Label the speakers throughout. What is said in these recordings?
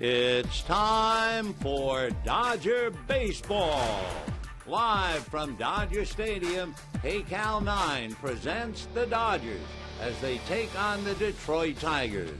Speaker 1: It's time for Dodger Baseball. Live from Dodger Stadium, KCAL 9 presents the Dodgers as they take on the Detroit Tigers.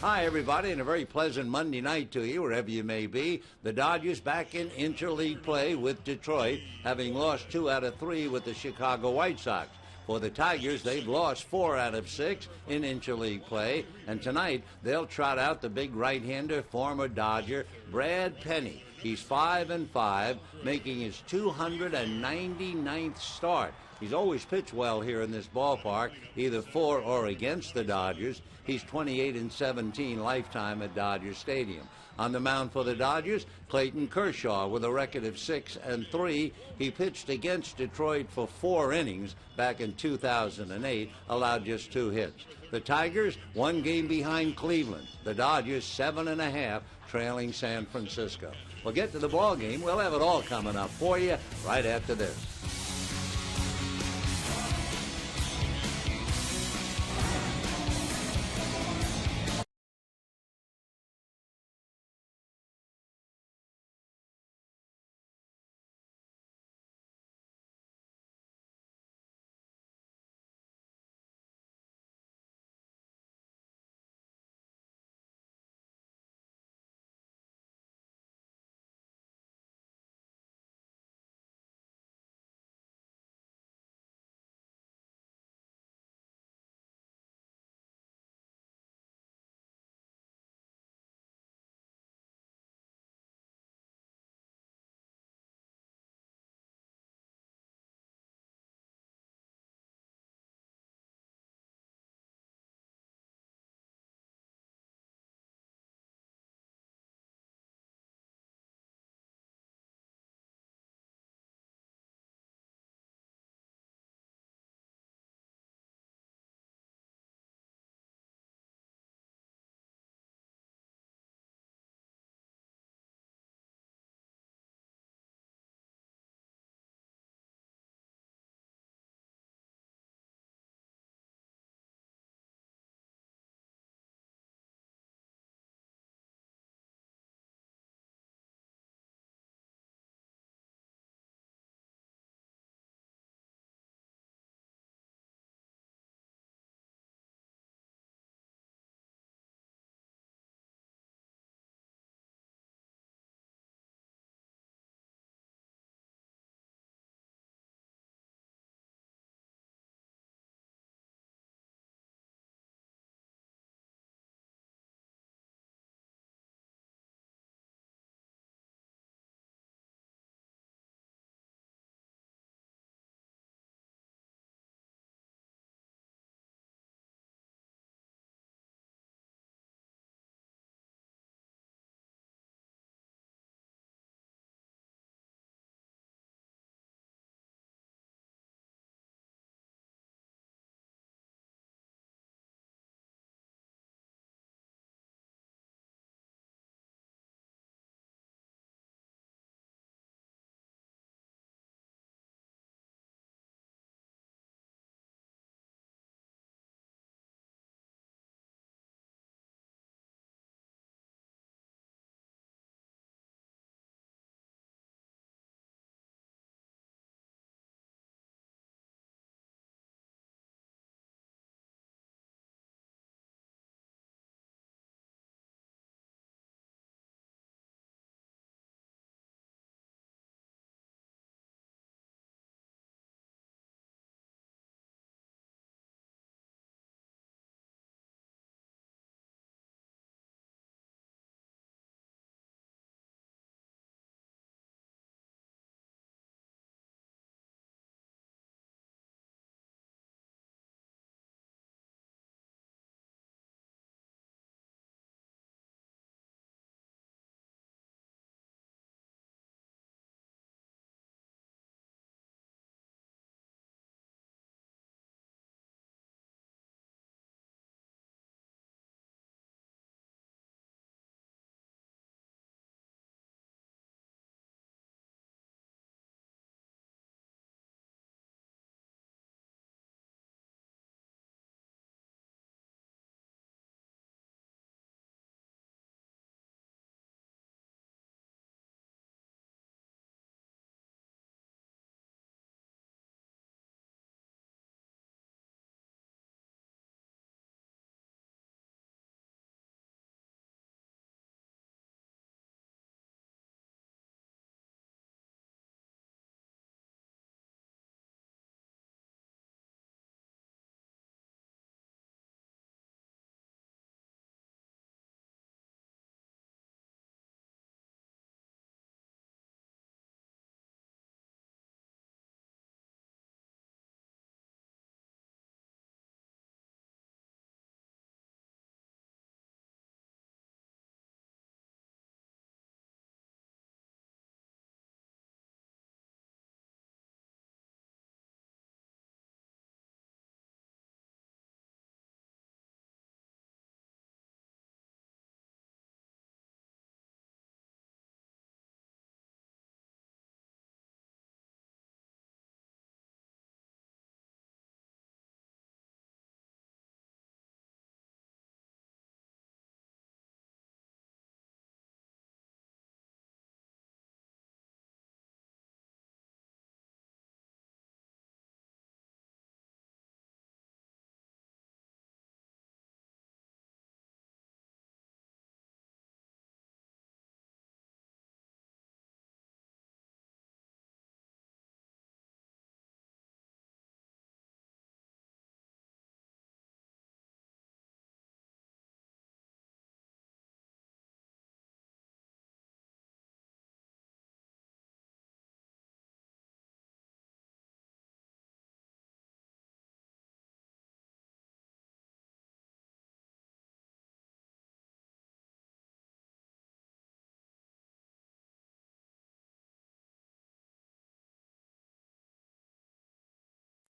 Speaker 1: Hi, everybody, and a very pleasant Monday night to you, wherever you may be. The Dodgers back in interleague play with Detroit, having lost 2 out of 3 with the Chicago White Sox. For the Tigers, they've lost 4 out of 6 in interleague play, and tonight they'll trot out the big right-hander, former Dodger, Brad Penny. He's 5-5, making his 299th start. He's always pitched well here in this ballpark, either for or against the Dodgers. He's 28-17 lifetime at Dodger Stadium. On the mound for the Dodgers, Clayton Kershaw with a record of 6-3. He pitched against Detroit for 4 innings back in 2008, allowed just 2 hits. The Tigers, 1 game behind Cleveland. The Dodgers, 7.5, trailing San Francisco. We'll get to the ball game. We'll have it all coming up for you right after this.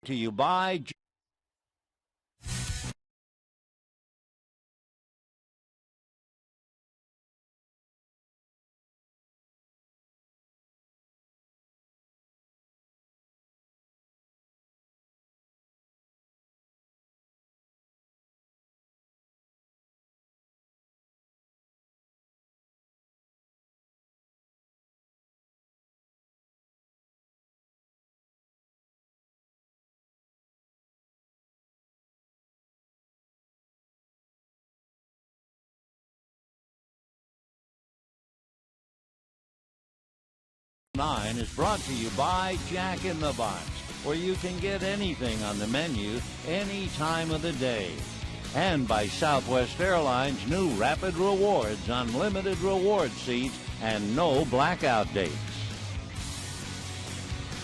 Speaker 1: To you by Nine is brought to you by Jack in the Box, where you can get anything on the menu any time of the day. And by Southwest Airlines' new Rapid Rewards, unlimited reward seats, and no blackout dates.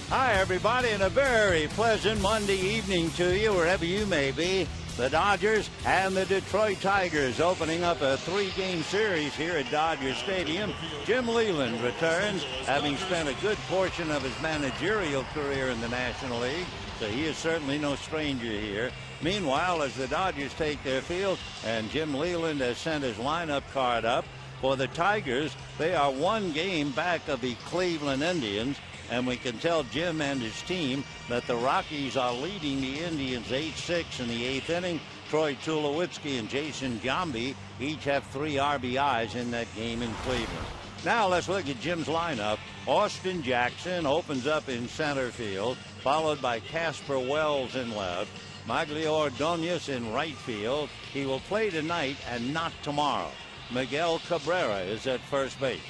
Speaker 1: Hi, everybody, and a very pleasant Monday evening to you, wherever you may be. The Dodgers and the Detroit Tigers opening up a three-game series here at Dodger Stadium. Jim Leyland returns, having spent a good portion of his managerial career in the National League, so he is certainly no stranger here. Meanwhile, as the Dodgers take their field, and Jim Leyland has sent his lineup card up, for the Tigers, they are one game back of the Cleveland Indians, and we can tell Jim and his team that the Rockies are leading the Indians 8-6 in the eighth inning. Troy Tulowitzki and Jason Giambi each have 3 RBIs in that game in Cleveland. Now let's look at Jim's lineup. Austin Jackson opens up in center field, followed by Casper Wells in left. Maglio Ordonez in right field. He will play tonight and not tomorrow. Miguel Cabrera is at first base.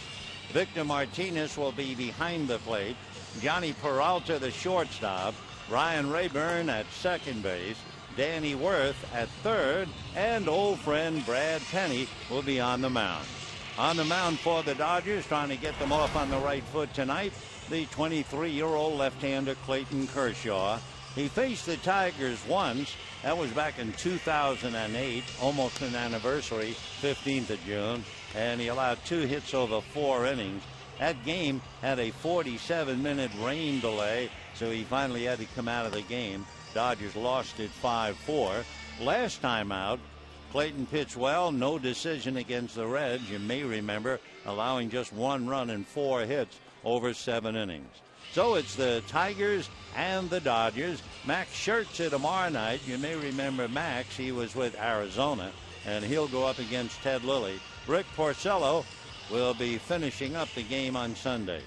Speaker 1: Victor Martinez will be behind the plate. Johnny Peralta, the shortstop. Ryan Rayburn at second base. Danny Worth at third. And old friend Brad Penny will be on the mound. On the mound for the Dodgers, trying to get them off on the right foot tonight, the 23-year-old left-hander Clayton Kershaw. He faced the Tigers once. That was back in 2008, almost an anniversary, 15th of June. And he allowed 2 hits over 4 innings. That game had a 47-minute rain delay, so he finally had to come out of the game. Dodgers lost it 5-4. Last time out, Clayton pitched well, no decision against the Reds. You may remember allowing just 1 run and 4 hits over 7 innings. So it's the Tigers and the Dodgers. Max Scherzer tomorrow night. You may remember Max. He was with Arizona, and he'll go up against Ted Lilly. Rick Porcello will be finishing up the game on Sunday.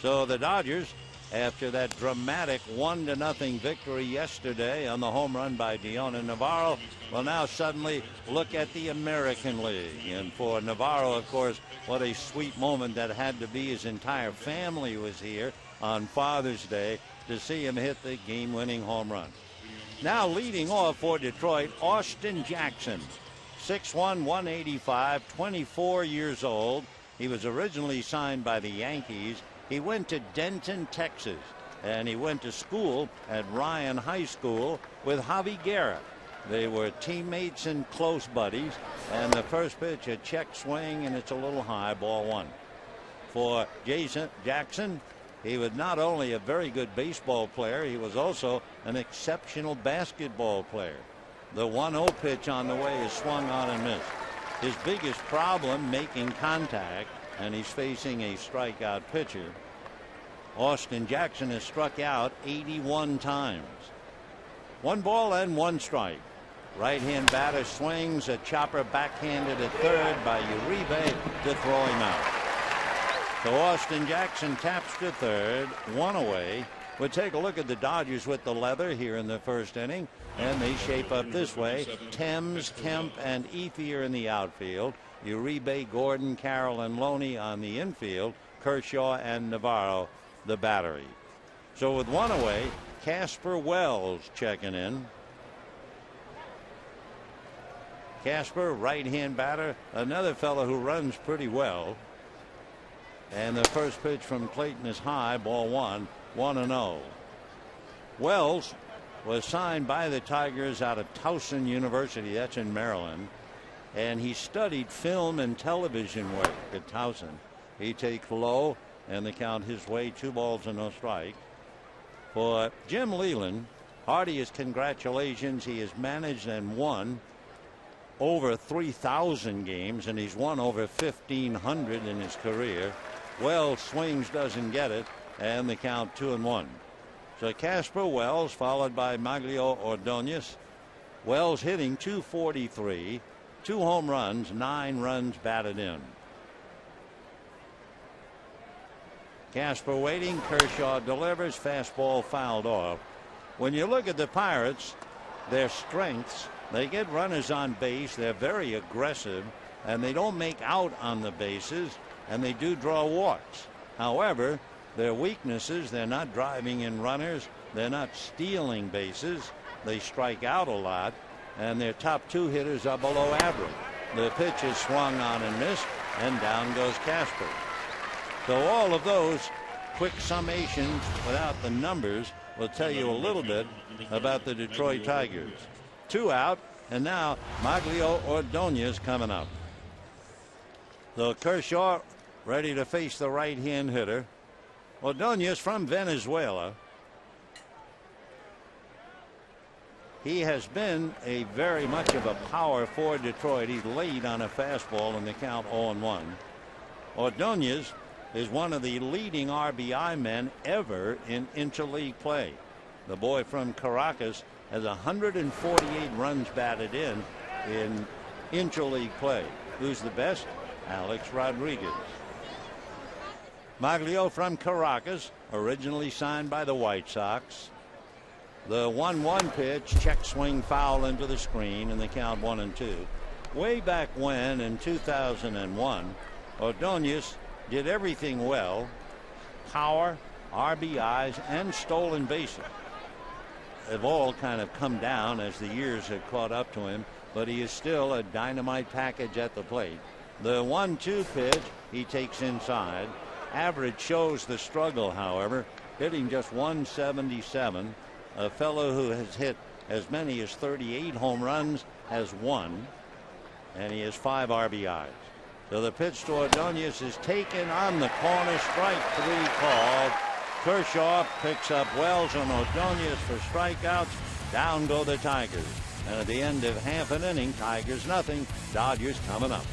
Speaker 1: So the Dodgers, after that dramatic 1-0 victory yesterday on the home run by Dioner Navarro, will now suddenly look at the American League. And for Navarro, of course, what a sweet moment that had to be. His entire family was here on Father's Day to see him hit the game-winning home run. Now leading off for Detroit, Austin Jackson. 6'1", 185, 24 years old. He was originally signed by the Yankees. He went to Denton, Texas, and he went to school at Ryan High School with Javi Guerra. They were teammates and close buddies, and the first pitch, a check swing, and it's a little high, ball 1. For Jackson, he was not only a very good baseball player, he was also an exceptional basketball player. The 1-0 pitch on the way is swung on and missed. His biggest problem, making contact, and he's facing a strikeout pitcher. Austin Jackson has struck out 81 times. 1 ball and 1 strike. Right-hand batter swings, a chopper backhanded at third by Uribe to throw him out. So Austin Jackson taps to third, 1 away. We'll take a look at the Dodgers with the leather here in the first inning, and they shape up this way. Thames, Kemp, and Ethier in the outfield. Uribe, Gordon, Carroll, and Loney on the infield. Kershaw and Navarro the battery. So with 1 away, Casper Wells checking in. Casper, right-hand batter, another fellow who runs pretty well. And the first pitch from Clayton is high, ball 1, 1-0. Wells was signed by the Tigers out of Towson University, that's in Maryland, and he studied film and television work at Towson. He takes low, and the count his way, 2 balls and no strike. For Jim Leyland, heartiest congratulations. He has managed and won over 3,000 games, and he's won over 1,500 in his career. Wells swings, doesn't get it, and the count 2-1. So Casper Wells followed by Maglio Ordonez. Wells hitting .243, 2 home runs, 9 runs batted in. Casper waiting. Kershaw delivers. Fastball fouled off. When you look at the Pirates, their strengths, they get runners on base. They're very aggressive, and they don't make out on the bases, and they do draw walks. However, their weaknesses, they're not driving in runners. They're not stealing bases. They strike out a lot, and their top 2 hitters are below average. The pitch is swung on and missed, and down goes Casper. So all of those quick summations without the numbers will tell you a little bit about the Detroit Tigers. 2 out, and now Maglio Ordonez coming up. So Kershaw ready to face the right-hand hitter. Ordonez from Venezuela. He has been a very much of a power for Detroit. He's laid on a fastball in the count 0-1. Ordonez is one of the leading RBI men ever in interleague play. The boy from Caracas has 148 runs batted in interleague play. Who's the best? Alex Rodriguez. Maglio from Caracas, originally signed by the White Sox. The 1-1 pitch, check swing foul into the screen, and the count 1-2. Way back when, in 2001, Ordonez did everything well: power, RBIs, and stolen bases. Have all kind of come down as the years have caught up to him, but he is still a dynamite package at the plate. The 1-2 pitch he takes inside. Average shows the struggle, however, hitting just 177. A fellow who has hit as many as 38 home runs has 1, and he has 5 RBIs. So the pitch to Ordonez is taken on the corner. Strike 3 called. Kershaw picks up Wells on Ordonez for strikeouts. Down go the Tigers. And at the end of half an inning, Tigers nothing. Dodgers coming up.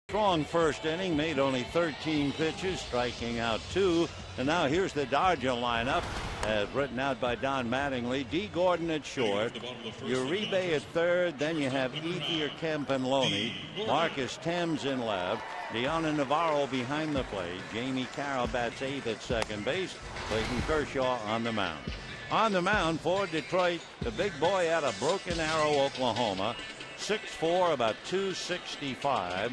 Speaker 1: Strong first inning, made only 13 pitches, striking out 2. And now here's the Dodger lineup, as written out by Don Mattingly. D. Gordon at short, Uribe at third, then you have Ethier, Kemp, and Loney. Marcus Thames in left, Deanna Navarro behind the plate. Jamie Carroll bats 8th at second base. Clayton Kershaw on the mound. On the mound for Detroit, the big boy out of Broken Arrow, Oklahoma. 6'4", about 265.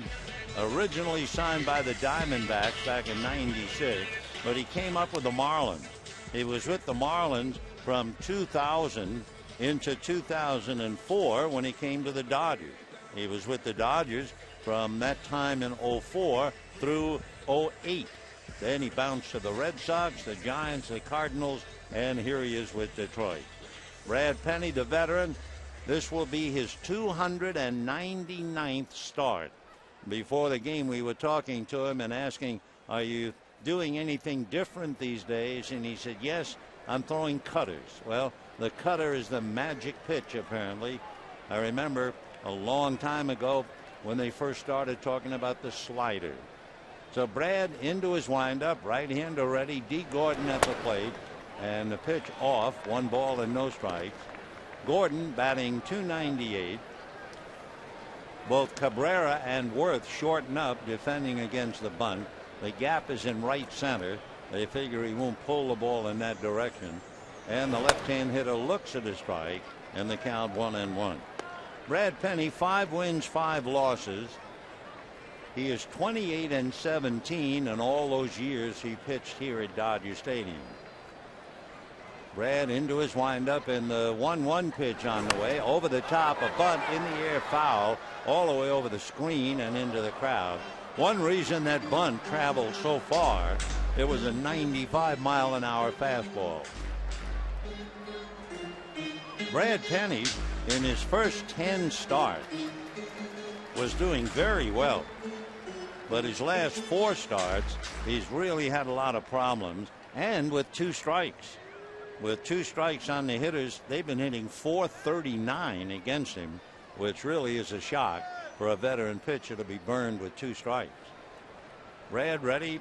Speaker 1: Originally signed by the Diamondbacks back in '96, but he came up with the Marlins. He was with the Marlins from 2000 into 2004 when he came to the Dodgers. He was with the Dodgers from that time in '04 through '08. Then he bounced to the Red Sox, the Giants, the Cardinals, and here he is with Detroit. Brad Penny, the veteran, this will be his 299th start. Before the game, we were talking to him and asking, are you doing anything different these days? And he said, yes, I'm throwing cutters. Well, the cutter is the magic pitch, apparently. I remember a long time ago when they first started talking about the slider. So Brad into his windup, right-hander ready, D. Gordon at the plate, and the pitch off, 1 ball and no strikes. Gordon batting .298. Both Cabrera and Worth shorten up, defending against the bunt. The gap is in right center. They figure he won't pull the ball in that direction. And the left-hand hitter looks at a strike, and the count 1-1. Brad Penny, 5 wins, 5 losses. He is 28-17 in all those years he pitched here at Dodger Stadium. Brad into his windup, and the 1-1 pitch on the way. Over the top, a bunt in the air, foul, all the way over the screen and into the crowd. One reason that bunt traveled so far, it was a 95-mile-an-hour fastball. Brad Penny, in his first 10 starts, was doing very well. But his last 4 starts, he's really had a lot of problems, and with 2 strikes. With 2 strikes on the hitters, they've been hitting .439 against him, which really is a shock for a veteran pitcher to be burned with 2 strikes. Brad ready,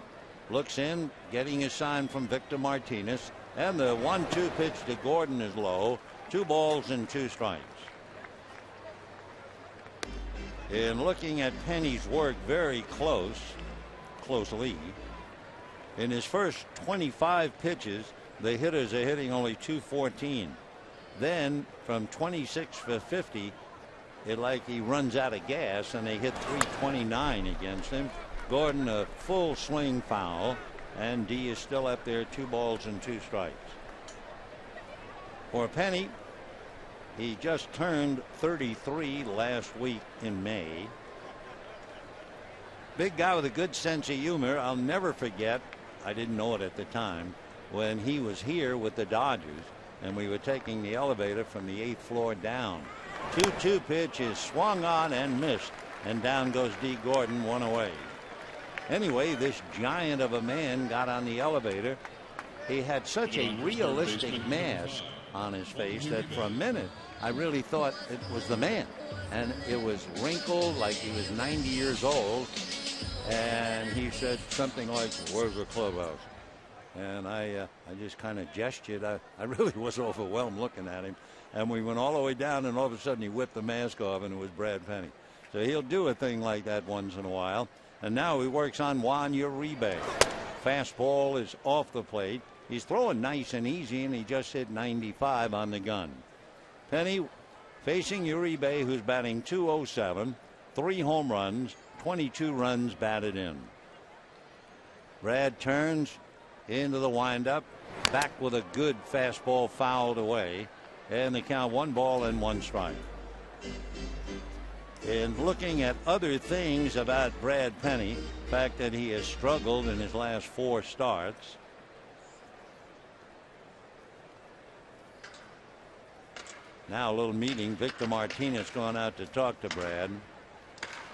Speaker 1: looks in, getting his sign from Victor Martinez, and the 1-2 pitch to Gordon is low. 2 balls and 2 strikes. In looking at Penny's work very closely, in his first 25 pitches, the hitters are hitting only .214. Then from 26 to 50, it's like he runs out of gas, and they hit .329 against him. Gordon a full swing foul, and D is still up there, 2 balls and 2 strikes. For Penny, he just turned 33 last week in May. Big guy with a good sense of humor. I'll never forget, I didn't know it at the time, when he was here with the Dodgers and we were taking the elevator from the 8th floor down. 2-2 pitch is swung on and missed, and down goes D. Gordon, 1 away. Anyway, this giant of a man got on the elevator. He had such a realistic mask on his face that for a minute I really thought it was the man, and it was wrinkled like he was 90 years old, and he said something like, "Where's the clubhouse?" And I just kind of gestured. I really was overwhelmed looking at him, and we went all the way down, and all of a sudden he whipped the mask off, and it was Brad Penny. So he'll do a thing like that once in a while. And now he works on Juan Uribe. Fastball is off the plate. He's throwing nice and easy, and he just hit 95 on the gun. Penny facing Uribe, who's batting .207, 3 home runs, 22 runs batted in. Brad turns into the windup, back with a good fastball fouled away, and the count 1 ball and 1 strike. And looking at other things about Brad Penny, the fact that he has struggled in his last 4 starts. Now a little meeting. Victor Martinez going out to talk to Brad.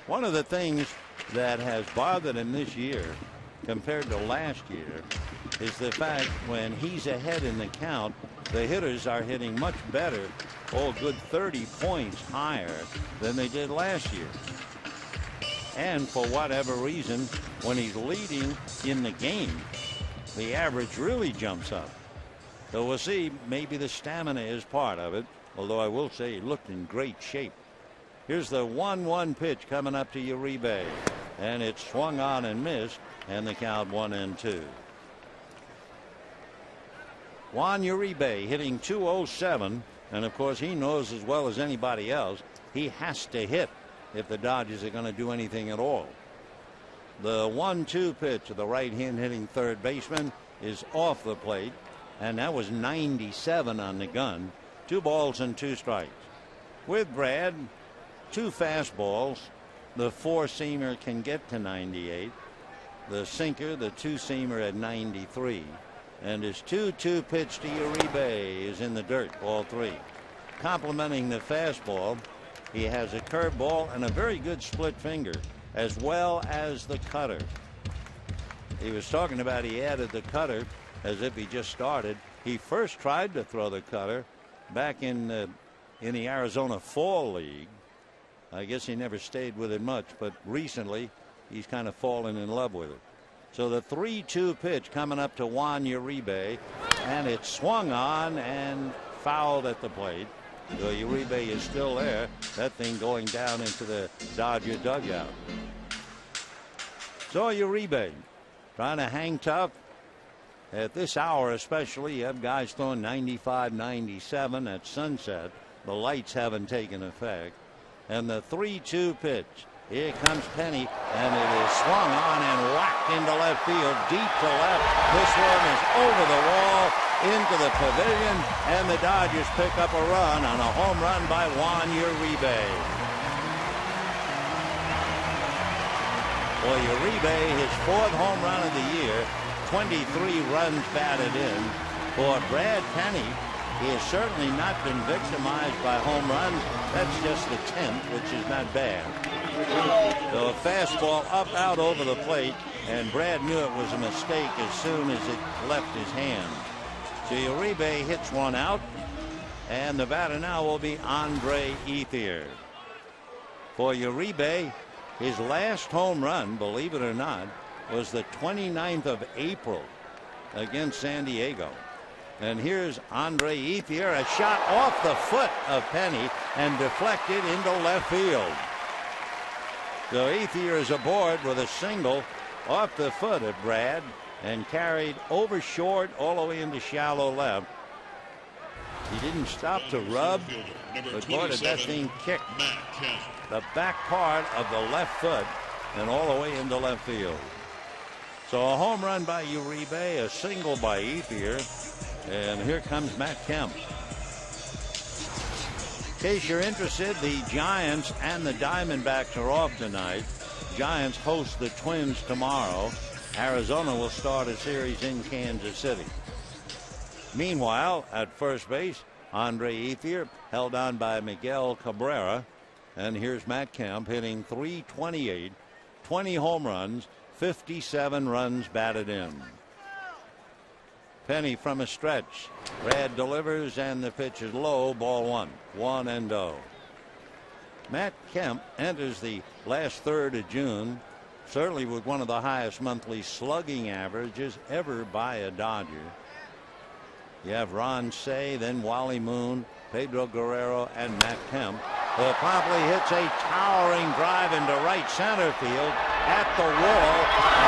Speaker 1: One of the things that has bothered him this year compared to last year is the fact when he's ahead in the count, the hitters are hitting much better, good 30 points higher than they did last year. And for whatever reason, when he's leading in the game, the average really jumps up. So we'll see. Maybe the stamina is part of it, although I will say he looked in great shape. Here's the 1-1 pitch coming up to Uribe, and it's swung on and missed, and the count 1-2. Juan Uribe hitting .207, and of course he knows as well as anybody else he has to hit if the Dodgers are going to do anything at all. The 1-2 pitch to the right-hand hitting third baseman is off the plate, and that was 97 on the gun. 2 balls and 2 strikes. With Brad, 2 fastballs. The 4-seamer can get to 98. the sinker, the two-seamer at 93. And his 2-2 pitch to Uribe is in the dirt, ball 3. Complementing the fastball, he has a curveball and a very good split finger, as well as the cutter. He was talking about he added the cutter as if he just started. He first tried to throw the cutter back in the Arizona Fall League. I guess he never stayed with it much, but recently he's kind of fallen in love with it. So the 3-2 pitch coming up to Juan Uribe, and it's swung on and fouled at the plate. So Uribe is still there. That thing going down into the Dodger dugout. So Uribe trying to hang tough. At this hour especially, you have guys throwing 95, 97 at sunset. The lights haven't taken effect. And the 3-2 pitch. Here comes Penny, and it is swung on and whacked into left field, deep to left. This one is over the wall, into the pavilion, and the Dodgers pick up a run on a home run by Juan Uribe. Well, Uribe, his 4th home run of the year, 23 runs batted in. For Brad Penny, he has certainly not been victimized by home runs. That's just the 10th, which is not bad. So a fastball up out over the plate, and Brad knew it was a mistake as soon as it left his hand. So Uribe hits one out, and the batter now will be Andre Ethier. For Uribe, his last home run, believe it or not, was the 29th of April against San Diego. And here's Andre Ethier, a shot off the foot of Penny and deflected into left field. So Ethier is aboard with a single off the foot of Brad and carried over short all the way into shallow left. He didn't stop to rub, but boy, did that thing kick the back part of the left foot and all the way into left field. So a home run by Uribe, a single by Ethier, and here comes Matt Kemp. In case you're interested, the Giants and the Diamondbacks are off tonight. Giants host the Twins tomorrow. Arizona will start a series in Kansas City. Meanwhile, at first base, Andre Ethier held on by Miguel Cabrera. And here's Matt Kemp hitting .328, 20 home runs, 57 runs batted in. Penny from a stretch. Brad delivers, and the pitch is low, ball 1. 1-0. Matt Kemp enters the last third of June, certainly with one of the highest monthly slugging averages ever by a Dodger. You have Ron Cey, then Wally Moon, Pedro Guerrero, and Matt Kemp, who promptly hits a towering drive into right center field at the wall,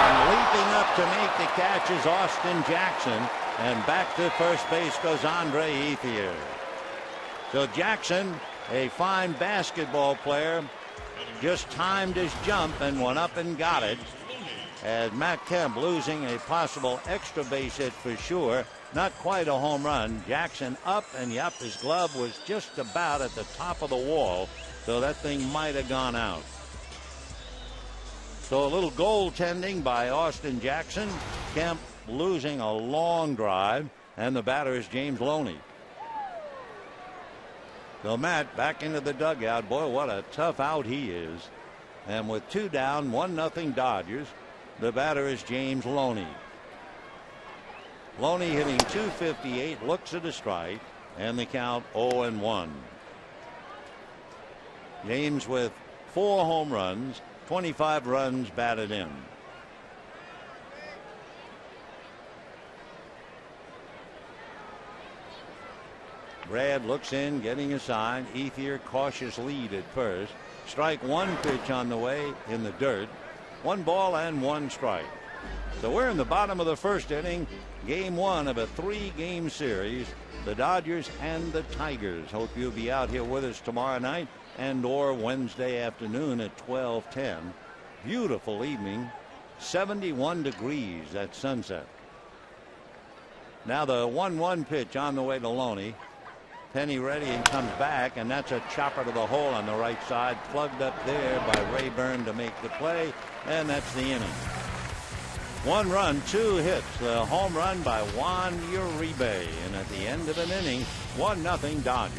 Speaker 1: and leaping up to make the catch is Austin Jackson, and back to first base goes Andre Ethier. So Jackson, a fine basketball player, just timed his jump and went up and got it, as Matt Kemp losing a possible extra base hit for sure. Not quite a home run. Jackson up, and yep, his glove was just about at the top of the wall, so that thing might have gone out. So a little goaltending by Austin Jackson. Kemp losing a long drive, and the batter is James Loney. So Matt back into the dugout. Boy, what a tough out he is. And with 2 down, 1-0 Dodgers, the batter is James Loney. Loney hitting .258, looks at a strike, and the count 0-1. James with 4 home runs, 25 runs batted in. Brad looks in, getting a sign. Ethier cautious lead at first. Strike 1 pitch on the way in the dirt. 1 ball and 1 strike. So we're in the bottom of the first inning. Game 1 of a 3-game series. The Dodgers and the Tigers. Hope you'll be out here with us tomorrow night and or Wednesday afternoon at 12:10. Beautiful evening. 71 degrees at sunset. Now the 1-1 pitch on the way to Loney. Penny ready and comes back, and that's a chopper to the hole on the right side, plugged up there by Rayburn to make the play, and that's the inning. 1 run, 2 hits. The home run by Juan Uribe. And at the end of an inning, 1-0 Dodgers.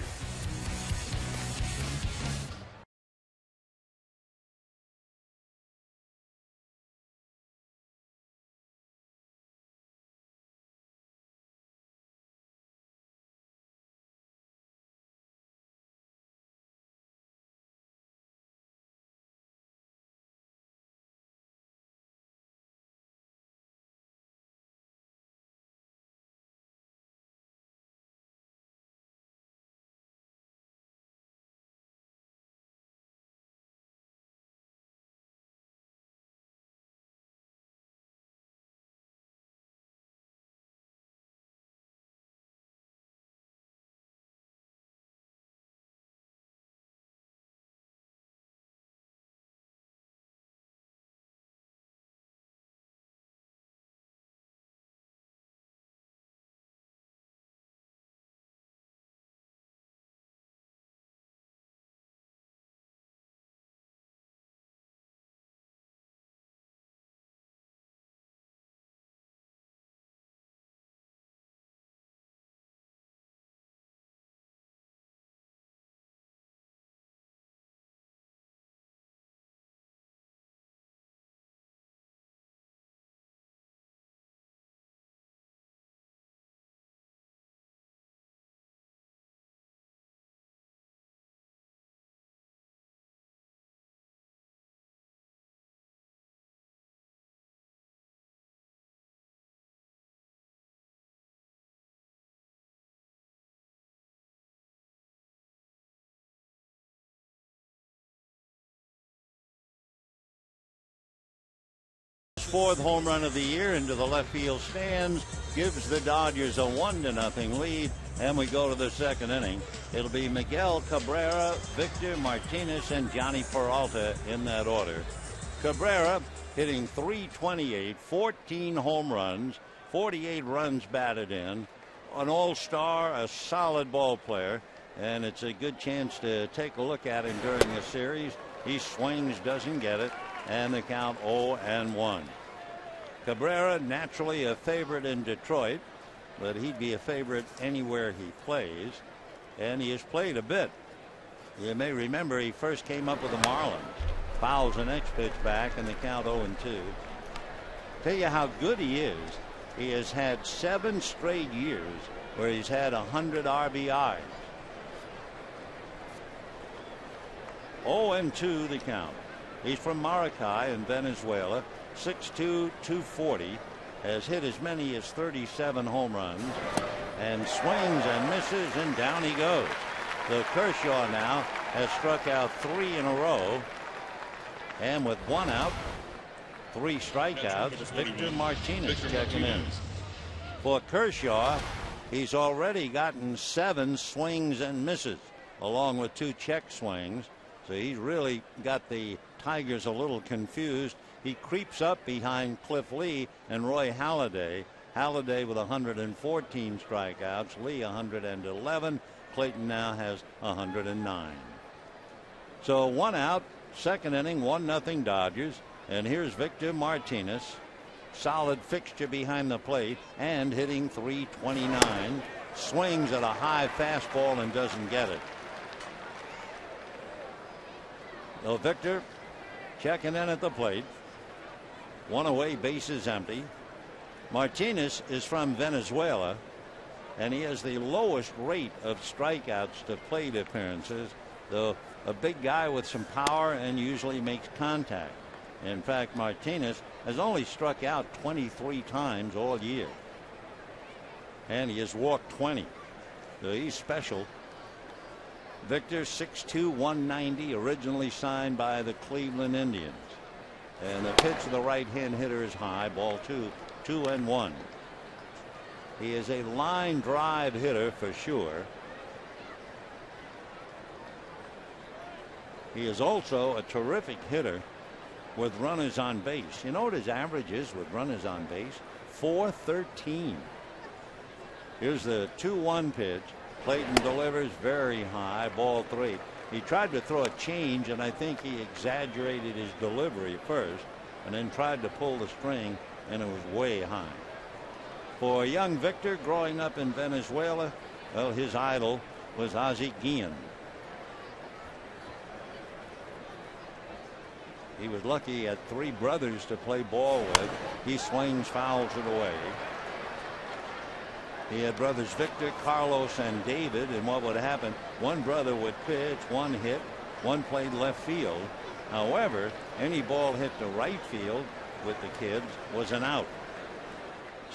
Speaker 1: Fourth home run of the year into the left field stands gives the Dodgers a 1-0 lead, and we go to the second inning. It'll be Miguel Cabrera, Victor Martinez, and Johnny Peralta in that order. Cabrera hitting .328, 14 home runs, 48 runs batted in, an all-star, a solid ball player, and it's a good chance to take a look at him during the series. He swings, doesn't get it, and the count 0-1. Cabrera naturally a favorite in Detroit, but he'd be a favorite anywhere he plays, and he has played a bit. You may remember he first came up with the Marlins, fouls the next pitch back, and the count 0-2. Tell you how good he is. He has had 7 straight years where he's had 100 RBIs. 0-2 the count. He's from Maracay in Venezuela, 6'2", 240, has hit as many as 37 home runs, and swings and misses, and down he goes. So Kershaw now has struck out 3 in a row, and with 1 out, 3 strikeouts, Victor Martinez checking in. For Kershaw, he's already gotten 7 swings and misses, along with 2 check swings. So he's really got the Tigers a little confused. He creeps up behind Cliff Lee and Roy Halladay. Halladay with 114 strikeouts, Lee 111. Clayton now has 109. So 1 out, second inning, 1-0 Dodgers. And here's Victor Martinez, solid fixture behind the plate and hitting .329. Swings at a high fastball and doesn't get it. So Victor checking in at the plate. 1 away, bases empty. Martinez is from Venezuela, and he has the lowest rate of strikeouts to plate appearances, though a big guy with some power and usually makes contact. In fact, Martinez has only struck out 23 times all year, and he has walked 20. So he's special. Victor, 6'2", 190, originally signed by the Cleveland Indians. And the pitch of the right-hand hitter is high, ball 2, 2-1. He is a line drive hitter for sure. He is also a terrific hitter with runners on base. You know what his average is with runners on base? .413. Here's the 2-1 pitch. Clayton delivers very high, ball 3. He tried to throw a change, and I think he exaggerated his delivery first. and then tried to pull the string, and it was way high. For young Victor, growing up in Venezuela, well, his idol was Ozzie Guillen. He was lucky he had 3 brothers to play ball with. He swings, fouls it away. He had brothers Victor, Carlos, and David, and what would happen, one brother would pitch, one hit, one played left field. However, any ball hit to right field with the kids was an out.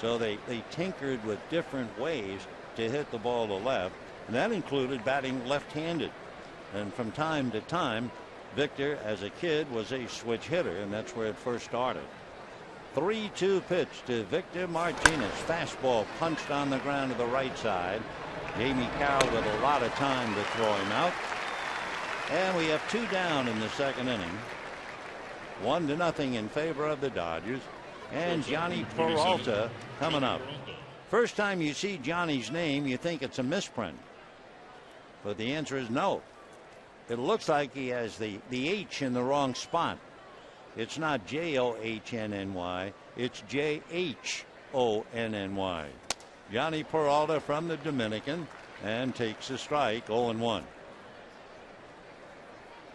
Speaker 1: So they tinkered with different ways to hit the ball to left, and that included batting left-handed. And from time to time, Victor, as a kid, was a switch hitter, and that's where it first started. 3-2 pitch to Victor Martinez. Fastball punched on the ground to the right side. Jamie Carroll with a lot of time to throw him out. And we have 2 down in the second inning. 1-0 in favor of the Dodgers. And Johnny Peralta coming up. First time you see Johnny's name, you think it's a misprint. But the answer is no. It looks like he has the H in the wrong spot. It's not Johnnny, it's Jhonny. Johnny Peralta from the Dominican, and takes a strike. 0-1.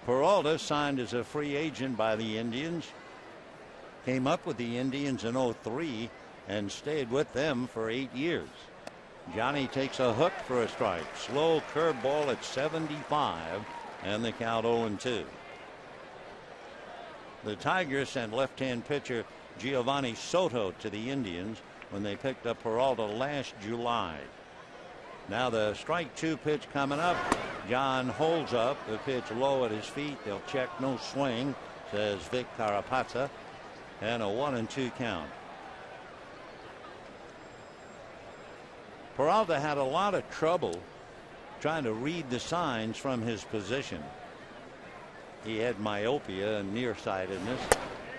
Speaker 1: Peralta signed as a free agent by the Indians. Came up with the Indians in 03 and stayed with them for 8 years. Johnny takes a hook for a strike. Slow curveball at 75, and the count 0-2. The Tigers sent left-hand pitcher Giovanni Soto to the Indians when they picked up Peralta last July. Now the strike 2 pitch coming up. John holds up the pitch low at his feet. They'll check no swing, says Vic Carapazza, and a 1-2 count. Peralta had a lot of trouble trying to read the signs from his position. He had myopia and nearsightedness.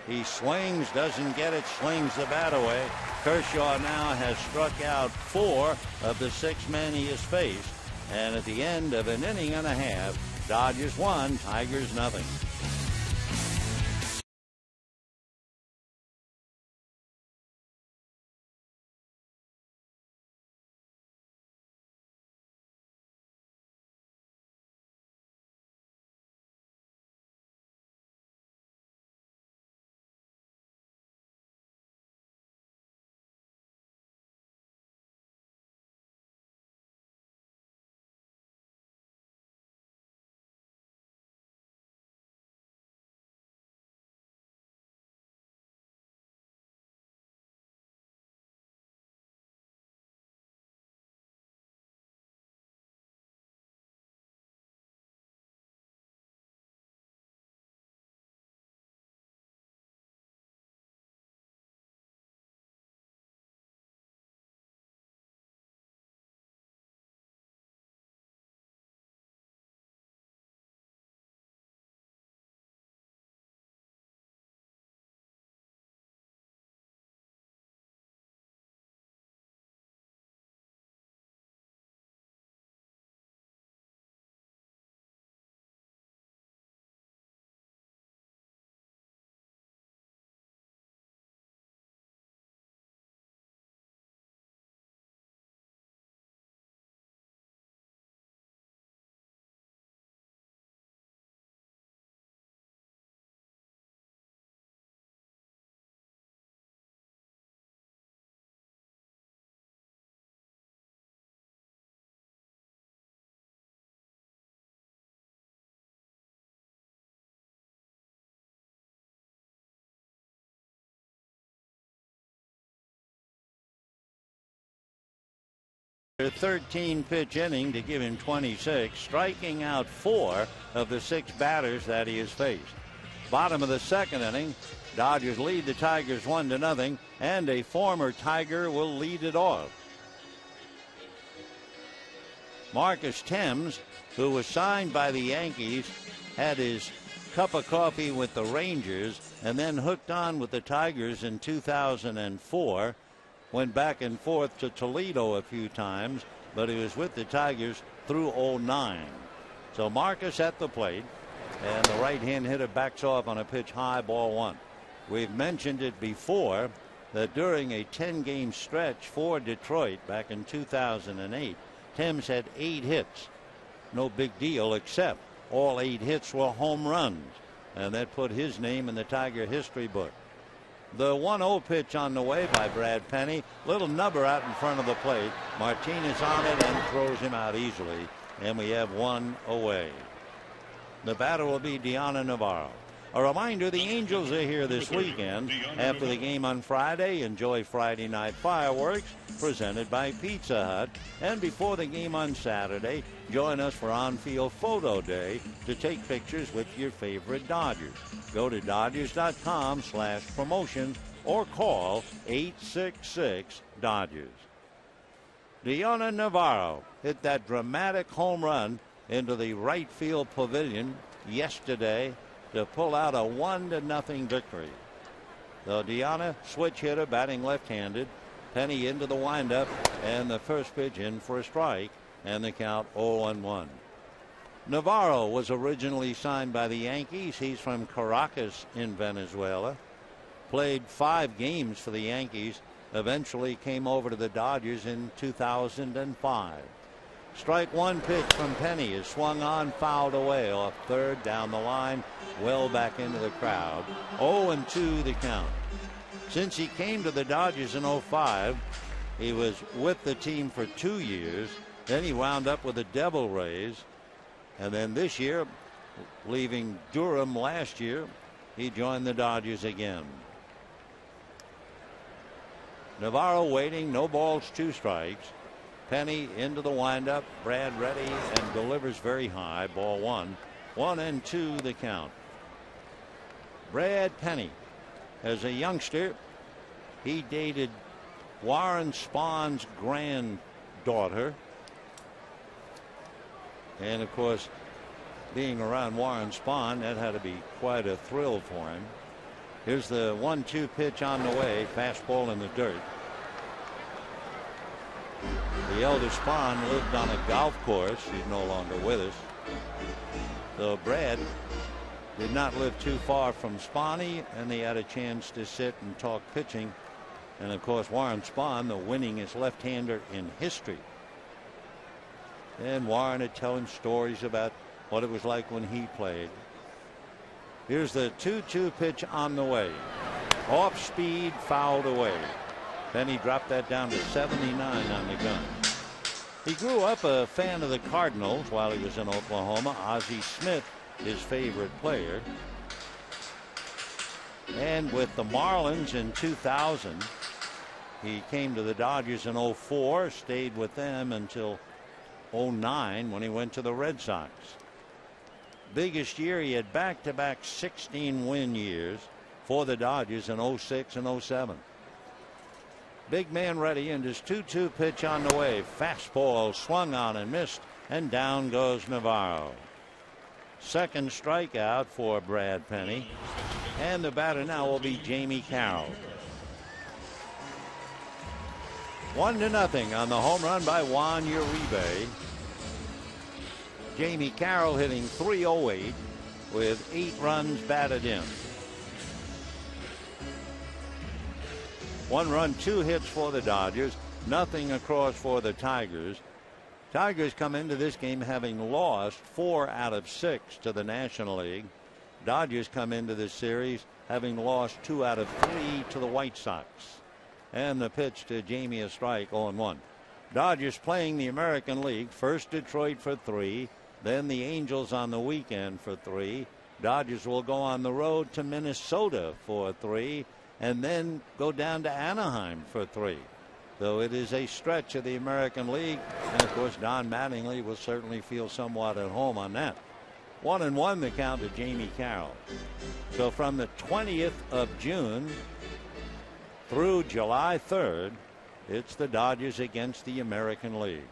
Speaker 1: He swings, doesn't get it, slings the bat away. Kershaw now has struck out 4 of the 6 men he has faced. And at the end of an inning and a half, Dodgers 1, Tigers 0. A 13-pitch inning to give him 26, striking out 4 of the 6 batters that he has faced. Bottom of the second inning, Dodgers lead the Tigers 1-0, and a former Tiger will lead it off. Marcus Thames, who was signed by the Yankees, had his cup of coffee with the Rangers and then hooked on with the Tigers in 2004. Went back and forth to Toledo a few times, but he was with the Tigers through 09. So Marcus at the plate, and the right-hand hitter backs off on a pitch high, ball 1. We've mentioned it before that during a 10-game stretch for Detroit back in 2008, Timms had 8 hits. No big deal, except all 8 hits were home runs, and that put his name in the Tiger history book. The 1-0 pitch on the way by Brad Penny. Little nubber out in front of the plate. Martinez on it and throws him out easily, and we have 1 away. The batter will be Deanna Navarro. A reminder, the Angels are here this weekend. After the game on Friday, enjoy Friday night fireworks presented by Pizza Hut. And before the game on Saturday, join us for On-Field Photo Day to take pictures with your favorite Dodgers. Go to Dodgers.com/promotion or call 866-DODGERS. Deanna Navarro hit that dramatic home run into the right field pavilion yesterday to pull out a 1-0 victory. So Deanna, switch hitter, batting left-handed. Penny into the windup, and the first pitch in for a strike, and the count 0-1. Navarro was originally signed by the Yankees. He's from Caracas in Venezuela. Played 5 games for the Yankees. Eventually came over to the Dodgers in 2005. Strike 1 pitch from Penny is swung on, fouled away off third, down the line, well back into the crowd. 0-2 the count. Since he came to the Dodgers in 05, he was with the team for 2 years. Then he wound up with the Devil Rays. And then this year, leaving Durham last year, he joined the Dodgers again. Navarro waiting, no balls, 2 strikes. Penny into the windup. Brad ready and delivers very high. Ball 1. 1-2 the count. Brad Penny, as a youngster, he dated Warren Spahn's granddaughter. And of course, being around Warren Spahn, that had to be quite a thrill for him. Here's the 1-2 pitch on the way. Fastball in the dirt. The elder Spahn lived on a golf course. He's no longer with us. So Brad did not live too far from Spahny, and they had a chance to sit and talk pitching. And of course, Warren Spahn, the winningest left-hander in history. And Warren would tell him stories about what it was like when he played. Here's the 2-2 pitch on the way. Off speed, fouled away. Then he dropped that down to 79 on the gun. He grew up a fan of the Cardinals while he was in Oklahoma. Ozzie Smith, his favorite player. And with the Marlins in 2000, he came to the Dodgers in 04, stayed with them until 09 when he went to the Red Sox. Biggest year, he had back-to-back 16-win years for the Dodgers in 06 and 07. Big man ready, and his 2-2 pitch on the way. Fastball swung on and missed, and down goes Navarro. Second strikeout for Brad Penny, and the batter now will be Jamie Carroll. 1-0 on the home run by Juan Uribe. Jamie Carroll hitting .308 with 8 runs batted in. 1 run, 2 hits for the Dodgers. Nothing across for the Tigers. Tigers come into this game having lost 4 out of 6 to the National League. Dodgers come into this series having lost 2 out of 3 to the White Sox. And the pitch to Jamie, a strike, 0-1. Dodgers playing the American League. First Detroit for 3. Then the Angels on the weekend for 3. Dodgers will go on the road to Minnesota for 3. And then go down to Anaheim for 3. Though it is a stretch of the American League. And of course, Don Mattingly will certainly feel somewhat at home on that. 1-1 the count to Jamie Carroll. So from the 20th of June through July 3rd, it's the Dodgers against the American League.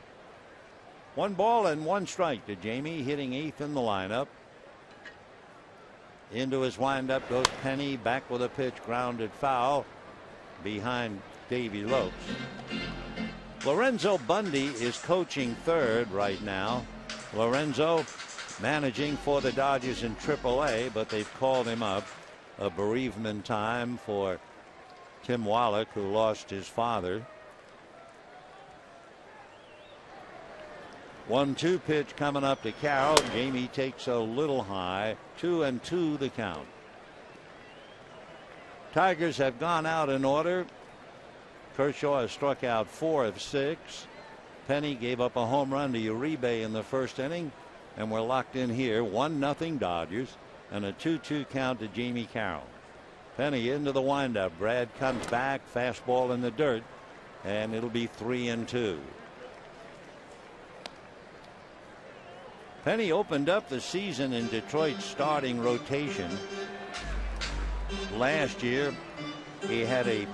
Speaker 1: 1 ball and 1 strike to Jamie, hitting 8th in the lineup. Into his windup goes Penny, back with a pitch, grounded foul behind Davey Lopes. Lorenzo Bundy is coaching third right now. Lorenzo managing for the Dodgers in AAA, but they've called him up. a bereavement time for Tim Wallach, who lost his father. 1-2 pitch coming up to Carroll. Jamie takes a little high. 2-2 the count. Tigers have gone out in order. Kershaw has struck out 4 of 6. Penny gave up a home run to Uribe in the first inning, and we're locked in here. 1-0 Dodgers and a 2-2 count to Jamie Carroll. Penny into the windup. Brad comes back, fastball in the dirt, and it'll be 3-2. Penny opened up the season in Detroit's starting rotation. Last year he had a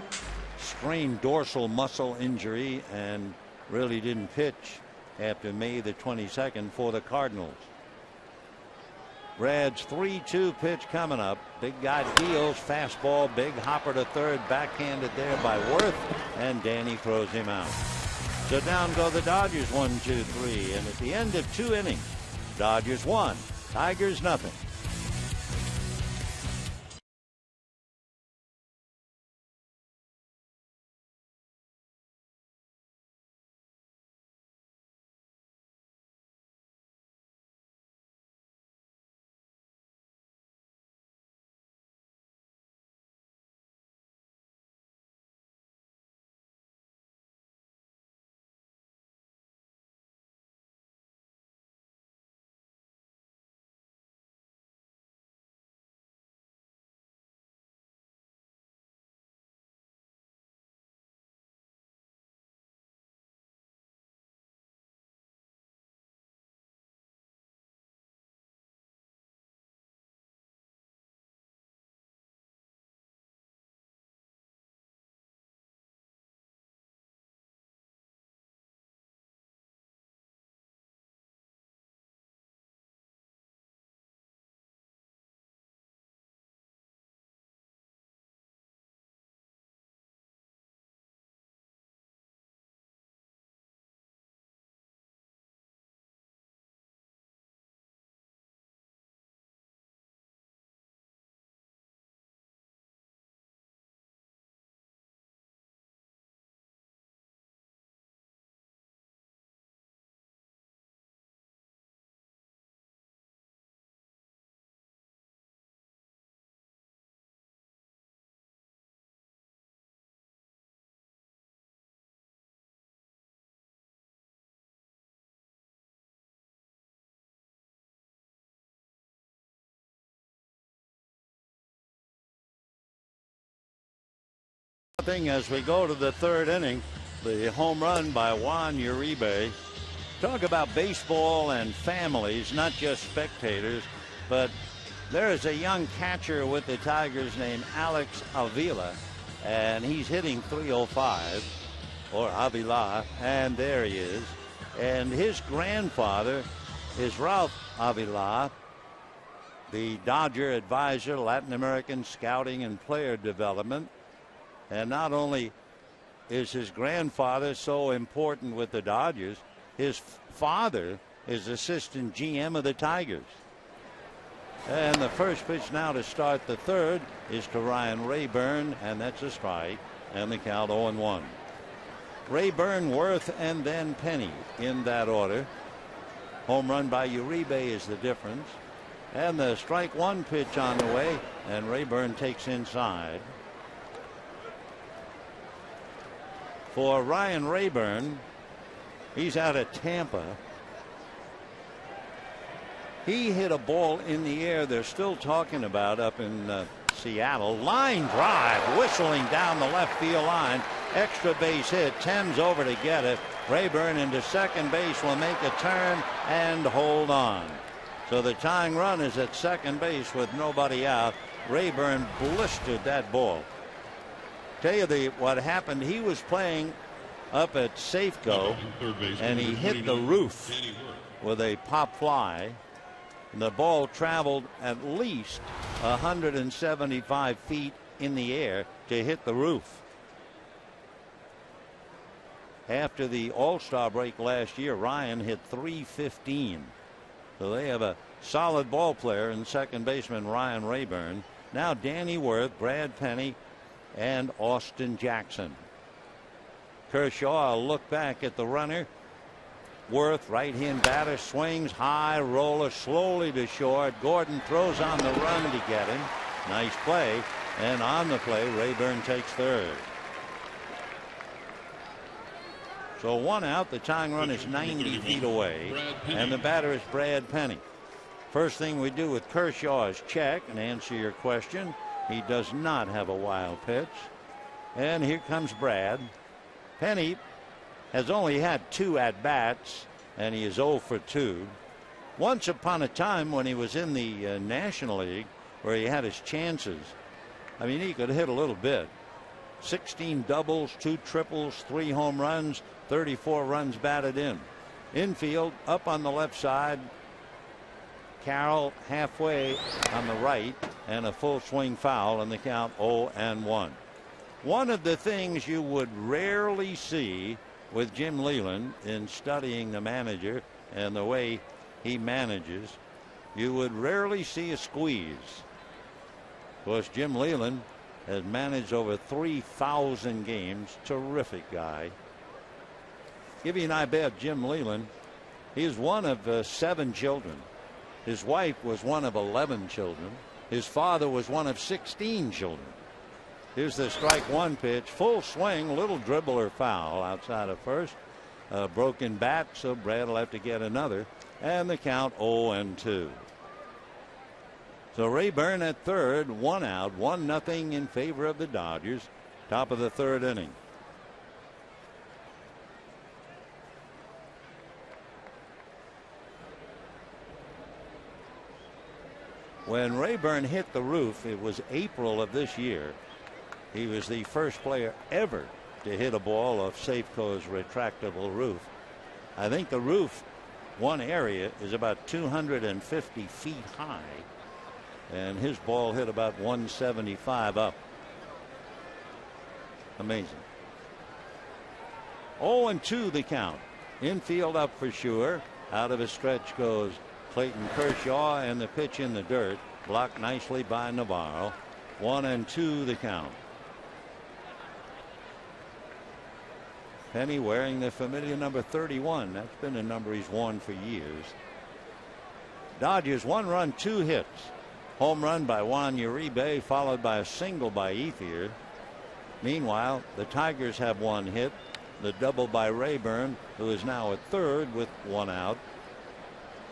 Speaker 1: strained dorsal muscle injury and really didn't pitch after May the 22nd for the Cardinals. Brad's 3-2 pitch coming up. Big guy deals, fastball, big hopper to third, backhanded there by Worth, and Danny throws him out. So down go the Dodgers, 1-2-3, and at the end of 2 innings, Dodgers 1, Tigers nothing. As we go to the 3rd inning, the home run by Juan Uribe. Talk about baseball and families, not just spectators, but there is a young catcher with the Tigers named Alex Avila, and he's hitting .305, or Avila, and there he is. And his grandfather is Ralph Avila, the Dodger advisor, Latin American scouting and player development. And not only is his grandfather so important with the Dodgers, his father is assistant GM of the Tigers. And the first pitch now to start the 3rd is to Ryan Rayburn, and that's a strike, and the count 0-1. Rayburn, Worth, and then Penny in that order. Home run by Uribe is the difference. And the strike 1 pitch on the way, and Rayburn takes inside. For Ryan Rayburn, he's out of Tampa. He hit a ball in the air they're still talking about up in Seattle. Line drive, whistling down the left field line. Extra base hit. Thames over to get it. Rayburn into second base will make a turn and hold on. So the tying run is at second base with nobody out. Rayburn blistered that ball. Tell you what happened, he was playing up at Safeco and he hit the roof with a pop fly, and the ball traveled at least 175 feet in the air to hit the roof. After the All-Star break last year, Ryan hit .315, so they have a solid ball player in second baseman Ryan Rayburn. Now Danny Worth, Brad Penny, and Austin Jackson. Kershaw, a look back at the runner. Worth, right-hand batter, swings high, roller slowly to short. Gordon throws on the run to get him. Nice play. And on the play, Rayburn takes third. So one out. The tying run is 90 feet away. And the batter is Brad Penny. First thing we do with Kershaw is check and answer your question. He does not have a wild pitch. And here comes Brad. Penny has only had 2 at-bats, and he is 0 for 2. Once upon a time when he was in the National League, where he had his chances, I mean, he could hit a little bit. 16 doubles, 2 triples, 3 home runs, 34 runs batted in. Infield, up on the left side. Carroll halfway on the right, and a full swing foul, and the count 0-1. One of the things you would rarely see with Jim Leyland in studying the manager and the way he manages, you would rarely see a squeeze. Of course, Jim Leyland has managed over 3,000 games. Terrific guy. Give you an idea of Jim Leyland. He is one of 7 children. His wife was one of 11 children. His father was one of 16 children. Here's the strike one pitch. Full swing, little dribbler foul outside of first. Broken bat, so Brad will have to get another. And the count 0-2. So Rayburn at third, 1 out, 1-0 in favor of the Dodgers. Top of the third inning. When Rayburn hit the roof, it was April of this year. He was the first player ever to hit a ball off Safeco's retractable roof. I think the roof, one area, is about 250 feet high, and his ball hit about 175 up. Amazing. 0-2 the count. Infield up for sure. Out of his stretch goes Clayton Kershaw, and the pitch in the dirt, blocked nicely by Navarro. 1-2 the count. Penny wearing the familiar number 31. That's been a number he's worn for years. Dodgers 1 run, 2 hits. Home run by Juan Uribe, followed by a single by Ethier. Meanwhile, the Tigers have 1 hit. The double by Rayburn, who is now at third with 1 out.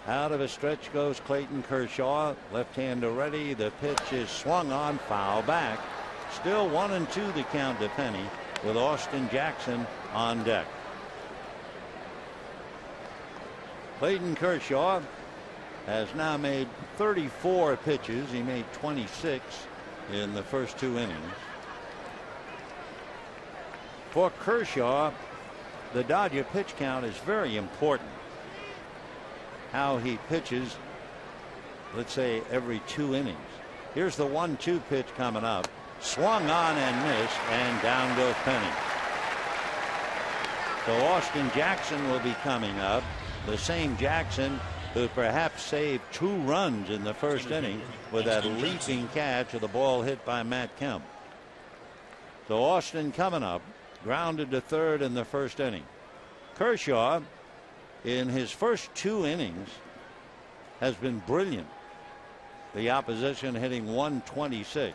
Speaker 1: Out of a stretch goes Clayton Kershaw. Left-hander ready. The pitch is swung on, foul back. Still 1-2 the count to Penny, with Austin Jackson on deck. Clayton Kershaw has now made 34 pitches. He made 26 in the first 2 innings. For Kershaw, the Dodger pitch count is very important. How he pitches, let's say, every 2 innings. Here's the 1-2 pitch coming up. Swung on and missed, and down goes Penny. So Austin Jackson will be coming up. The same Jackson who perhaps saved 2 runs in the first inning with that leaping catch of the ball hit by Matt Kemp. So Austin coming up, grounded to third in the first inning. Kershaw, in his first 2 innings, has been brilliant. The opposition hitting 126.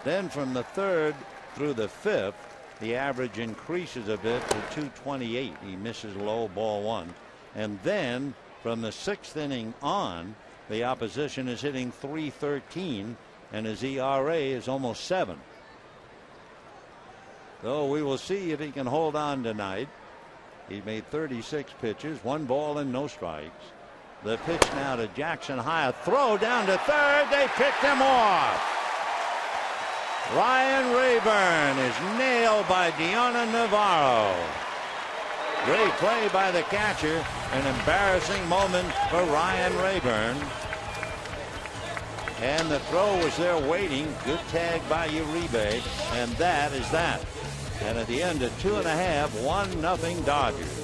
Speaker 1: Then from the 3rd through the 5th, the average increases a bit to 228. He misses low, ball 1. And then from the 6th inning on, the opposition is hitting 313, and his ERA is almost 7. So we will see if he can hold on tonight. He made 36 pitches, 1 ball and no strikes. The pitch now to Jackson, high, a throw down to third. They picked him off. Ryan Rayburn is nailed by Deonna Navarro. Great play by the catcher. An embarrassing moment for Ryan Rayburn. And the throw was there waiting. Good tag by Uribe. And that is that. And at the end of 2.5, 1-0 Dodgers.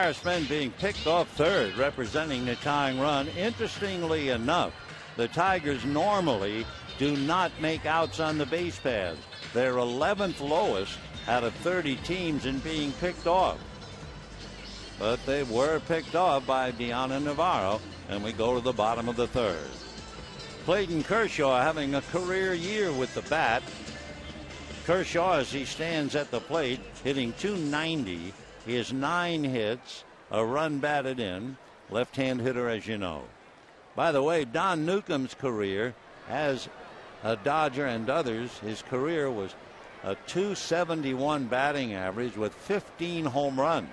Speaker 1: Harrisman being picked off third, representing the tying run. Interestingly enough, the Tigers normally do not make outs on the base paths. They're 11th lowest out of 30 teams in being picked off. But they were picked off by Deanna Navarro, and we go to the bottom of the third. Clayton Kershaw having a career year with the bat. Kershaw, as he stands at the plate, hitting .290. He has 9 hits, a run batted in. Left-hand hitter, as you know. By the way, Don Newcomb's career as a Dodger and others, his career was a .271 batting average with 15 home runs.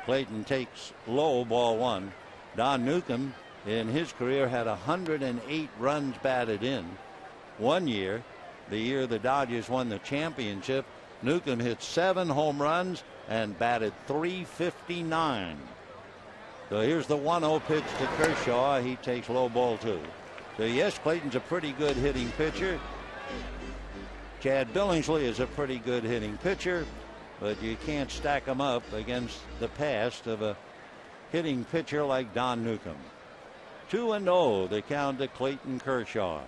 Speaker 1: Clayton takes low, ball one. Don Newcomb in his career had 108 runs batted in. One year, the year the Dodgers won the championship, Newcomb hit 7 home runs and batted .359. So here's the 1-0 pitch to Kershaw. He takes low, ball 2. So yes, Clayton's a pretty good hitting pitcher. Chad Billingsley is a pretty good hitting pitcher, but you can't stack them up against the past of a hitting pitcher like Don Newcomb. 2-0 the count to Clayton Kershaw.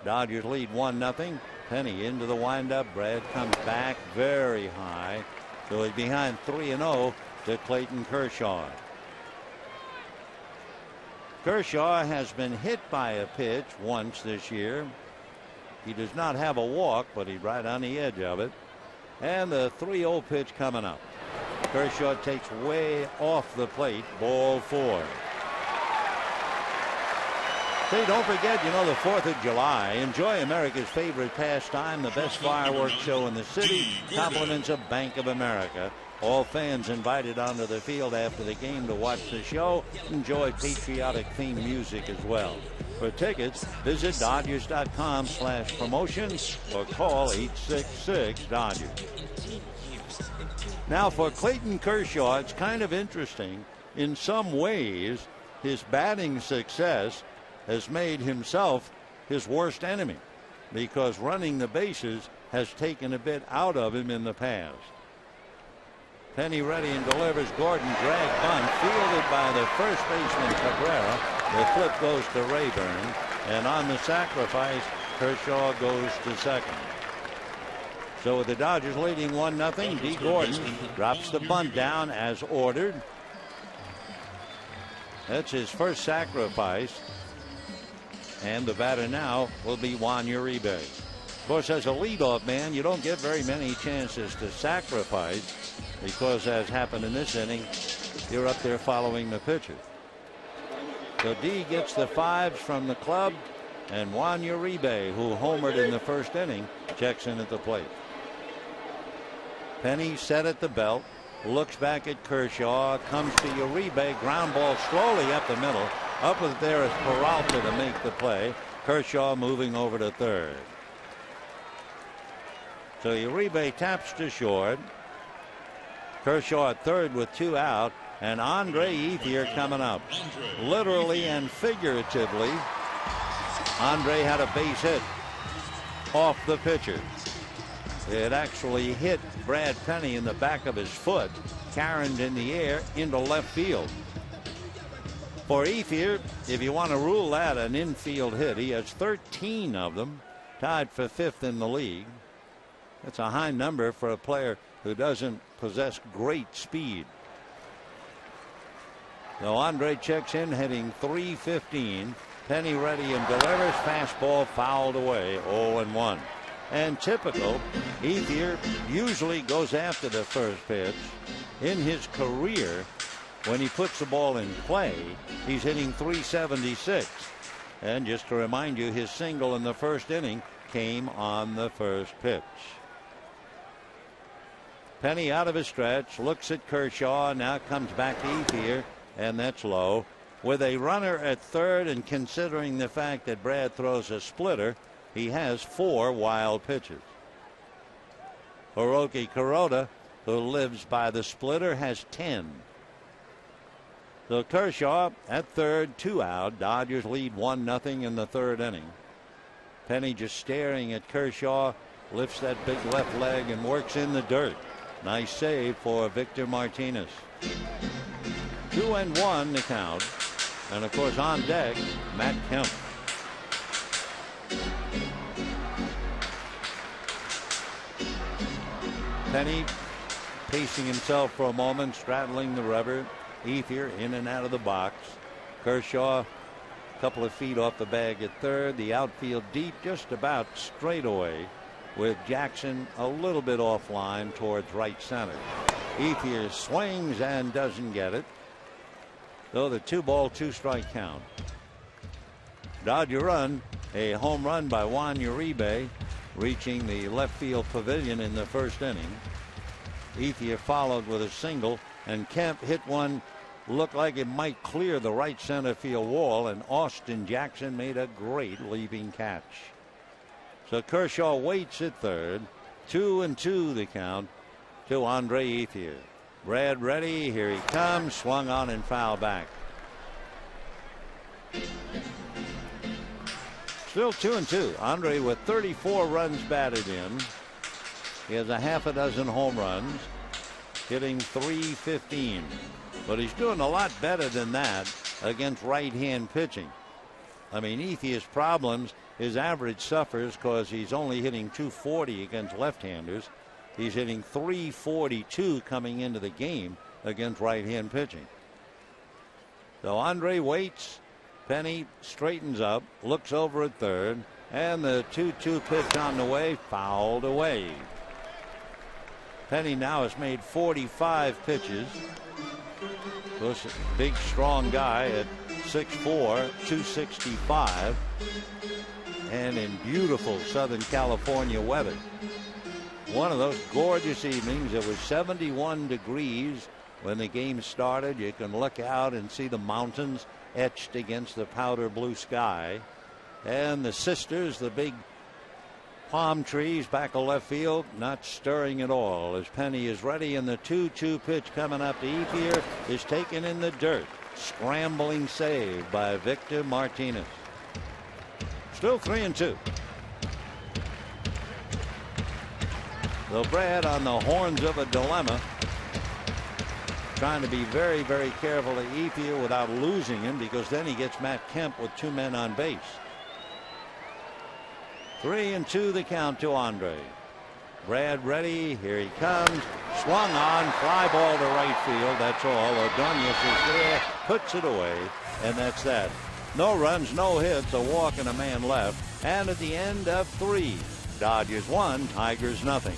Speaker 1: Dodgers lead 1-0. Penny into the windup. Brad comes back very high. So he's behind 3-0 to Clayton Kershaw. Kershaw has been hit by a pitch once this year. He does not have a walk, but he's right on the edge of it. And the 3-0 pitch coming up. Kershaw takes way off the plate, ball 4. Say, don't forget, you know, the 4th of July. Enjoy America's favorite pastime, the best fireworks show in the city. Compliments of Bank of America. All fans invited onto the field after the game to watch the show. Enjoy patriotic themed music as well. For tickets, visit Dodgers.com/promotions or call 866-DODGERS. Now for Clayton Kershaw, it's kind of interesting. In some ways, his batting success has made himself his worst enemy because running the bases has taken a bit out of him in the past. Penny ready and delivers. Gordon drag bunt fielded by the first baseman Cabrera. The flip goes to Rayburn, and on the sacrifice, Kershaw goes to second. So with the Dodgers leading 1-0, D. Gordon drops the bunt down as ordered. That's his first sacrifice. And the batter now will be Juan Uribe. Of course, as a leadoff man, you don't get very many chances to sacrifice because, as happened in this inning, you're up there following the pitcher. So D gets the 5s from the club, and Juan Uribe, who homered in the first inning, checks in at the plate. Penny set at the belt, looks back at Kershaw, comes to Uribe, ground ball slowly up the middle. Up with it there is Peralta to make the play. Kershaw moving over to third. So Uribe taps to short. Kershaw at third with 2 out, and Andre Ethier coming up. Literally and figuratively, Andre had a base hit off the pitcher. It actually hit Brad Penny in the back of his foot, carried in the air into left field. For Ethier, if you want to rule that an infield hit, he has 13 of them, tied for 5th in the league. That's a high number for a player who doesn't possess great speed. So Andre checks in, hitting .315. Penny ready and delivers. Fastball fouled away, 0-1. And typical, Ethier usually goes after the first pitch. In his career, when he puts the ball in play, he's hitting .376. And just to remind you, his single in the first inning came on the first pitch. Penny out of his stretch, looks at Kershaw, now comes back to Ethier, and that's low. With a runner at third, and considering the fact that Brad throws a splitter, he has 4 wild pitches. Hiroki Kuroda, who lives by the splitter, has 10. So Kershaw at third, 2 out. Dodgers lead 1-0 in the third inning. Penny just staring at Kershaw, lifts that big left leg and works in the dirt. Nice save for Victor Martinez. 2-1 the count. And of course on deck, Matt Kemp. Penny pacing himself for a moment, straddling the rubber. Ethier in and out of the box. Kershaw a couple of feet off the bag at third. The outfield deep, just about straight away, with Jackson a little bit offline towards right center. Ethier swings and doesn't get it. So the 2-ball, 2-strike count. Dodger run, a home run by Juan Uribe, reaching the left field pavilion in the first inning. Ethier followed with a single, and Kemp hit one looked like it might clear the right center field wall, and Austin Jackson made a great leaping catch. So Kershaw waits at third. 2-2 the count to Andre Ethier. Brad ready, here he comes, swung on and foul back. Still 2-2. Andre with 34 runs batted in. He has a half a dozen home runs, hitting .315. But he's doing a lot better than that against right-hand pitching. I mean, Ethier's problems, his average suffers because he's only hitting .240 against left-handers. He's hitting .342 coming into the game against right-hand pitching. So Andre waits. Penny straightens up, looks over at third, and the 2-2 pitch on the way, fouled away. Penny now has made 45 pitches. This big, strong guy at 6'4", 265, and in beautiful Southern California weather. One of those gorgeous evenings. It was 71 degrees when the game started. You can look out and see the mountains etched against the powder blue sky, and the sisters, the big palm trees back of left field, not stirring at all as Penny is ready, and the 2-2 pitch coming up to Ethier is taken in the dirt. Scrambling save by Victor Martinez. Still 3-2. Though Brad on the horns of a dilemma, trying to be very, very careful of Ethier without losing him, because then he gets Matt Kemp with 2 men on base. 3-2 the count to Andre. Brad ready, here he comes, swung on, fly ball to right field. That's all. Ordonez is there, puts it away, and that's that. No runs, no hits, a walk and a man left, and at the end of 3, Dodgers 1, Tigers nothing.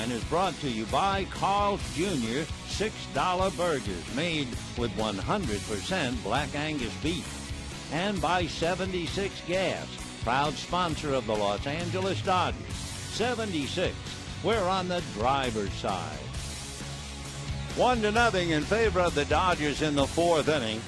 Speaker 1: Is brought to you by Carl's Jr. $6 burgers made with 100% Black Angus beef, and by 76 Gas, proud sponsor of the Los Angeles Dodgers. 76, we're on the driver's side. 1-0 in favor of the Dodgers in the 4th inning.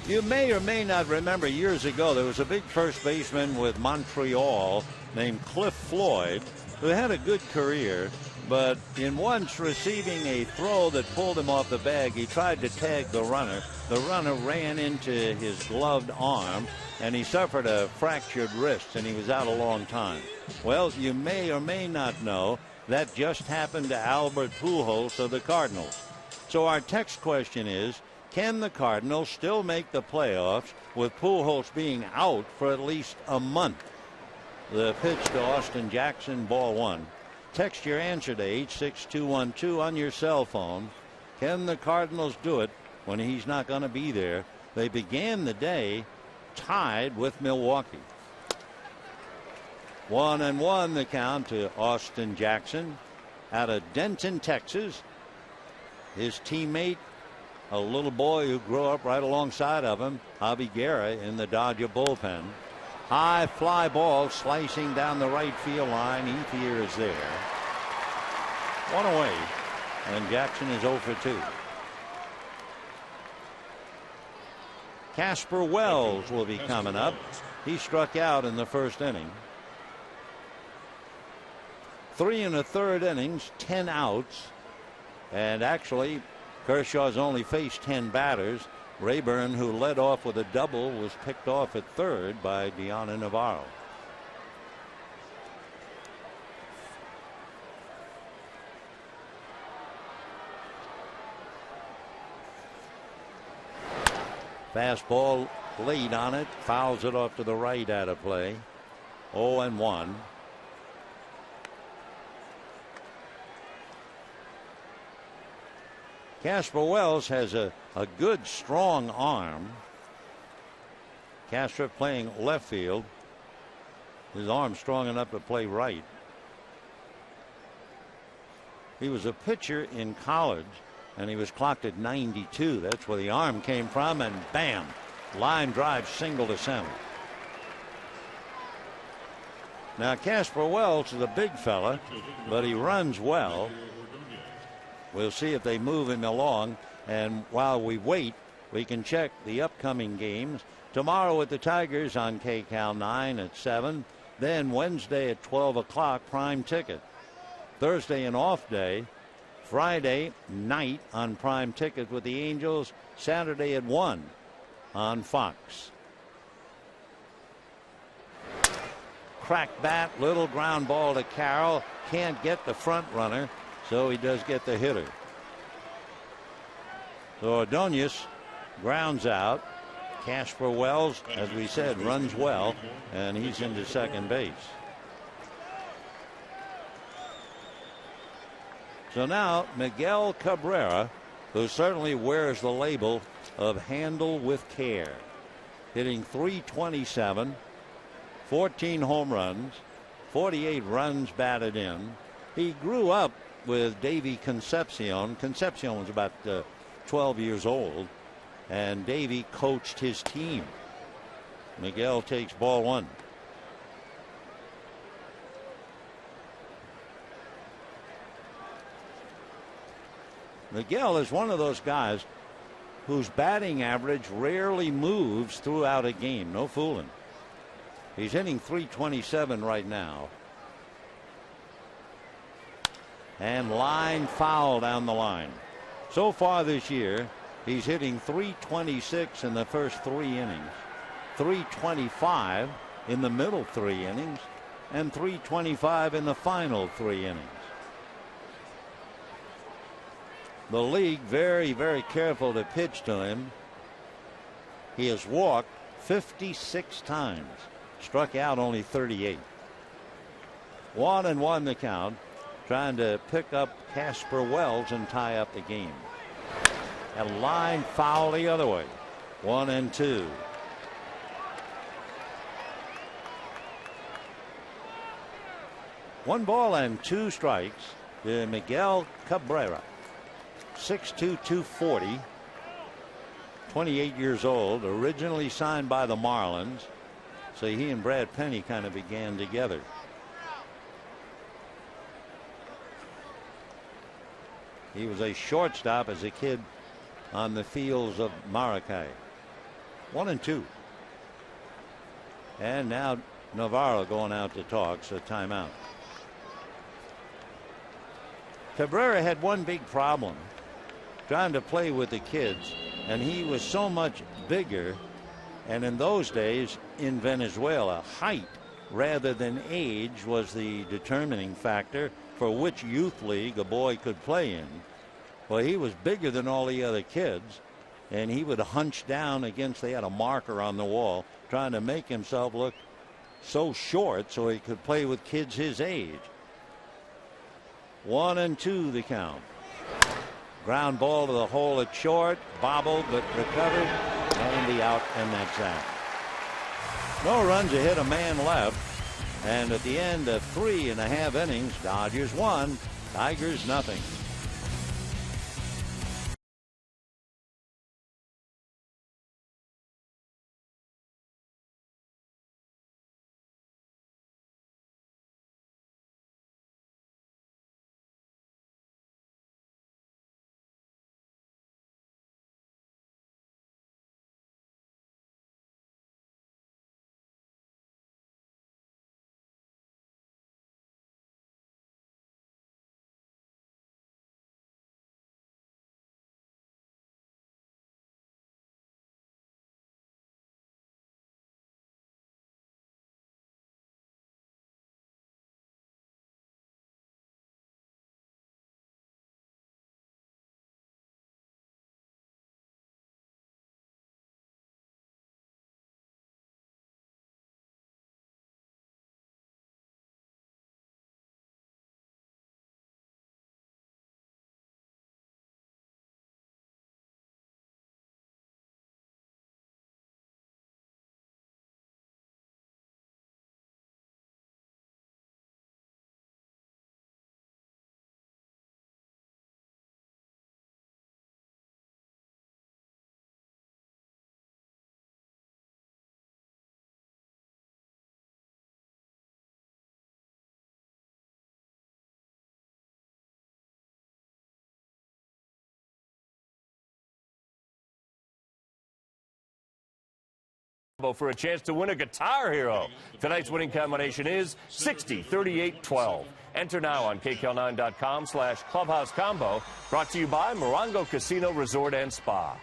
Speaker 1: You may or may not remember years ago there was a big first baseman with Montreal named Cliff Floyd who had a good career, but in once receiving a throw that pulled him off the bag, he tried to tag the runner. The runner ran into his gloved arm, and he suffered a fractured wrist, and he was out a long time. Well, you may or may not know that just happened to Albert Pujols of the Cardinals. So our text question is, can the Cardinals still make the playoffs with Pujols being out for at least a month? The pitch to Austin Jackson, ball one. Text your answer to 86212 on your cell phone. Can the Cardinals do it when he's not going to be there? They began the day tied with Milwaukee. 1-1 the count to Austin Jackson out of Denton, Texas. His teammate, a little boy who grew up right alongside of him, Javi Guerra, in the Dodger bullpen. High fly ball slicing down the right field line. Ethier is there. One away, and Jackson is 0 for 2. Casper Wells will be coming up. He struck out in the first inning. 3 1/3 innings, 10 outs, and actually Kershaw's only faced 10 batters. Rayburn, who led off with a double, was picked off at third by Deanna Navarro. Fastball late on it, fouls it off to the right out of play. 0-1. Casper Wells has a good, strong arm. Castro playing left field. His arm's strong enough to play right. He was a pitcher in college, and he was clocked at 92. That's where the arm came from, and bam, line drive single to center. Now Casper Wells is a big fella, but he runs well. We'll see if they move him along, and while we wait, we can check the upcoming games. Tomorrow with the Tigers on KCAL 9 at 7, then Wednesday at 12 o'clock, prime ticket. Thursday an off day. Friday night on prime ticket with the Angels. Saturday at 1 on Fox. Crack bat, little ground ball to Carroll. Can't get the front runner, so he does get the hitter. So Ordonez grounds out. Casper Wells, as we said, runs well, and he's into second base. So now Miguel Cabrera, who certainly wears the label of handle with care, hitting .327, 14 home runs, 48 runs batted in. He grew up with Davey Concepcion. Concepcion was about 12 years old, and Davey coached his team. Miguel takes ball one. Miguel is one of those guys whose batting average rarely moves throughout a game. No fooling. He's hitting .327 right now. And line foul down the line. So far this year, he's hitting .326 in the first 3 innings, .325 in the middle 3 innings, and .325 in the final 3 innings. The league very, very careful to pitch to him. He has walked 56 times, struck out only 38. 1-1 the count, trying to pick up Casper Wells and tie up the game. A line foul the other way. 1-2. One ball and 2 strikes to Miguel Cabrera. 6'2", 240, 28 years old, originally signed by the Marlins. So he and Brad Penny kind of began together. He was a shortstop as a kid on the fields of Maracay. 1-2. And now Navarro going out to talk, so timeout. Cabrera had one big problem trying to play with the kids, and he was so much bigger. And in those days in Venezuela, height rather than age was the determining factor for which youth league a boy could play in. Well, he was bigger than all the other kids, and he would hunch down against, they had a marker on the wall, trying to make himself look so short so he could play with kids his age. 1-2 the count. Ground ball to the hole at short, bobbled but recovered, and the out, and that's that. No runs, a hit, a man left, and at the end of 3.5 innings, Dodgers won, Tigers nothing.
Speaker 2: For a chance to win a Guitar Hero. Tonight's winning combination is 60, 38, 12. Enter now on KCAL9.com/clubhouse combo. Brought to you by Morongo Casino Resort and Spa.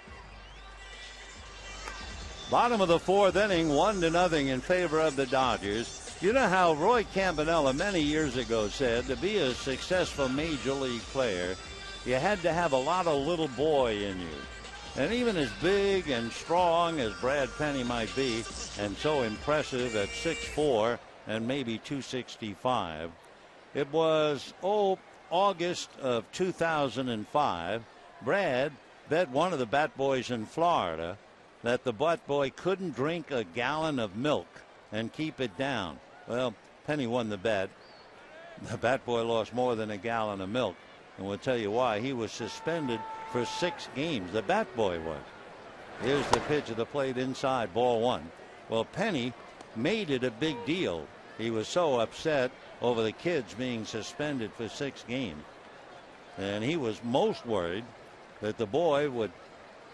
Speaker 1: Bottom of the 4th inning, 1-0 in favor of the Dodgers. You know how Roy Campanella many years ago said to be a successful major league player, you had to have a lot of little boy in you. And even as big and strong as Brad Penny might be, and so impressive at 6'4" and maybe 265, it was, August of 2005, Brad bet one of the Bat Boys in Florida that the Bat Boy couldn't drink a gallon of milk and keep it down. Well, Penny won the bet. The Bat Boy lost more than a gallon of milk, and we'll tell you why. He was suspended for 6 games. The Bat Boy was. Here's the pitch of the plate inside, ball 1. Well, Penny made it a big deal. He was so upset over the kids being suspended for 6 games. And he was most worried that the boy would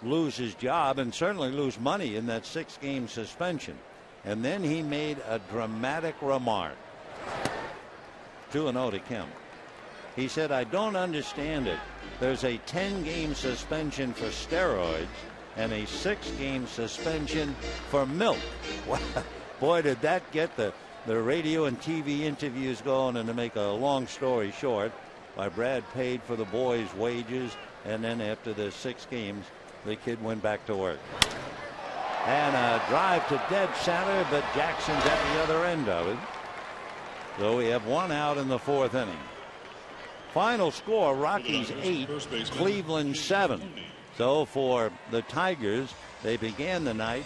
Speaker 1: lose his job and certainly lose money in that 6-game suspension. And then he made a dramatic remark. 2-0 to Kemp. He said, I don't understand it. There's a 10-game suspension for steroids and a 6-game suspension for milk. Boy, did that get the radio and TV interviews going. And to make a long story short, Brad paid for the boys' wages, and then after the 6 games, the kid went back to work. And a drive to dead center, but Jackson's at the other end of it. So we have 1 out in the 4th inning. Final score, Rockies 8, Cleveland 7. So for the Tigers, they began the night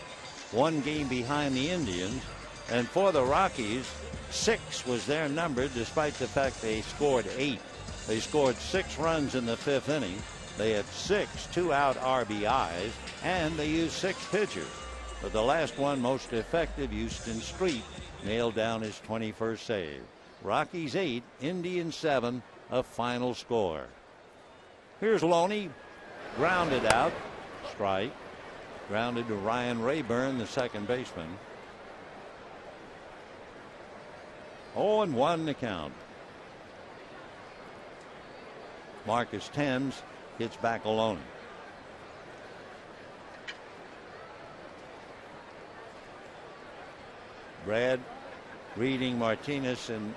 Speaker 1: 1 game behind the Indians. And for the Rockies, 6 was their number, despite the fact they scored 8. They scored 6 runs in the 5th inning. They had 6 2-out RBIs, and they used 6 pitchers. But the last one, most effective, Houston Street, nailed down his 21st save. Rockies 8, Indians 7. A final score. Here's Loney, grounded out, strike. Grounded to Ryan Rayburn, the second baseman. 0-1 the count. Marcus Thames hits back alone. Brad reading Martinez, and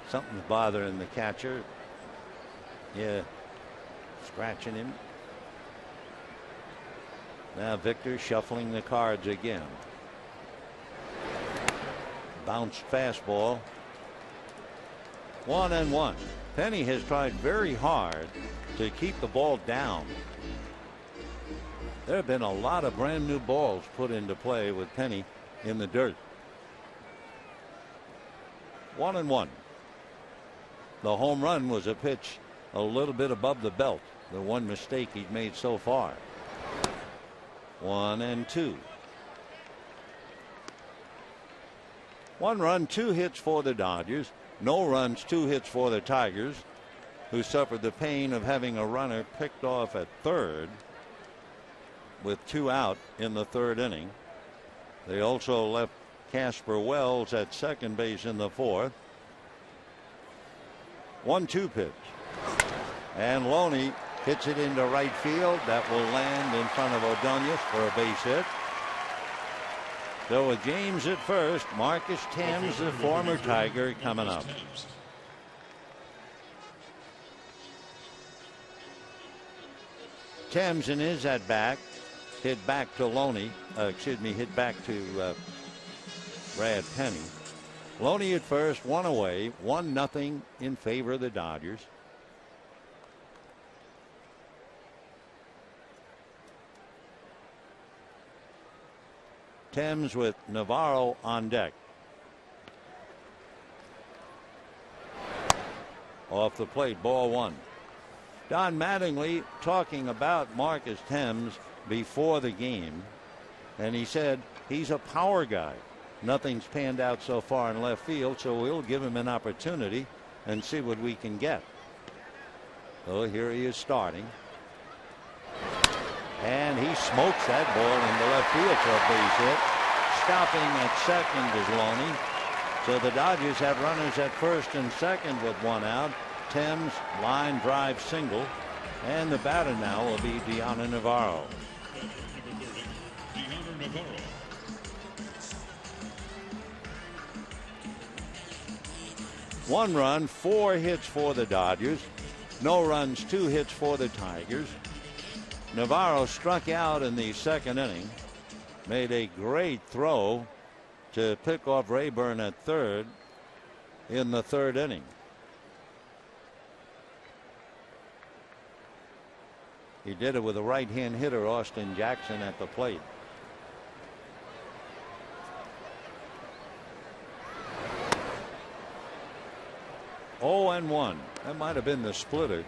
Speaker 1: something's bothering the catcher. Yeah, scratching him. Now Victor shuffling the cards again. Bounced fastball. 1-1. Penny has tried very hard to keep the ball down. There have been a lot of brand new balls put into play with Penny in the dirt. 1-1. The home run was a pitch a little bit above the belt. The one mistake he's made so far. 1-2. 1 run, 2 hits for the Dodgers. No runs, 2 hits for the Tigers, who suffered the pain of having a runner picked off at third with 2 out in the third inning. They also left Casper Wells at second base in the fourth. 1-2 pitch. And Loney hits it into right field. That will land in front of Ordonez for a base hit. So with James at first, Marcus Thames, the former Tiger, coming up. Thames in his at bat hit back to Loney. Hit back to Brad Penny. Loney at first, 1 away, 1-0 in favor of the Dodgers. Thames with Navarro on deck. Off the plate, ball 1. Don Mattingly talking about Marcus Thames before the game, and he said he's a power guy. Nothing's panned out so far in left field, so we'll give him an opportunity and see what we can get. So here he is starting. And he smokes that ball into left field for a base hit. Stopping at second is Loney. So the Dodgers have runners at first and second with 1 out. Thames line drive single. And the batter now will be Deanna Navarro. One run, 4 hits for the Dodgers. No runs, 2 hits for the Tigers. Navarro struck out in the second inning. Made a great throw to pick off Rayburn at third in the third inning. He did it with a right-hand hitter, Austin Jackson, at the plate. Oh, and 1. That might have been the splitter.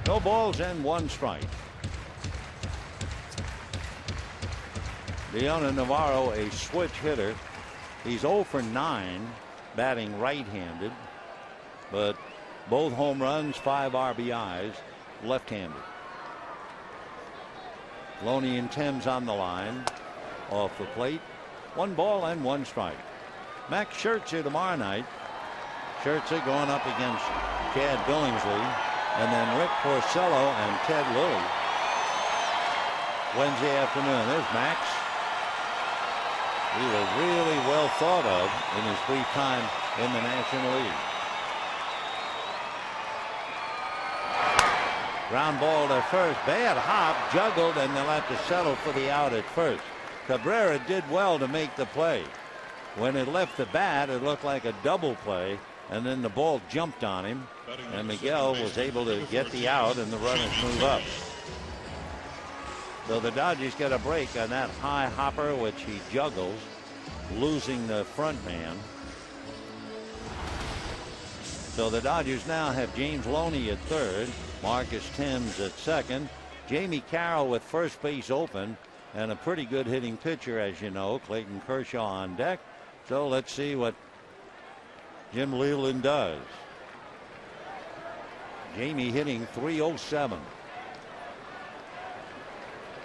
Speaker 1: No balls and 1 strike. Deanna Navarro, a switch hitter. He's 0 for 9 batting right-handed, but both home runs, 5 RBIs, left-handed. Loney and Thames on the line. Off the plate, 1 ball and 1 strike. Max Scherzer tomorrow night. Scherzer going up against Chad Billingsley, and then Rick Porcello and Ted Lilly Wednesday afternoon. There's Max. He was really well thought of in his brief time in the National League. Ground ball to first. Bad hop, juggled, and they'll have to settle for the out at first. Cabrera did well to make the play. When it left the bat, it looked like a double play, and then the ball jumped on him, and Miguel was able to get the out, and the runners move up. So the Dodgers get a break on that high hopper, which he juggles, losing the front man. So the Dodgers now have James Loney at third, Marcus Thames at second, Jamie Carroll with first base open, and a pretty good hitting pitcher, as you know, Clayton Kershaw on deck. So let's see what Jim Leyland does. Jamie hitting .307.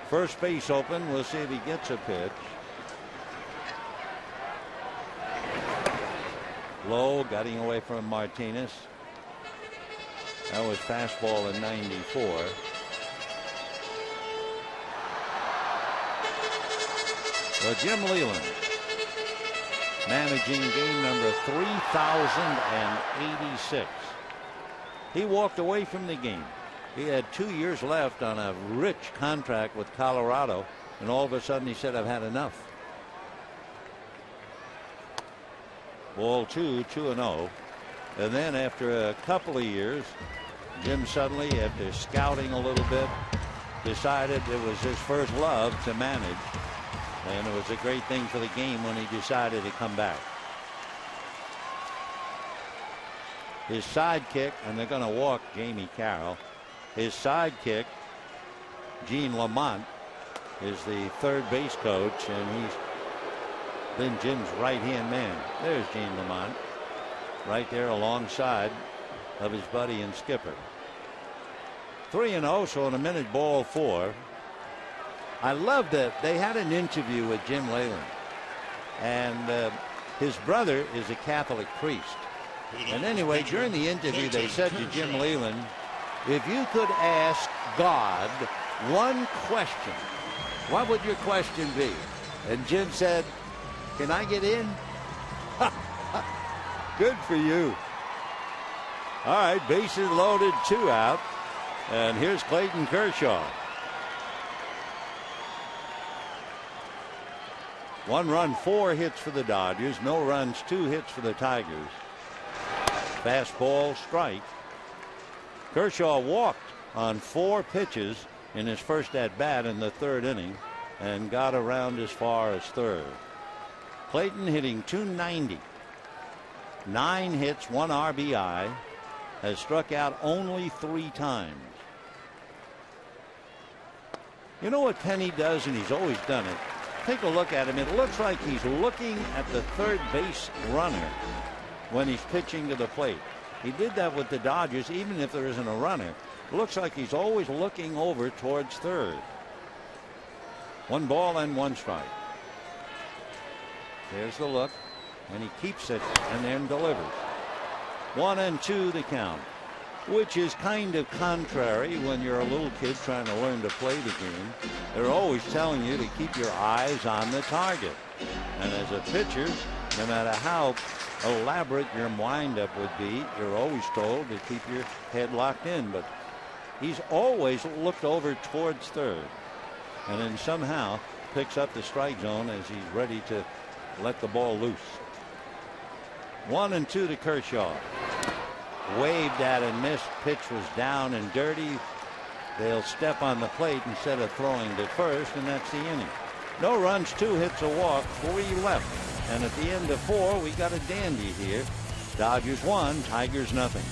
Speaker 1: First base open. We'll see if he gets a pitch. Low, getting away from Martinez. That was fastball in 94. Well, Jim Leland managing game number 3086. He walked away from the game. He had 2 years left on a rich contract with Colorado, and all of a sudden he said, I've had enough. Ball 2, 2-0. And then after a couple of years, Jim suddenly, after scouting a little bit, decided it was his first love to manage. And it was a great thing for the game when he decided to come back. His sidekick, and they're going to walk Jamie Carroll. His sidekick, Gene Lamont, is the third base coach, and he's been Jim's right-hand man. There's Gene Lamont, right there alongside of his buddy and skipper. 3-0, so in a minute, ball 4. I love that they had an interview with Jim Leyland, and his brother is a Catholic priest. And anyway, during the interview, they said to Jim Leyland, if you could ask God one question, what would your question be? And Jim said, can I get in? Good for you. All right, bases loaded, 2 out. And here's Clayton Kershaw. 1 run, 4 hits for the Dodgers. No runs, 2 hits for the Tigers. Fastball, strike. Kershaw walked on 4 pitches in his first at bat in the 3rd inning and got around as far as 3rd. Clayton hitting .290. 9 hits, 1 RBI. Has struck out only 3 times. You know what Penny does, and he's always done it. Take a look at him. It looks like he's looking at the third base runner when he's pitching to the plate. He did that with the Dodgers, even if there isn't a runner. It looks like he's always looking over towards third. 1 ball and 1 strike. There's the look, and he keeps it and then delivers. 1-2 the count, which is kind of contrary when you're a little kid trying to learn to play the game. They're always telling you to keep your eyes on the target. And as a pitcher, no matter how elaborate your windup would be, you're always told to keep your head locked in. But he's always looked over towards third, and then somehow picks up the strike zone as he's ready to let the ball loose. 1-2 to Kershaw. Waved at and missed. Pitch was down and dirty. They'll step on the plate instead of throwing to first, and that's the inning. No runs, 2 hits, a walk, 3 left. And at the end of 4, we got a dandy here. Dodgers 1, Tigers nothing.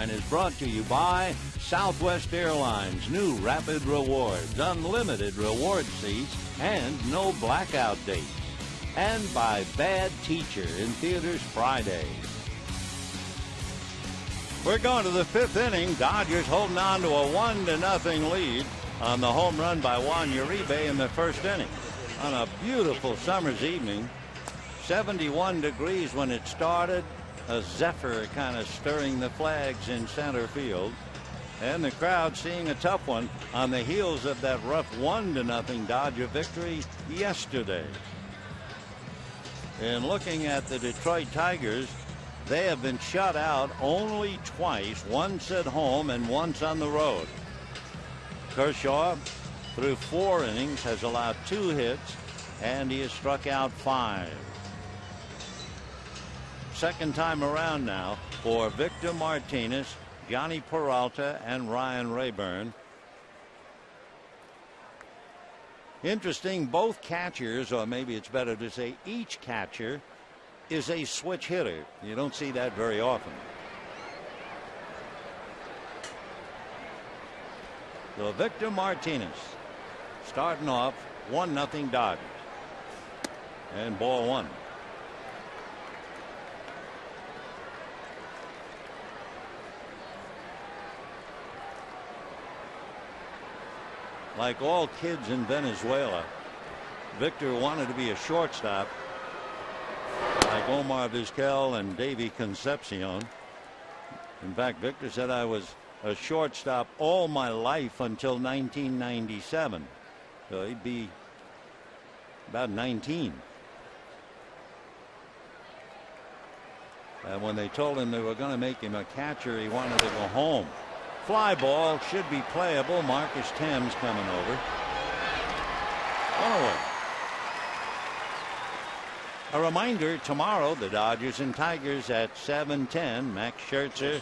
Speaker 1: Is brought to you by Southwest Airlines. New Rapid Rewards, unlimited reward seats, and no blackout dates. And by Bad Teacher in theaters Friday. We're going to the fifth inning. Dodgers holding on to a 1-0 lead on the home run by Juan Uribe in the first inning. On a beautiful summer's evening, 71 degrees when it started. A zephyr kind of stirring the flags in center field. And the crowd seeing a tough one on the heels of that rough 1-0 Dodger victory yesterday. And looking at the Detroit Tigers, they have been shut out only twice, once at home and once on the road. Kershaw, through 4 innings, has allowed 2 hits, and he has struck out 5. Second time around now for Victor Martinez, Johnny Peralta, and Ryan Rayburn. Interesting, both catchers, or maybe it's better to say each catcher, is a switch hitter. You don't see that very often. So Victor Martinez starting off 1-0 Dodgers. And ball 1. Like all kids in Venezuela, Victor wanted to be a shortstop, like Omar Vizquel and Davy Concepcion. In fact, Victor said, I was a shortstop all my life until 1997. So he'd be about 19. And when they told him they were going to make him a catcher, he wanted to go home. Fly ball, should be playable. Marcus Thames coming over. 1 away. A reminder, tomorrow the Dodgers and Tigers at 7:10. Max Scherzer,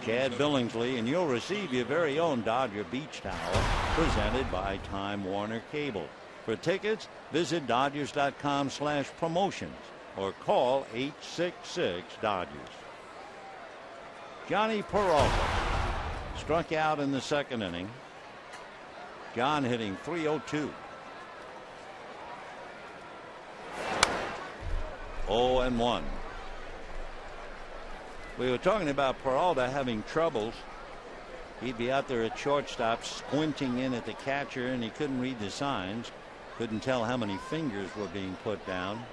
Speaker 1: Chad Billingsley, and you'll receive your very own Dodger beach towel presented by Time Warner Cable. For tickets, visit Dodgers.com/promotions or call 866-DODGERS. Johnny Peralta struck out in the second inning. John hitting .302. 0-1. We were talking about Peralta having troubles. He'd be out there at shortstop squinting in at the catcher, and he couldn't read the signs. Couldn't tell how many fingers were being put down.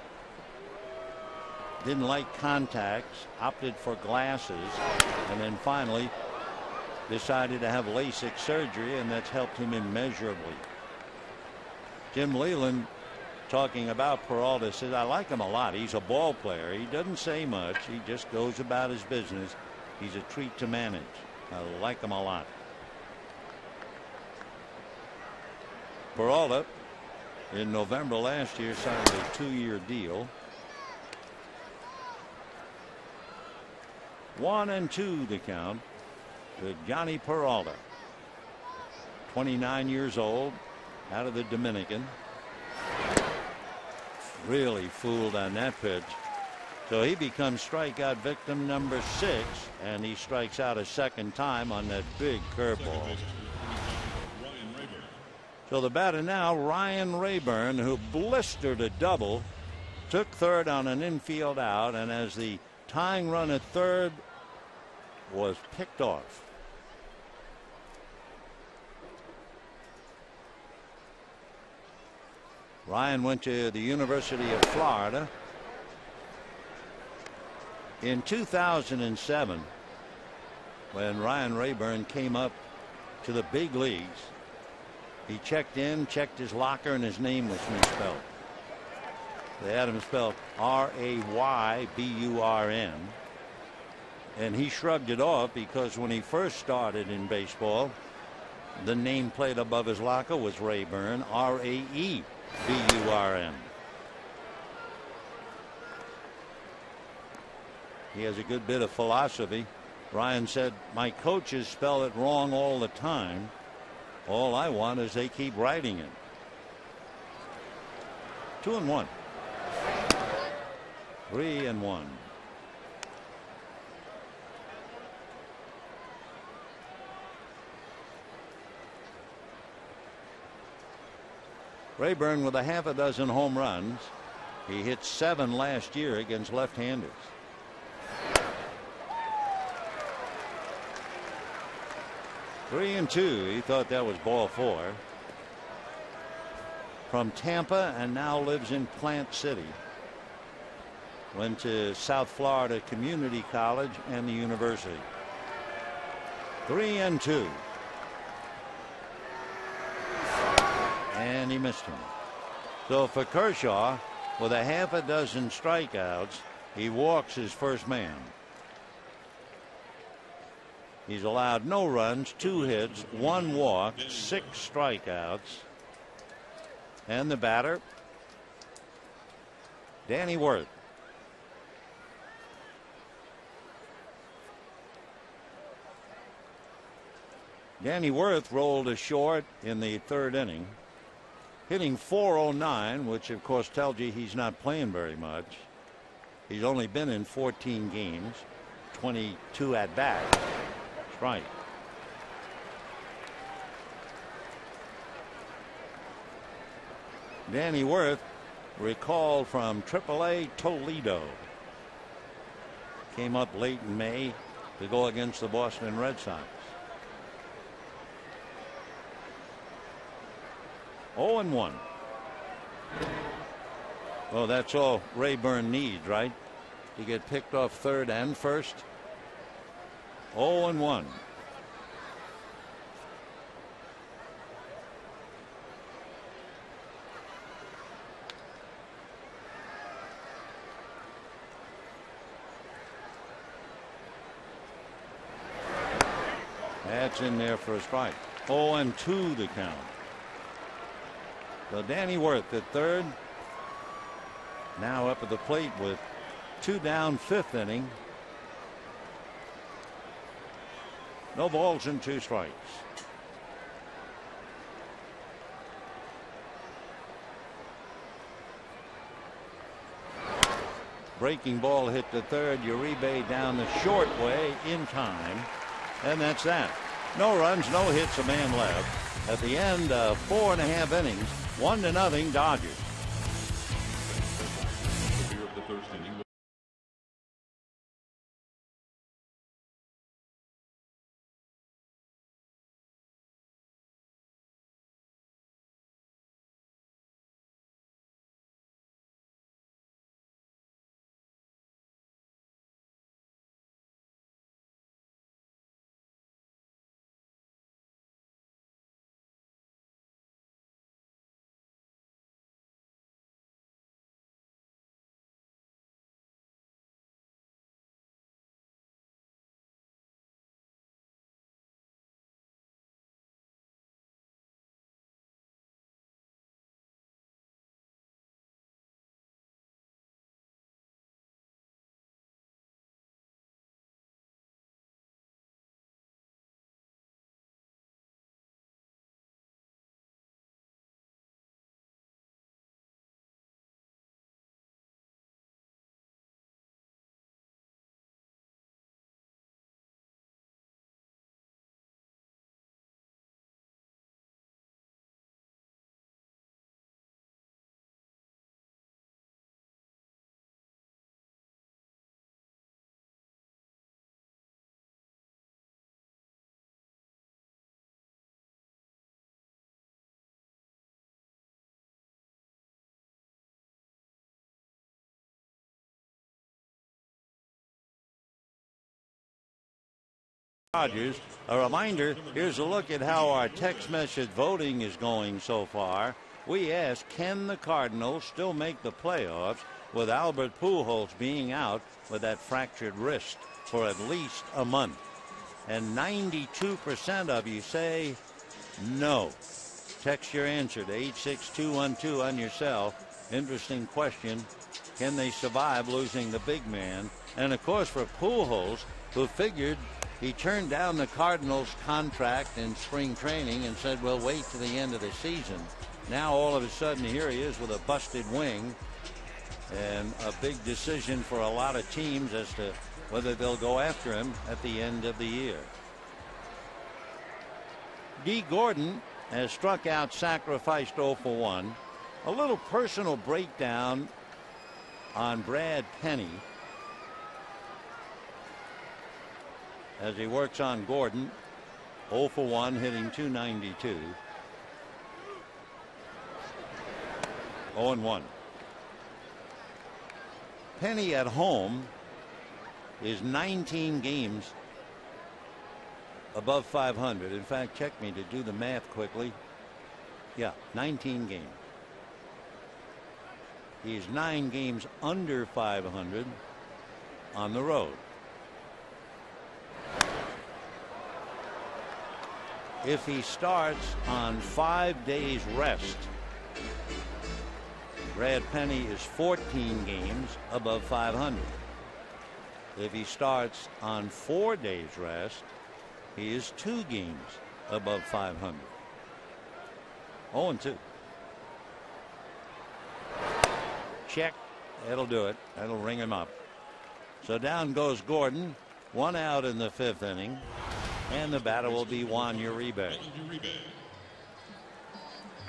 Speaker 1: Didn't like contacts, opted for glasses, and then finally decided to have LASIK surgery, and that's helped him immeasurably. Jim Leyland, talking about Peralta, said, I like him a lot. He's a ball player. He doesn't say much. He just goes about his business. He's a treat to manage. I like him a lot. Peralta, in November last year, signed a 2-year deal. 1-2 the count to Johnny Peralta. 29 years old, out of the Dominican. Really fooled on that pitch. So he becomes strikeout victim number 6, and he strikes out a second time on that big curveball. So the batter now, Ryan Rayburn, who blistered a double, took third on an infield out, and as the tying run at third was picked off. Ryan went to the University of Florida. In 2007, when Ryan Rayburn came up to the big leagues, he checked in, checked his locker, and his name was misspelled. They had him spelled Rayburn. And he shrugged it off because when he first started in baseball, the nameplate above his locker was Rayburn, Raeburn. He has a good bit of philosophy. Ryan said, my coaches spell it wrong all the time. All I want is they keep writing it. 2-1. 3-1. Rayburn with a half a dozen home runs. He hit 7 last year against left-handers. Three and two. He thought that was ball 4. From Tampa and now lives in Plant City. Went to South Florida Community College and the university. 3 and 2. And he missed him. So for Kershaw, with a half a dozen strikeouts, he walks his first man. He's allowed no runs, 2 hits, 1 walk, 6 strikeouts. And the batter, Danny Worth. Danny Worth rolled a short in the 3rd inning, hitting .409, which of course tells you he's not playing very much. He's only been in 14 games, 22 at bats. Right. Danny Worth, recalled from AAA Toledo, came up late in May to go against the Boston Red Sox. 0-1. Well, that's all Rayburn needs, right? To get picked off 3rd and 1st. 0-1. That's in there for a strike. 0-2 the count. So Danny Worth at 3rd. Now up at the plate with 2 down, 5th inning. No balls and 2 strikes. Breaking ball hit the 3rd. Uribe down the short way in time. And that's that. No runs, no hits, a man left. At the end of 4.5 innings, 1-0 Dodgers. Dodgers. A reminder, here's a look at how our text message voting is going so far. We asked, can the Cardinals still make the playoffs with Albert Pujols being out with that fractured wrist for at least a month? And 92% of you say no. Text your answer to 86212 on your cell. Interesting question. Can they survive losing the big man? And of course, for Pujols, who figured he turned down the Cardinals contract in spring training and said, we'll wait to the end of the season. Now all of a sudden here he is with a busted wing, and a big decision for a lot of teams as to whether they'll go after him at the end of the year. Dee Gordon has struck out, sacrificed 0 for 1. A little personal breakdown on Brad Penny as he works on Gordon. 0 for 1, hitting .292. 0 and 1. Penny at home is 19 games above 500. In fact, check me to do the math quickly. Yeah, 19 games. He's 9 games under 500 on the road. If he starts on 5 days rest, Brad Penny is 14 games above 500. If he starts on 4 days rest, he is 2 games above 500. 0 and 2. Check. That'll do it. That'll ring him up. So down goes Gordon. 1 out in the 5th inning. And the batter will be Juan Uribe.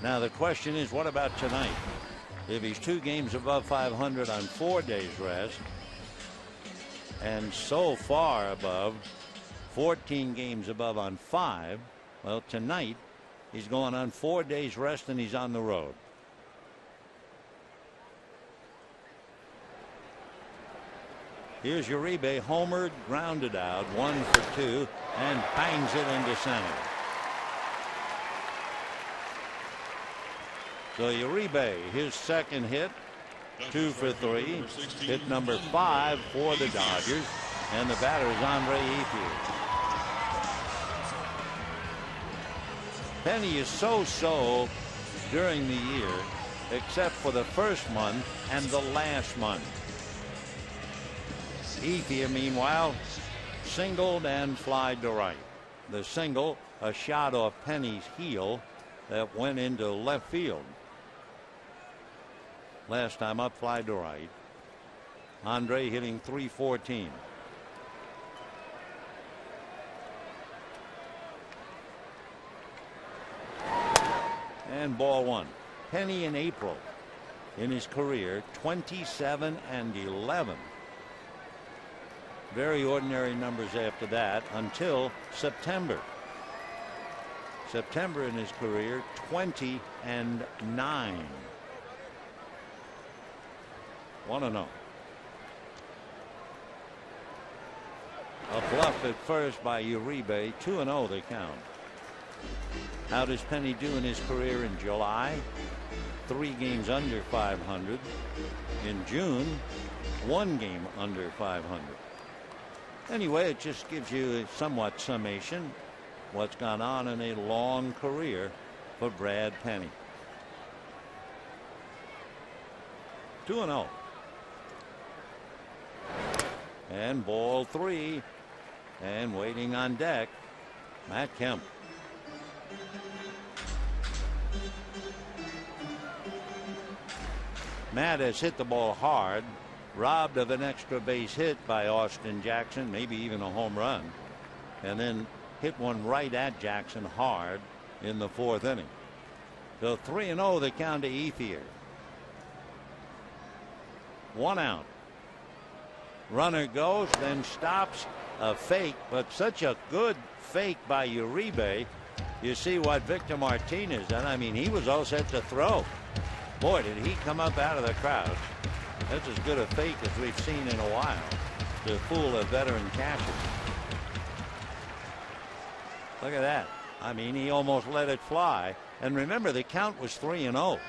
Speaker 1: Now the question is, what about tonight? If he's 2 games above 500 on 4 days rest, and so far above, 14 games above on 5, well, tonight he's going on 4 days rest and he's on the road. Here's Uribe, homered, grounded out, 1 for 2, and bangs it into center. So Uribe, his second hit, 2 for 3, hit number 5 for the Dodgers, and the batter is Andre Ethier. Penny is so-so during the year, except for the first month and the last month. Ethier, meanwhile, singled and flied to right. The single, a shot off Penny's heel that went into left field. Last time up, flied to right. Andre hitting .314. And ball 1. Penny in April in his career, 27 and 11. Very ordinary numbers after that until September. September in his career, 20 and 9. 1-0. A bluff at first by Uribe. 2-0 they count. How does Penny do in his career in July? 3 games under 500. In June, 1 game under 500. Anyway, it just gives you a somewhat summation what's gone on in a long career for Brad Penny. 2-0. And ball 3. And waiting on deck, Matt Kemp. Matt has hit the ball hard, robbed of an extra base hit by Austin Jackson, maybe even a home run, and then hit one right at Jackson hard in the 4th inning. So 3-0 the count to Ethier. 1 out. Runner goes, then stops. A fake, but such a good fake by Uribe. You see what Victor Martinez done. I mean, he was all set to throw. Boy, did he come up out of the crowd. That's as good a fake as we've seen in a while to fool a veteran catcher. Look at that. I mean, he almost let it fly. And remember, the count was 3-0.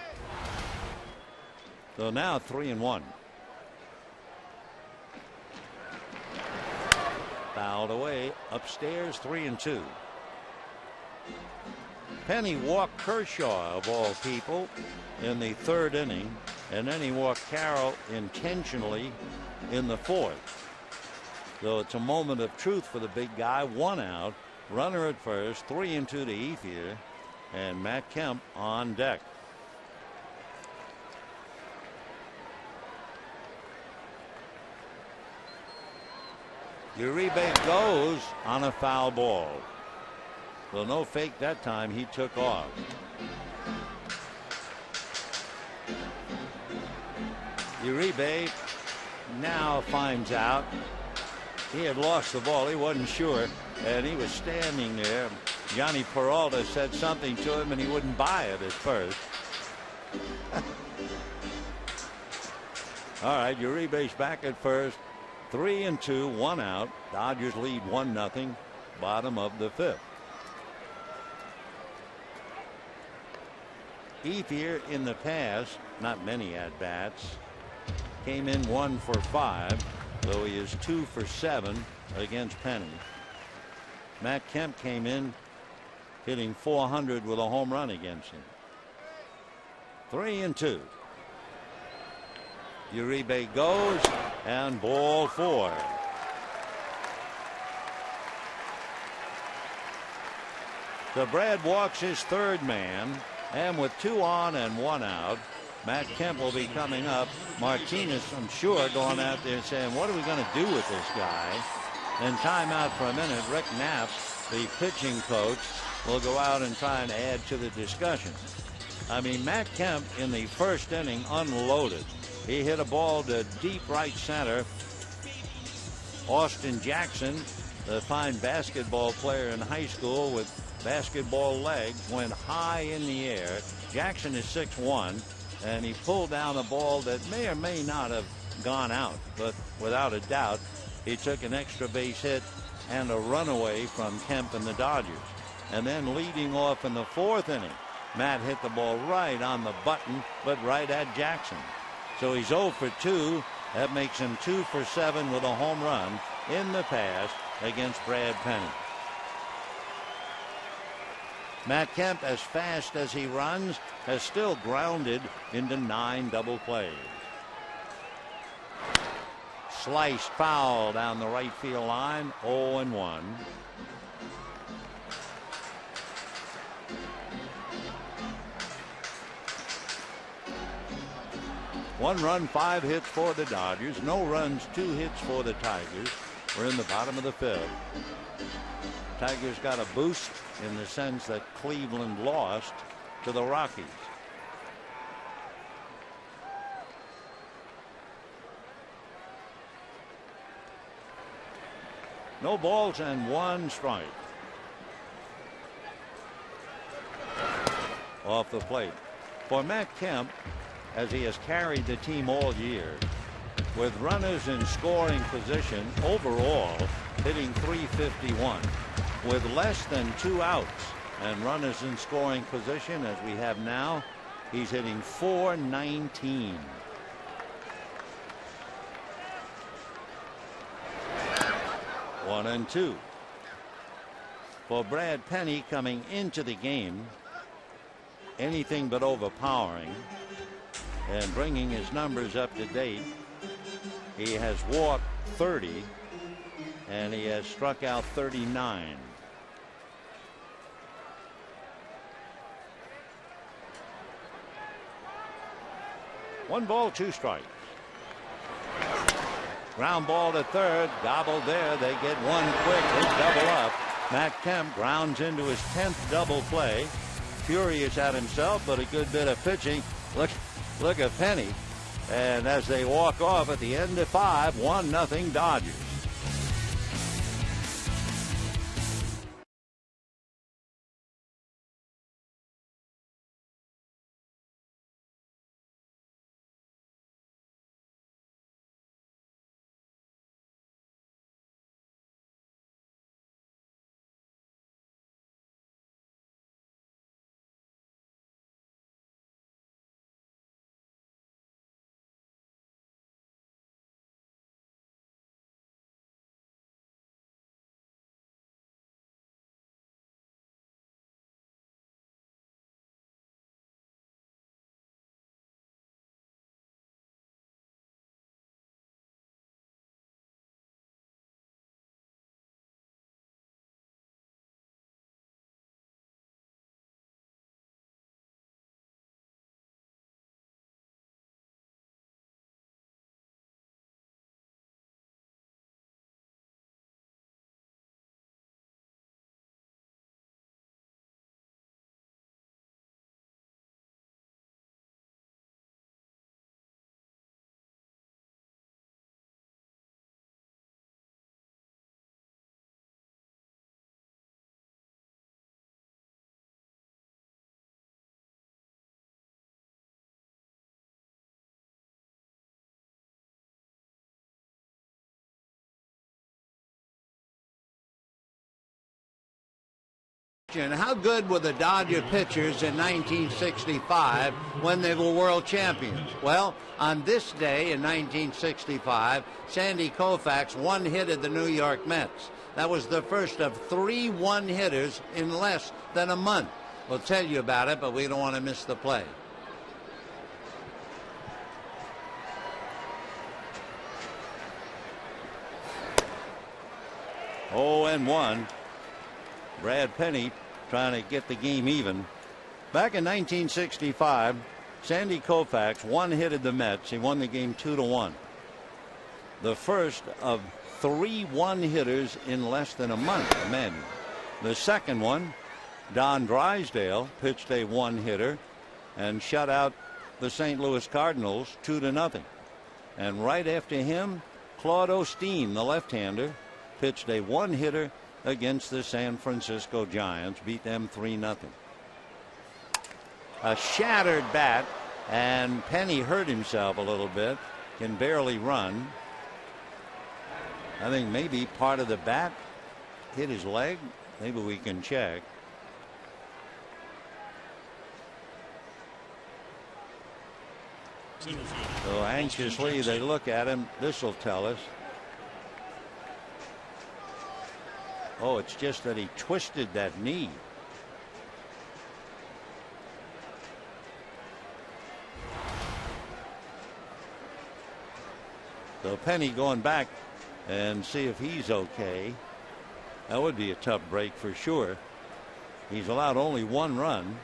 Speaker 1: So now 3-1. Fouled away upstairs, 3-2. Penny walked Kershaw, of all people, in the 3rd inning, and then he walked Carroll intentionally in the 4th. So it's a moment of truth for the big guy. 1 out, runner at first, 3-2 to Ethier, and Matt Kemp on deck. Uribe goes on a foul ball. Well, no fake that time. He took off. Uribe now finds out he had lost the ball. He wasn't sure, and he was standing there. Johnny Peralta said something to him, and he wouldn't buy it at first. All right, Uribe's back at first. 3-2, 1 out. Dodgers lead 1-0. Bottom of the 5th. Ethier in the past, not many at bats, came in 1 for 5, though he is 2 for 7 against Penny. Matt Kemp came in hitting .400 with a home run against him. 3-2. Uribe goes, and ball 4. So Brad walks his third man, and with 2 on and 1 out, Matt Kemp will be coming up. Martinez, I'm sure, going out there saying, what are we going to do with this guy? And timeout for a minute. Rick Knapp, the pitching coach, will go out and try and add to the discussion. I mean, Matt Kemp in the first inning unloaded. He hit a ball to deep right center. Austin Jackson, the fine basketball player in high school with basketball legs, went high in the air. Jackson is 6'1", and he pulled down a ball that may or may not have gone out, but without a doubt, he took an extra base hit and a runaway from Kemp and the Dodgers. And then leading off in the 4th inning, Matt hit the ball right on the button, but right at Jackson. So he's 0 for 2. That makes him 2 for 7 with a home run in the past against Brad Penny. Matt Kemp, as fast as he runs, has still grounded into 9 double plays. Sliced foul down the right field line, 0-1. One run, 5 hits for the Dodgers. No runs, 2 hits for the Tigers. We're in the bottom of the 5th. Tigers got a boost in the sense that Cleveland lost to the Rockies. No balls and 1 strike. Off the plate. For Matt Kemp, as he has carried the team all year, with runners in scoring position overall hitting .351, with less than 2 outs and runners in scoring position as we have now, he's hitting .419. One and 2. For Brad Penny, coming into the game, anything but overpowering and bringing his numbers up to date. He has walked 30 and he has struck out 39. One ball, 2 strikes. Ground ball to third, gobbled there. They get 1 quick. They double up. Matt Kemp grounds into his 10th double play. Furious at himself, but a good bit of pitching. Look at Penny. And as they walk off at the end of 5, 1-0 Dodgers. How good were the Dodger pitchers in 1965 when they were world champions? Well, on this day in 1965, Sandy Koufax one-hitted the New York Mets. That was the first of 3 one-hitters in less than a month. We'll tell you about it, but we don't want to miss the play. Oh, and 1. Brad Penny trying to get the game even. Back in 1965, Sandy Koufax one-hitted the Mets. He won the game 2-1. The first of 3 one-hitters in less than a month. Imagine. The second one, Don Drysdale pitched a one-hitter and shut out the St. Louis Cardinals 2-0. And right after him, Claude Osteen, the left-hander, pitched a one-hitter against the San Francisco Giants, beat them 3-0. A shattered bat, and Penny hurt himself a little bit, can barely run. I think maybe part of the bat hit his leg. Maybe we can check. So anxiously they look at him. This will tell us. Oh, it's just that he twisted that knee. So Penny going back and see if he's okay. That would be a tough break for sure. He's allowed only 1 run.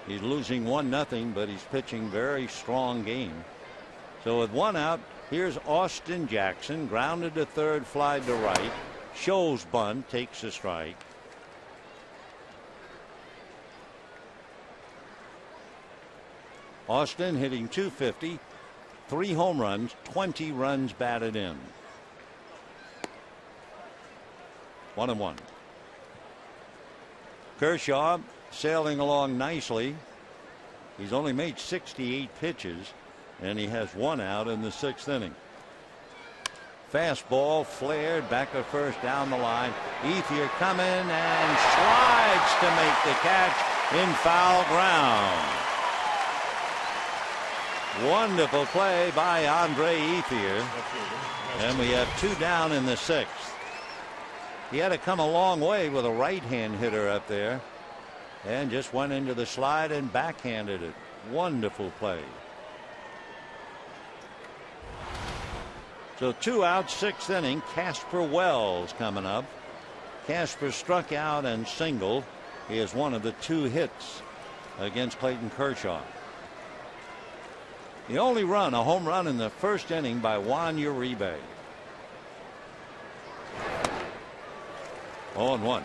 Speaker 1: He's losing 1-0, but he's pitching very strong game. So with 1 out, here's Austin Jackson, grounded to third, fly to right. Shows bunt, takes a strike. Austin hitting .250, 3 home runs, 20 runs batted in. 1-1. Kershaw sailing along nicely. He's only made 68 pitches, and he has 1 out in the 6th inning. Fastball flared back to first down the line. Ethier coming and slides to make the catch in foul ground. Wonderful play by Andre Ethier. And we have 2 down in the 6th. He had to come a long way with a right-hand hitter up there and just went into the slide and backhanded it. Wonderful play. So 2 out, 6th inning. Casper Wells coming up. Casper struck out and singled. He has one of the 2 hits against Clayton Kershaw. The only run, a home run in the 1st inning by Juan Uribe. 0-1.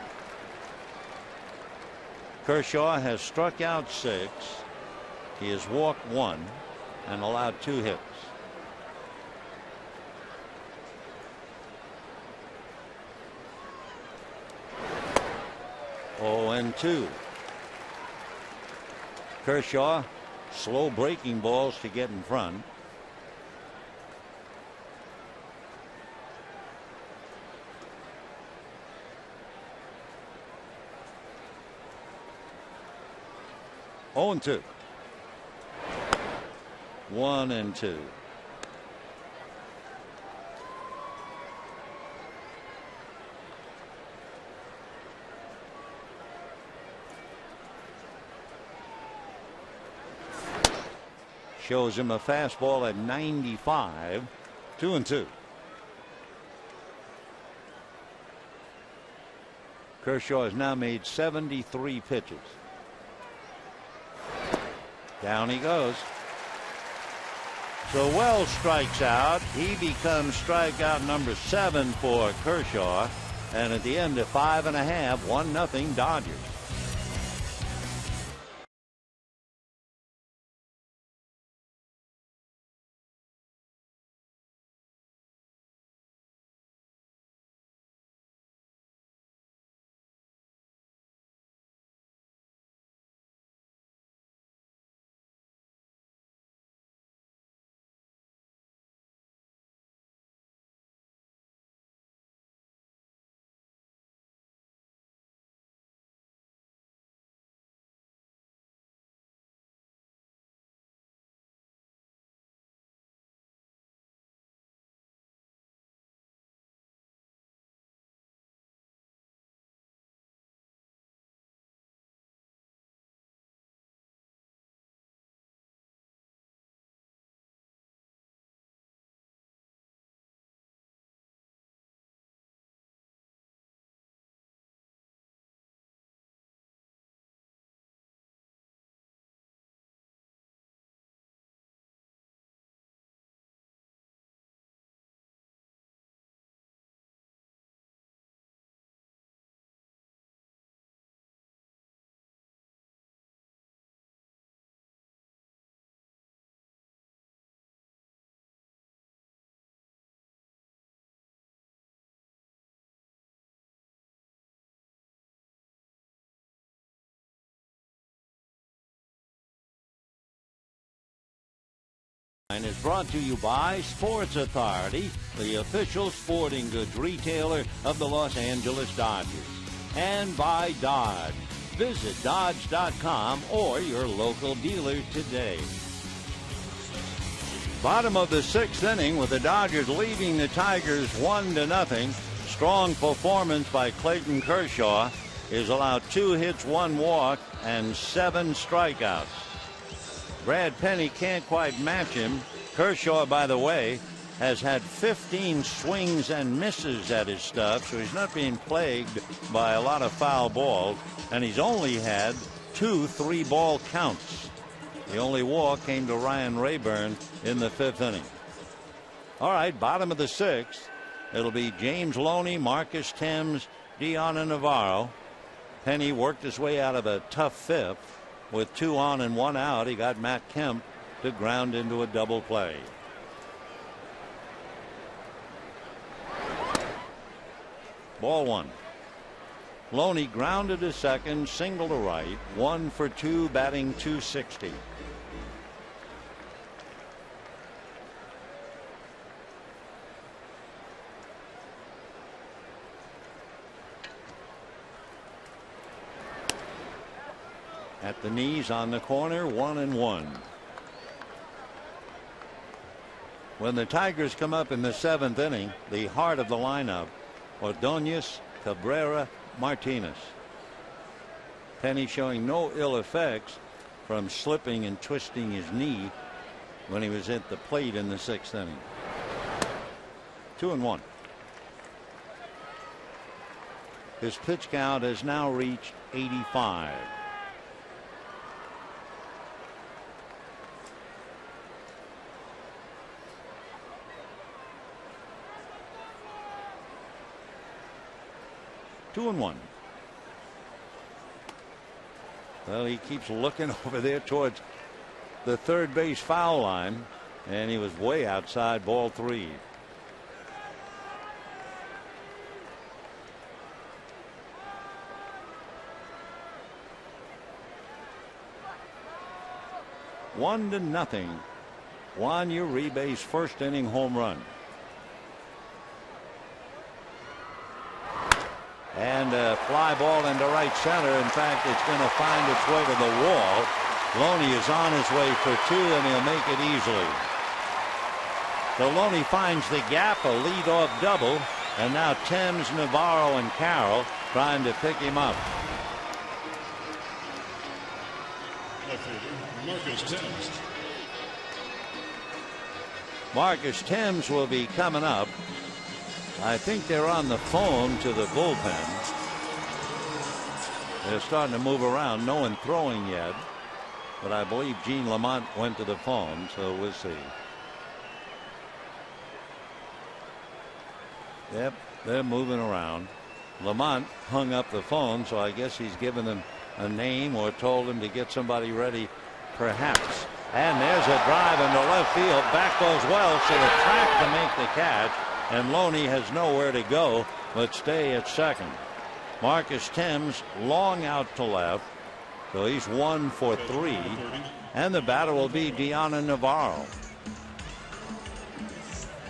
Speaker 1: Kershaw has struck out 6. He has walked 1 and allowed 2 hits. Oh, and 2. Kershaw slow breaking balls to get in front. Oh, and 2. 1 and 2. Shows him a fastball at 95. 2 and 2. Kershaw has now made 73 pitches. Down he goes. So Wells strikes out. He becomes strikeout number 7 for Kershaw. And at the end of 5.5, 1-0 Dodgers. Is brought to you by Sports Authority, the official sporting goods retailer of the Los Angeles Dodgers, and by Dodge. Visit Dodge.com or your local dealer today. Bottom of the sixth inning with the Dodgers leading the Tigers 1-0. Strong performance by Clayton Kershaw is allowed 2 hits, 1 walk, and 7 strikeouts. Brad Penny can't quite match him. Kershaw, by the way, has had 15 swings and misses at his stuff, so he's not being plagued by a lot of foul balls, and he's only had 2 3-ball counts. The only walk came to Ryan Rayburn in the 5th inning. All right, bottom of the 6th. It'll be James Loney, Marcus Thames, Deanna Navarro. Penny worked his way out of a tough 5th. With 2 on and 1 out, he got Matt Kemp to ground into a double play. Ball 1. Loney grounded to second, single to right, 1 for 2, batting .260. At the knees on the corner, 1-1. When the Tigers come up in the 7th inning, the heart of the lineup, Ordonez, Cabrera, Martinez. Penny showing no ill effects from slipping and twisting his knee when he was at the plate in the 6th inning. 2-1. His pitch count has now reached 85. Two and 1. Well, he keeps looking over there towards the third base foul line, and he was way outside ball 3. One to nothing. Juan Uribe's first inning home run. And a fly ball into right center. In fact, it's going to find its way to the wall. Loney is on his way for 2, and he'll make it easily. So Loney finds the gap, a leadoff double, and now Thames, Navarro, and Carroll trying to pick him up.
Speaker 3: Marcus Thames.
Speaker 1: Marcus Thames will be coming up. I think they're on the phone to the bullpen. They're starting to move around. No one throwing yet. But I believe Gene Lamont went to the phone, so we'll see. Yep, they're moving around. Lamont hung up the phone, so I guess he's given them a name or told them to get somebody ready, perhaps. And there's a drive into left field. Back goes well, so the track to make the catch. And Loney has nowhere to go but stay at second. Marcus Thames long out to left, so he's 1 for 3, and the batter will be Deanna Navarro.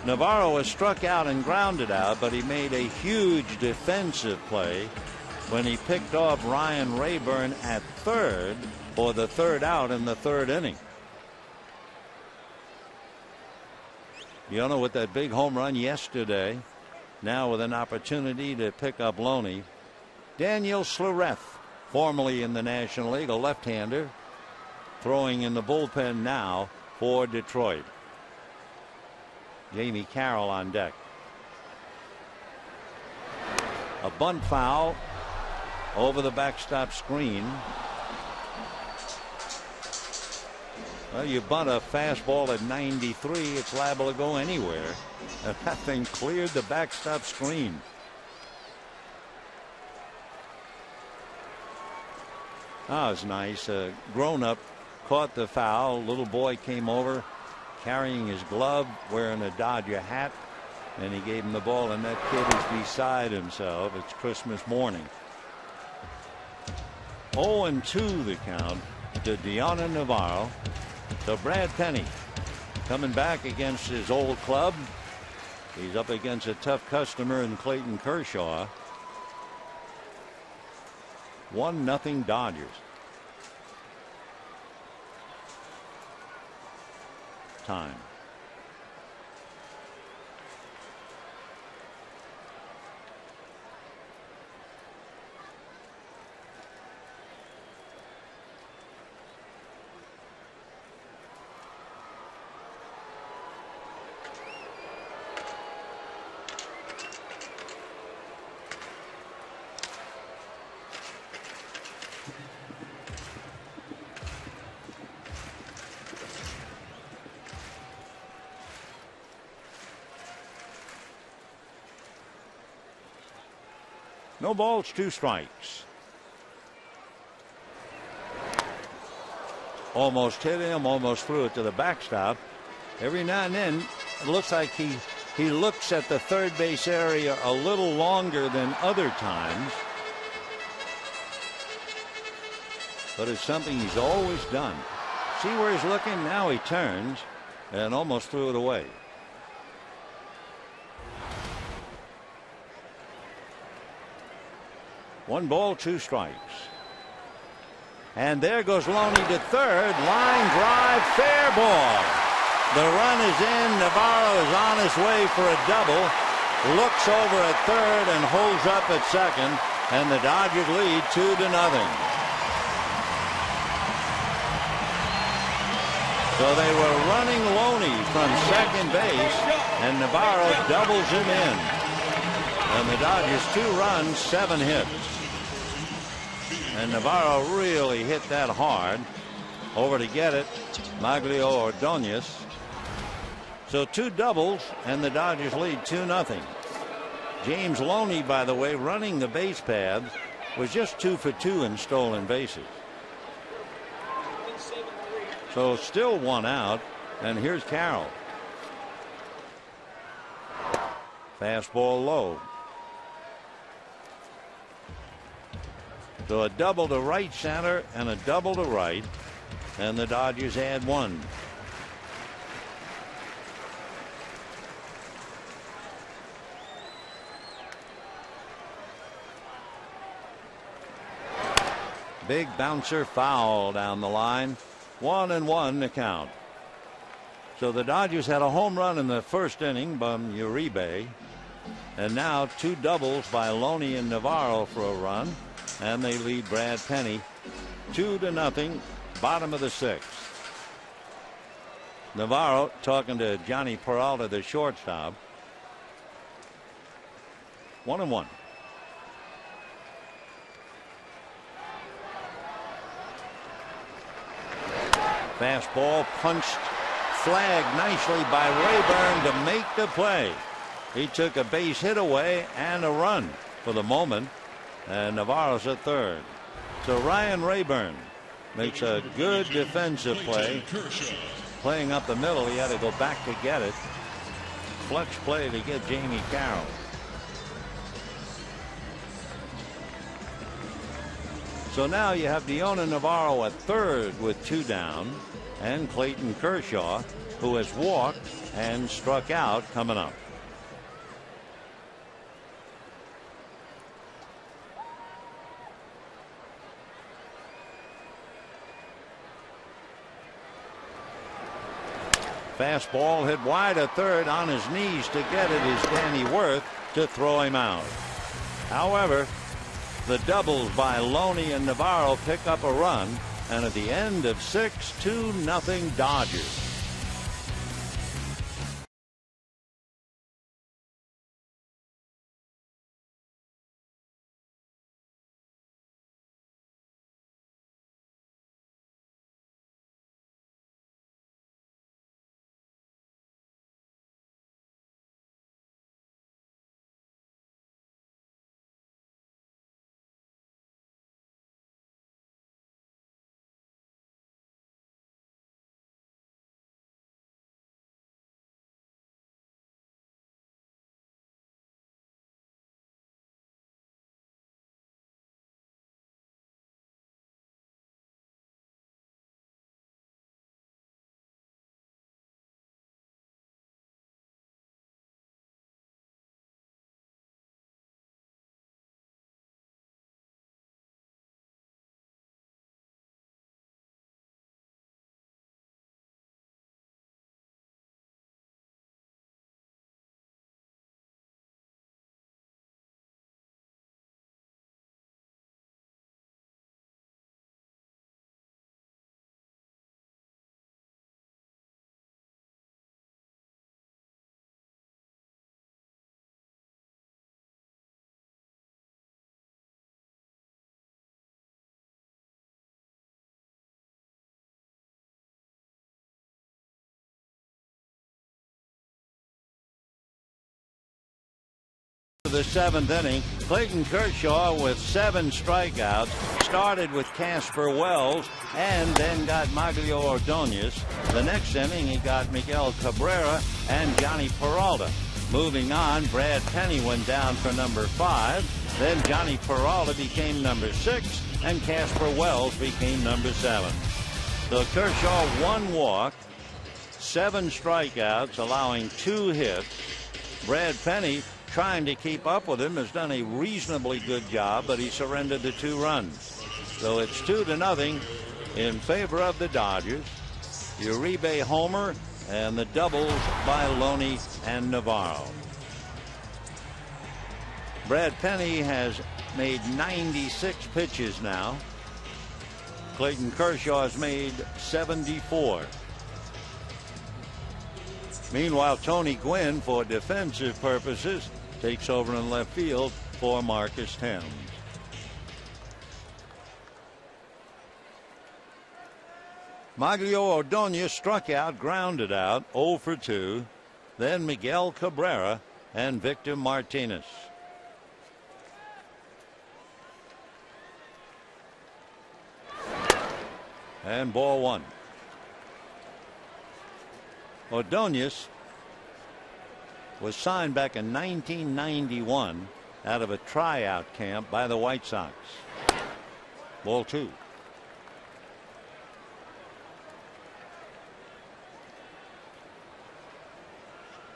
Speaker 1: Navarro was struck out and grounded out, but he made a huge defensive play when he picked off Ryan Rayburn at third for the 3rd out in the 3rd inning. Deanna with that big home run yesterday, now with an opportunity to pick up Loney. Daniel Schlereth, formerly in the National League, a left-hander, throwing in the bullpen now for Detroit. Jamie Carroll on deck. A bunt foul over the backstop screen. Well, you bunt a fastball at 93, it's liable to go anywhere. And that thing cleared the backstop screen. That was nice. A grown-up caught the foul. Little boy came over carrying his glove, wearing a Dodger hat, and he gave him the ball, and that kid is beside himself. It's Christmas morning. 0-2 the count to Deanna Navarro. So Brad Penny coming back against his old club. He's up against a tough customer in Clayton Kershaw. 1-0 Dodgers. Time. No balls, 2 strikes. Almost hit him, almost threw it to the backstop. Every now and then, it looks like he looks at the third base area a little longer than other times. But it's something he's always done. See where he's looking? Now he turns and almost threw it away. One ball, 2 strikes. And there goes Loney to third. Line drive, fair ball. The run is in. Navarro is on his way for a double. Looks over at third and holds up at second. And the Dodgers lead 2-0. So they were running Loney from second base, and Navarro doubles him in. And the Dodgers 2 runs, 7 hits. And Navarro really hit that hard. Over to get it, Maglio Ordonez. So 2 doubles, and the Dodgers lead 2-0. James Loney, by the way, running the base paths, was just 2 for 2 in stolen bases. So still 1 out, and here's Carroll. Fastball low. So a double to right center and a double to right, and the Dodgers add 1. Big bouncer foul down the line. 1-1 to count. So the Dodgers had a home run in the first inning by Uribe, and now 2 doubles by Loney and Navarro for a run. And they lead Brad Penny 2-0, bottom of the 6th. Navarro talking to Johnny Peralta, the shortstop. 1-1. Fastball punched, flagged nicely by Rayburn to make the play. He took a base hit away and a run for the moment. And Navarro's at third. So Ryan Rayburn makes a good defensive play. Playing up the middle, he had to go back to get it. Clutch play to get Jamie Carroll. So now you have Deona Navarro at third with 2 down, and Clayton Kershaw, who has walked and struck out, coming up. Fastball hit wide at third, on his knees to get it is Danny Worth to throw him out. However, the doubles by Loney and Navarro pick up a run, and at the end of 6, 2-0 Dodgers. The seventh inning, Clayton Kershaw with 7 strikeouts, started with Casper Wells and then got Maglio Ordonez. The next inning he got Miguel Cabrera and Johnny Peralta. Moving on, Brad Penny went down for number 5. Then Johnny Peralta became number 6 and Casper Wells became number 7. So Kershaw 1 walk, 7 strikeouts, allowing 2 hits. Brad Penny, trying to keep up with him, has done a reasonably good job, but he surrendered the 2 runs. So it's 2-0 in favor of the Dodgers. Uribe homer and the doubles by Loney and Navarro. Brad Penny has made 96 pitches now. Clayton Kershaw has made 74. Meanwhile, Tony Gwynn, for defensive purposes, takes over in left field for Marcus Thames. Maglio Ordonez struck out, grounded out, 0 for 2. Then Miguel Cabrera and Victor Martinez. And ball 1. Ordonez was signed back in 1991 out of a tryout camp by the White Sox. Ball 2.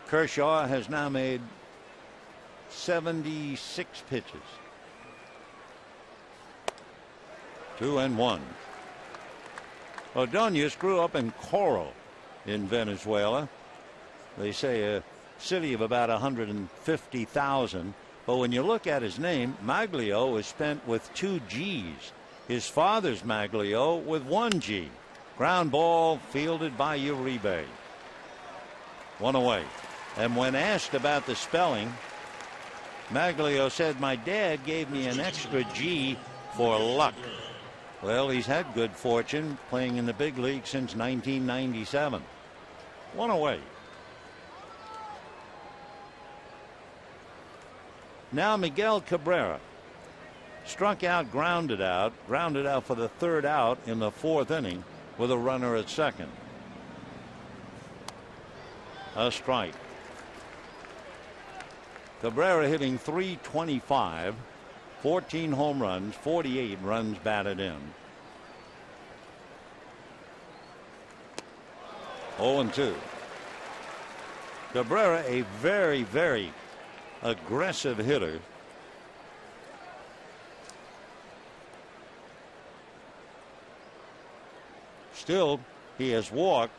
Speaker 1: Kershaw has now made 76 pitches. 2-1. Ordonez grew up in Coro in Venezuela. They say a city of about 150,000. But when you look at his name, Maglio is spent with 2 G's. His father's Maglio with 1 G. Ground ball fielded by Uribe. 1 away. And when asked about the spelling, Maglio said, "My dad gave me an extra G for luck." Well, he's had good fortune playing in the big league since 1997. 1 away. Now Miguel Cabrera struck out, grounded out for the 3rd out in the 4th inning with a runner at second. A strike. Cabrera hitting .325, 14 home runs, 48 runs batted in. 0-2. Cabrera, a very, very aggressive hitter. Still, he has walked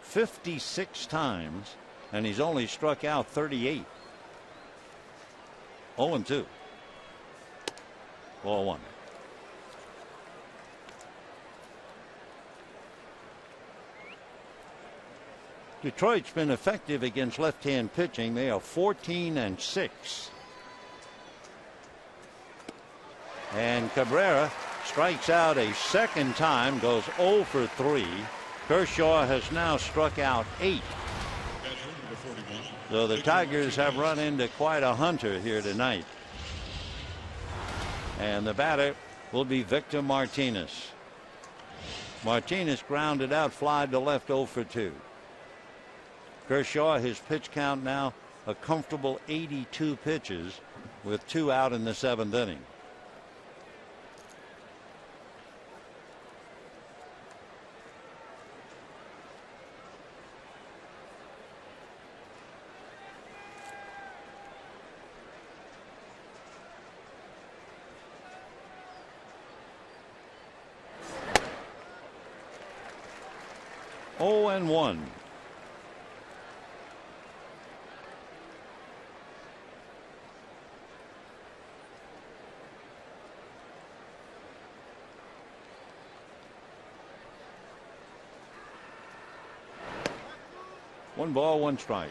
Speaker 1: 56 times and he's only struck out 38. 0-2. Ball 1. Detroit's been effective against left-hand pitching. They are 14-6. And Cabrera strikes out a second time, goes 0 for 3. Kershaw has now struck out 8. So the Tigers have run into quite a hunter here tonight. And the batter will be Victor Martinez. Martinez grounded out, fly to left, 0 for 2. Kershaw, his pitch count now a comfortable 82 pitches with 2 out in the 7th inning. Oh, and 1. One ball, 1 strike.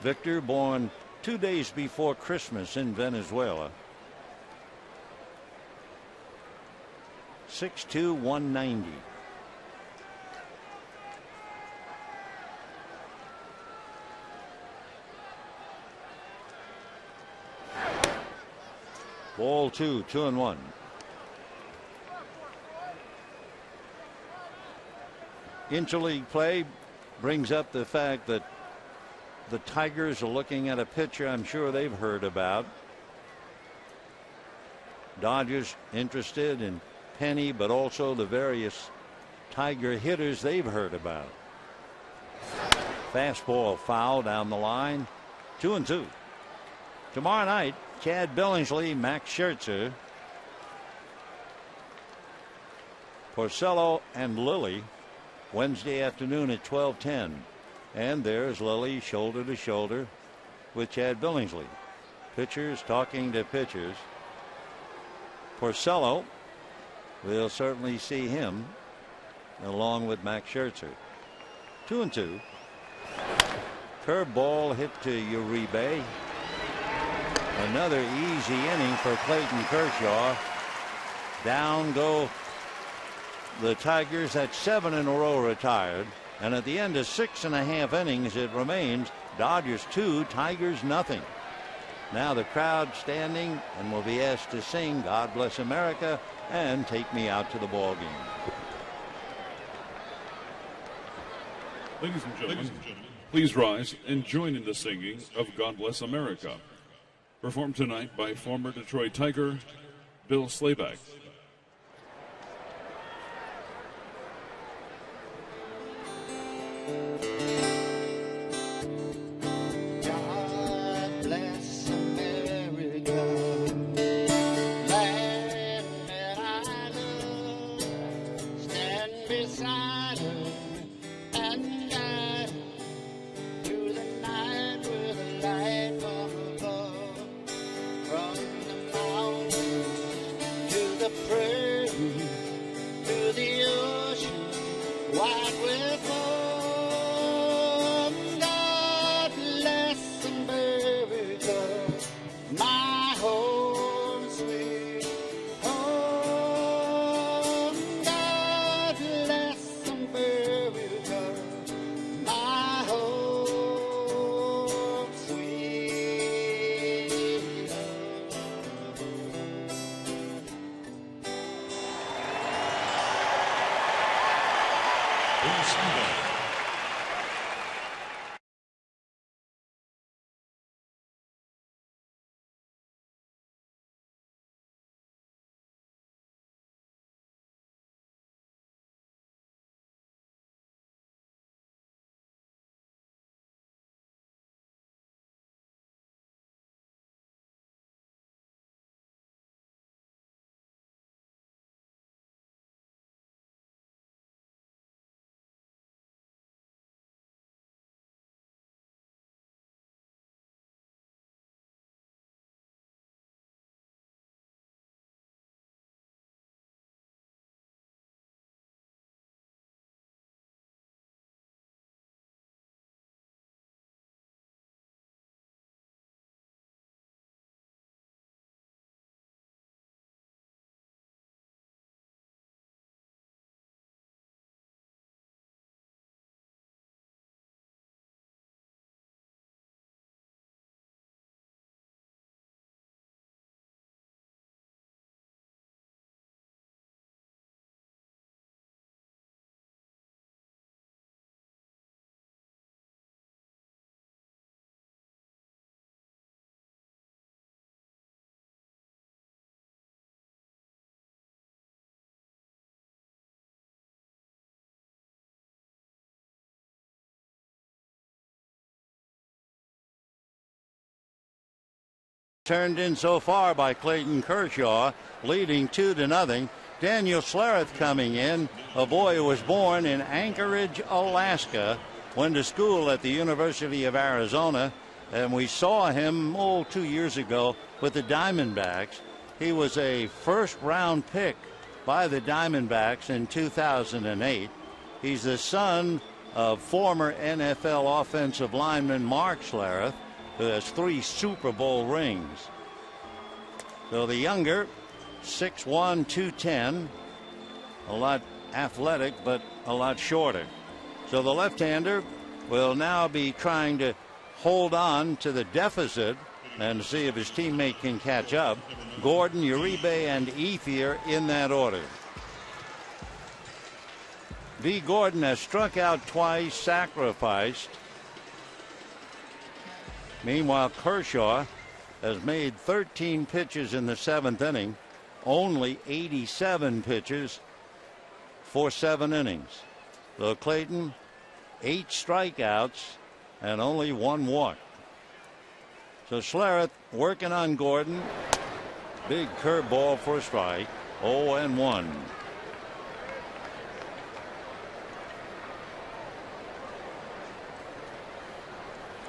Speaker 1: Victor, born 2 days before Christmas in Venezuela. 6'2", 190. Ball 2, 2-1. Interleague play brings up the fact that the Tigers are looking at a pitcher I'm sure they've heard about. Dodgers interested in Penny, but also the various Tiger hitters they've heard about. Fastball foul down the line. 2-2. Tomorrow night, Chad Billingsley, Max Scherzer, Porcello, and Lilly. Wednesday afternoon at 12:10. And there's Lilly shoulder to shoulder with Chad Billingsley. Pitchers talking to pitchers. Porcello, we'll certainly see him along with Max Scherzer. 2-2. Curveball hit to Uribe. Another easy inning for Clayton Kershaw. Down go the Tigers. That's 7 in a row retired. And at the end of 6.5 innings, it remains Dodgers 2, Tigers nothing. Now the crowd standing and will be asked to sing God Bless America and Take Me Out to the Ball Game.
Speaker 3: Ladies and gentlemen, please rise and join in the singing of God Bless America. Performed tonight by former Detroit Tiger Bill Slayback.
Speaker 4: God bless America, land that I love. Stand beside her and guide her through the night with a light from above. From the mountains to the prairie, to the ocean wide with love. My home sweet home, God bless America, my home sweet home.
Speaker 1: Turned in so far by Clayton Kershaw, leading 2-0. Daniel Slareth coming in, a boy who was born in Anchorage, Alaska, went to school at the University of Arizona, and we saw him 2 years ago with the Diamondbacks. He was a first-round pick by the Diamondbacks in 2008. He's the son of former NFL offensive lineman Mark Slareth, who has 3 Super Bowl rings. So the younger, 6'1", 210, a lot athletic, but a lot shorter. So the left-hander will now be trying to hold on to the deficit and see if his teammate can catch up. Gordon, Uribe, and Ethier in that order. V. Gordon has struck out twice, sacrificed. Meanwhile, Kershaw has made 13 pitches in the 7th inning, only 87 pitches for 7 innings. So Clayton, 8 strikeouts and only 1 walk. So Schlereth working on Gordon. Big curveball for a strike. 0-1.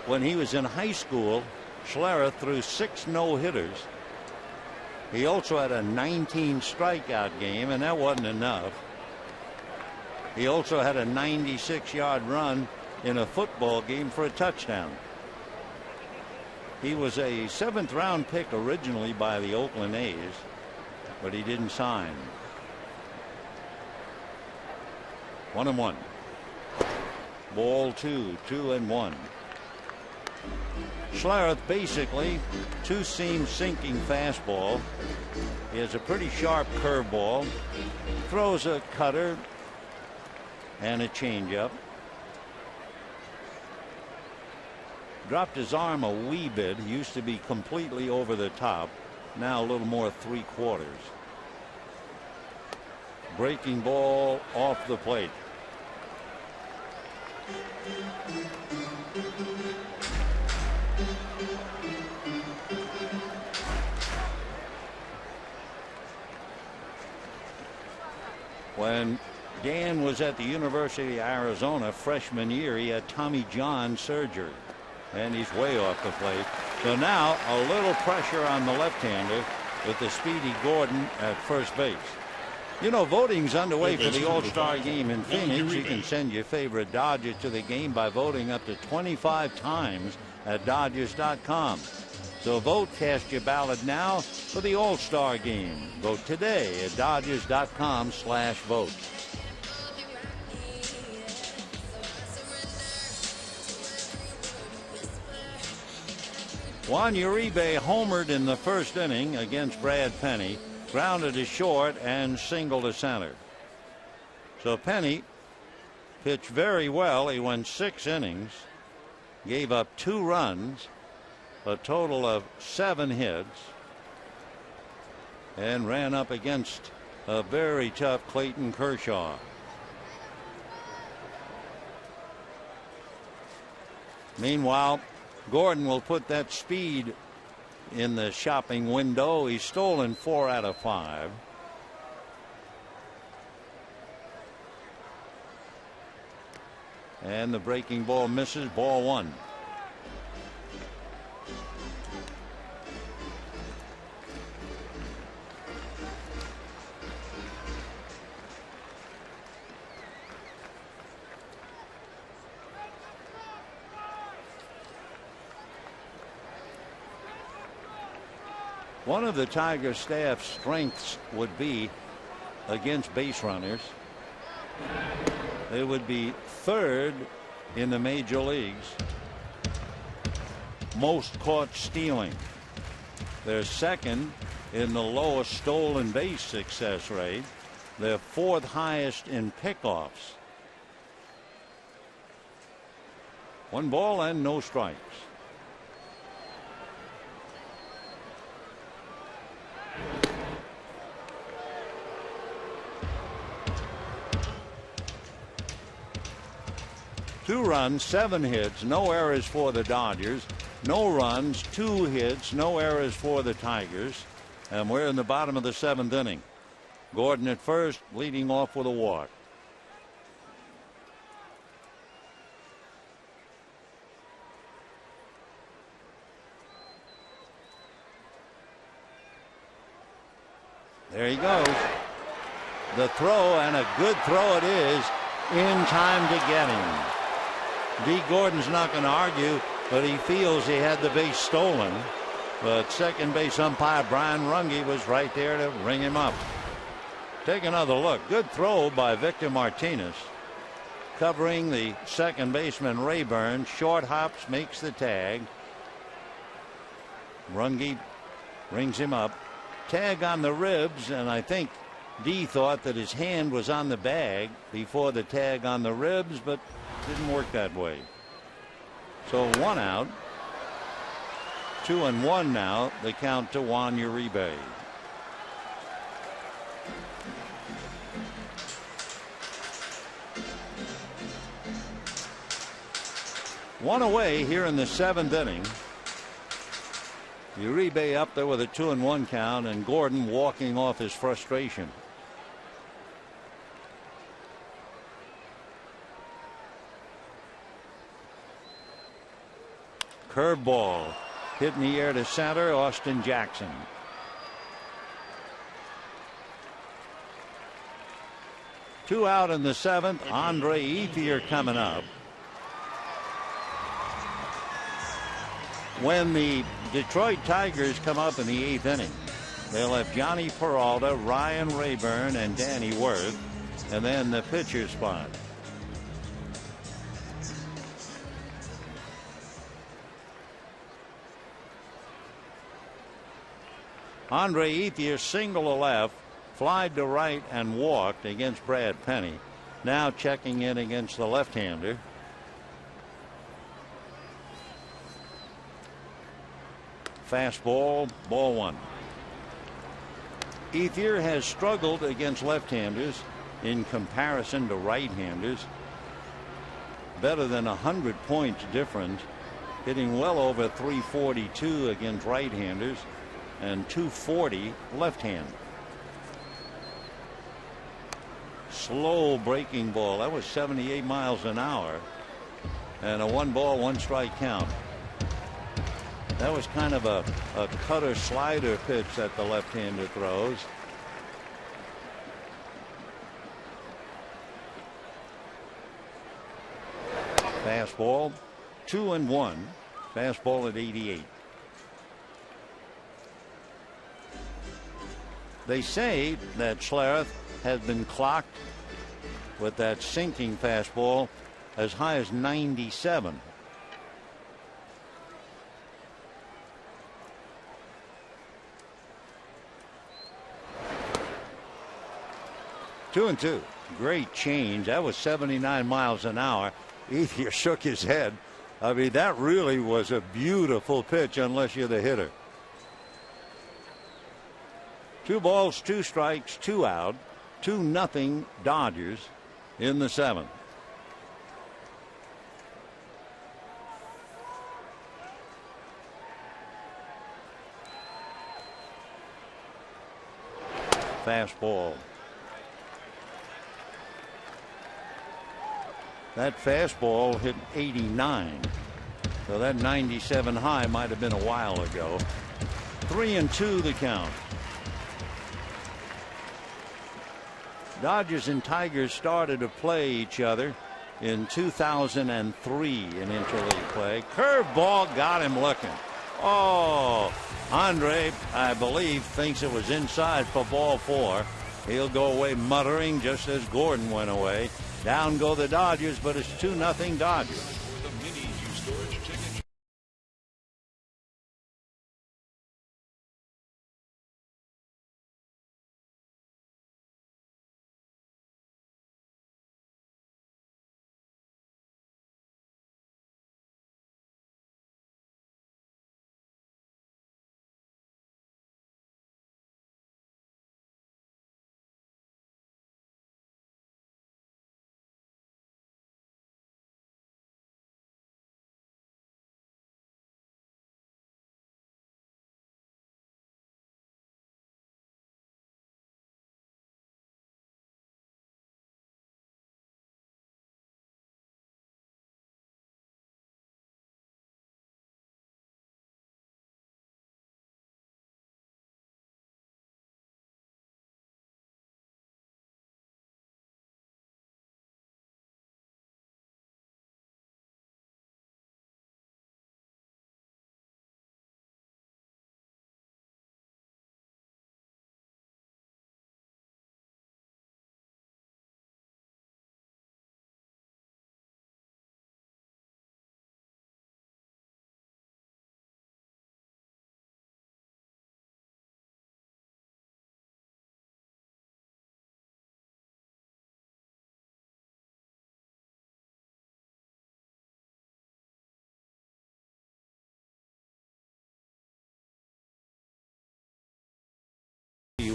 Speaker 1: When he was in high school, Schlereth threw 6 no-hitters. He also had a 19 strikeout game, and that wasn't enough. He also had a 96-yard run in a football game for a touchdown. He was a 7th round pick originally by the Oakland A's, but he didn't sign. 1-1. Ball 2, 2-1. Schlereth basically 2-seam sinking fastball. He has a pretty sharp curveball. Throws a cutter and a changeup. Dropped his arm a wee bit. He used to be completely over the top. Now a little more 3/4. Breaking ball off the plate. When Dan was at the University of Arizona freshman year, he had Tommy John surgery, and he's way off the plate. So now a little pressure on the left-hander with the speedy Gordon at first base. You know, voting's underway for the All-Star game in Phoenix. You can send your favorite Dodger to the game by voting up to 25 times at Dodgers.com. So vote, cast your ballot now for the All-Star game. Vote today at Dodgers.com/vote. Juan Uribe homered in the first inning against Brad Penny, grounded to short and singled to center. So Penny pitched very well. He went 6 innings, gave up 2 runs, a total of 7 hits, and ran up against a very tough Clayton Kershaw. Meanwhile, Gordon will put that speed in the shopping window. He's stolen 4 out of 5. And the breaking ball misses. Ball 1. One of the Tiger staff's strengths would be against base runners. They would be 3rd in the major leagues most caught stealing. They're 2nd in the lowest stolen base success rate. They're 4th highest in pickoffs. 1 ball and no strikes. Two runs, 7 hits, no errors for the Dodgers. No runs, 2 hits, no errors for the Tigers. And we're in the bottom of the 7th inning. Gordon at first, leading off with a walk. There he goes. The throw, and a good throw it is, in time to get him. D. Gordon's not going to argue, but he feels he had the base stolen. But second base umpire Brian Runge was right there to ring him up. Take another look. Good throw by Victor Martinez, covering the second baseman Rayburn. Short hops, makes the tag. Runge rings him up. Tag on the ribs, and I think D thought that his hand was on the bag before the tag on the ribs, but didn't work that way. So 1 out. 2-1 now. The count to Juan Uribe. One away here in the 7th inning. Uribe up there with a 2-1 count, and Gordon walking off his frustration. Curveball hit in the air to center. Austin Jackson. Two out in the 7th. Andre Ethier coming up. When the Detroit Tigers come up in the 8th inning, they'll have Johnny Peralta, Ryan Rayburn, and Danny Worth, and then the pitcher spot. Andre Ethier single to left, flied to right, and walked against Brad Penny. Now checking in against the left-hander. Fastball, ball 1. Ethier has struggled against left-handers in comparison to right-handers. Better than 100 points different, hitting well over 342 against right-handers and 240 left-hand. Slow breaking ball. That was 78 miles an hour, and a 1-ball, 1-strike count. That was kind of a cutter slider pitch that the left-hander throws. Fastball, 2-1. Fastball at 88. They say that Schlereth has been clocked with that sinking fastball as high as 97. Two and two. Great change. That was 79 miles an hour. Ethier shook his head. I mean, that really was a beautiful pitch unless you're the hitter. 2 balls, 2 strikes, 2 out. 2-0 Dodgers in the 7th. Fastball. That fastball hit 89. So that 97 high might have been a while ago. 3-2 the count. Dodgers and Tigers started to play each other in 2003 in interleague play. Curveball got him looking. Oh, Andre, I believe, thinks it was inside for ball 4. He'll go away muttering just as Gordon went away. Down go the Dodgers, but it's 2-0 Dodgers.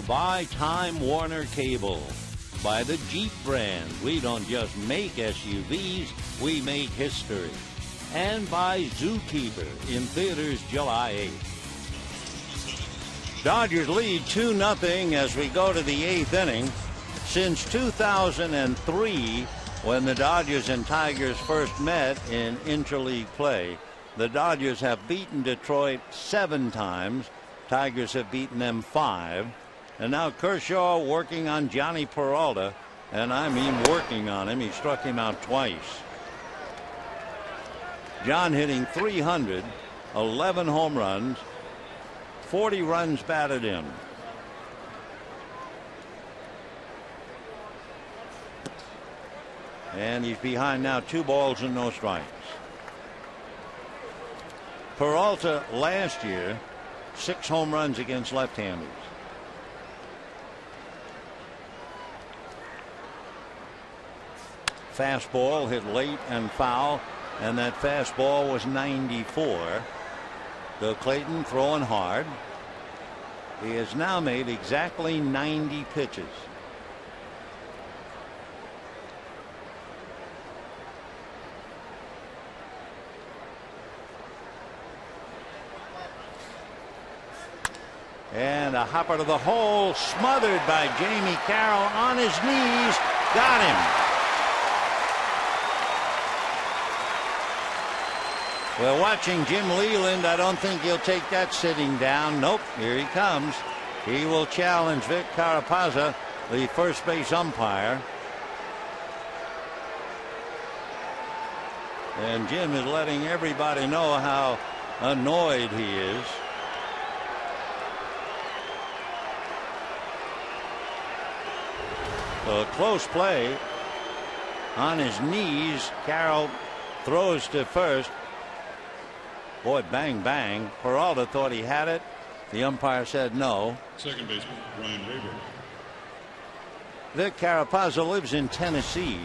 Speaker 1: by Time Warner Cable. By the Jeep brand. We don't just make SUVs, we make history. And by Zookeeper in theaters July 8th. Dodgers lead 2-0 as we go to the 8th inning. Since 2003, when the Dodgers and Tigers first met in interleague play, the Dodgers have beaten Detroit 7 times. Tigers have beaten them 5. And now Kershaw working on Johnny Peralta. And I mean working on him. He struck him out twice. John hitting .300, 11 home runs, 40 runs batted in. And he's behind now, 2 balls and no strikes. Peralta last year, 6 home runs against left-handers. Fastball hit late and foul, and that fastball was 94. So Clayton throwing hard. He has now made exactly 90 pitches. And a hopper to the hole, smothered by Jamie Carroll on his knees. Got him. Well, watching Jim Leland, I don't think he'll take that sitting down. Nope, here he comes. He will challenge Vic Carapazza, the first base umpire. And Jim is letting everybody know how annoyed he is. A close play on his knees. Carroll throws to first. Boy, bang, bang. Peralta thought he had it. The umpire said no.
Speaker 3: Second baseman, Ryan Rayburn.
Speaker 1: Vic Carapazza lives in Tennessee.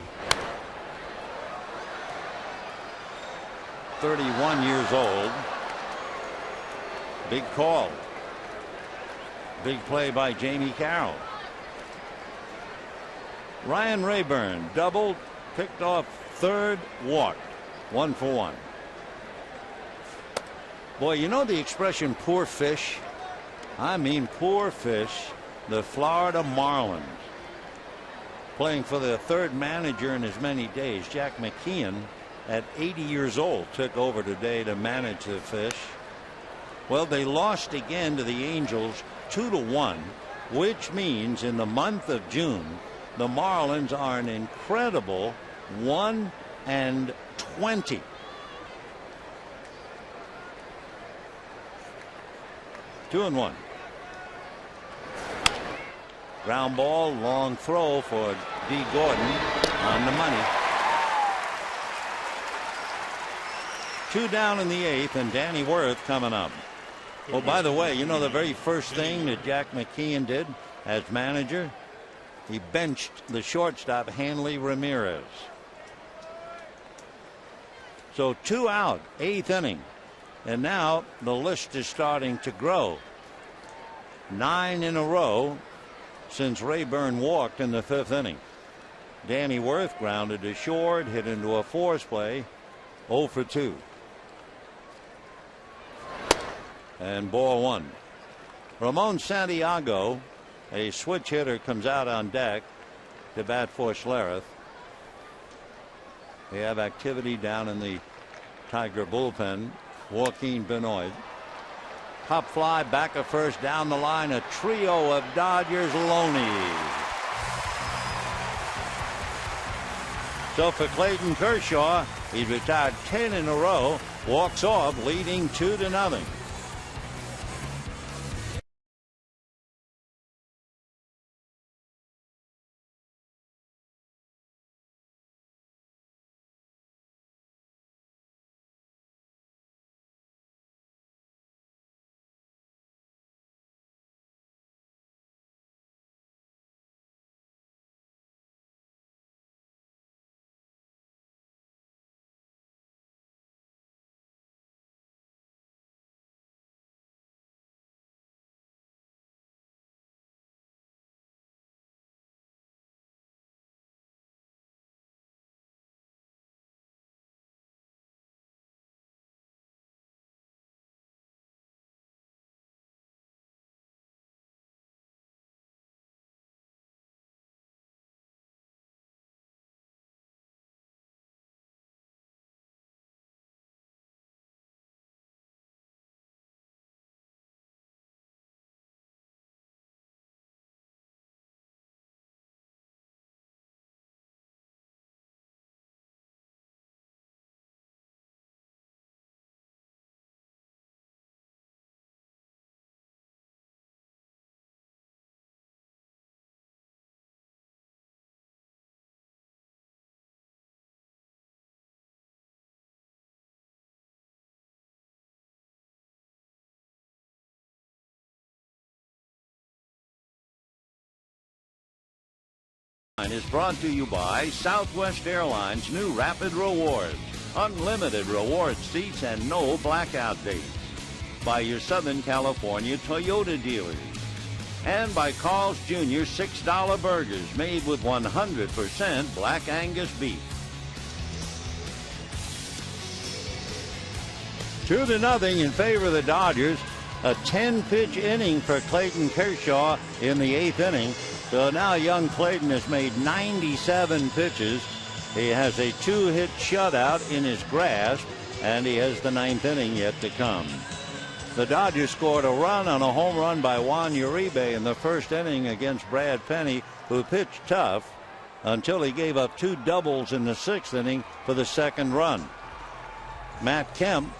Speaker 1: 31 years old. Big call. Big play by Jamie Carroll. Ryan Rayburn doubled, picked off third, walked. 1 for 1. Boy, you know the expression poor fish? I mean poor fish. The Florida Marlins, playing for their third manager in as many days. Jack McKeon, at 80 years old, took over today to manage the Fish. Well, they lost again to the Angels 2-1, which means in the month of June, the Marlins are an incredible 1-20. 2-1. Ground ball, long throw for D. Gordon on the money. 2 down in the 8th, and Danny Worth coming up. Oh, by the way, you know the very first thing that Jack McKeon did as manager? He benched the shortstop Hanley Ramirez. So 2 out, 8th inning. And now the list is starting to grow. 9 in a row since Rayburn walked in the 5th inning. Danny Worth grounded to short, hit into a force play, 0 for 2. And ball 1. Ramon Santiago, a switch hitter, comes out on deck to bat for Schlereth. They have activity down in the Tiger bullpen. Joaquin Benoit. Pop fly back at first, down the line, a trio of Dodgers lonies. So for Clayton Kershaw, he's retired 10 in a row, walks off leading 2-0. Is brought to you by Southwest Airlines' new Rapid Rewards. Unlimited reward seats and no blackout dates. By your Southern California Toyota dealers. And by Carl's Jr. $6 burgers made with 100% Black Angus beef. 2-0 in favor of the Dodgers. A 10-pitch inning for Clayton Kershaw in the 8th inning. So now young Clayton has made 97 pitches. He has a 2-hit shutout in his grasp, and he has the 9th inning yet to come. The Dodgers scored a run on a home run by Juan Uribe in the first inning against Brad Penny, who pitched tough until he gave up 2 doubles in the 6th inning for the second run. Matt Kemp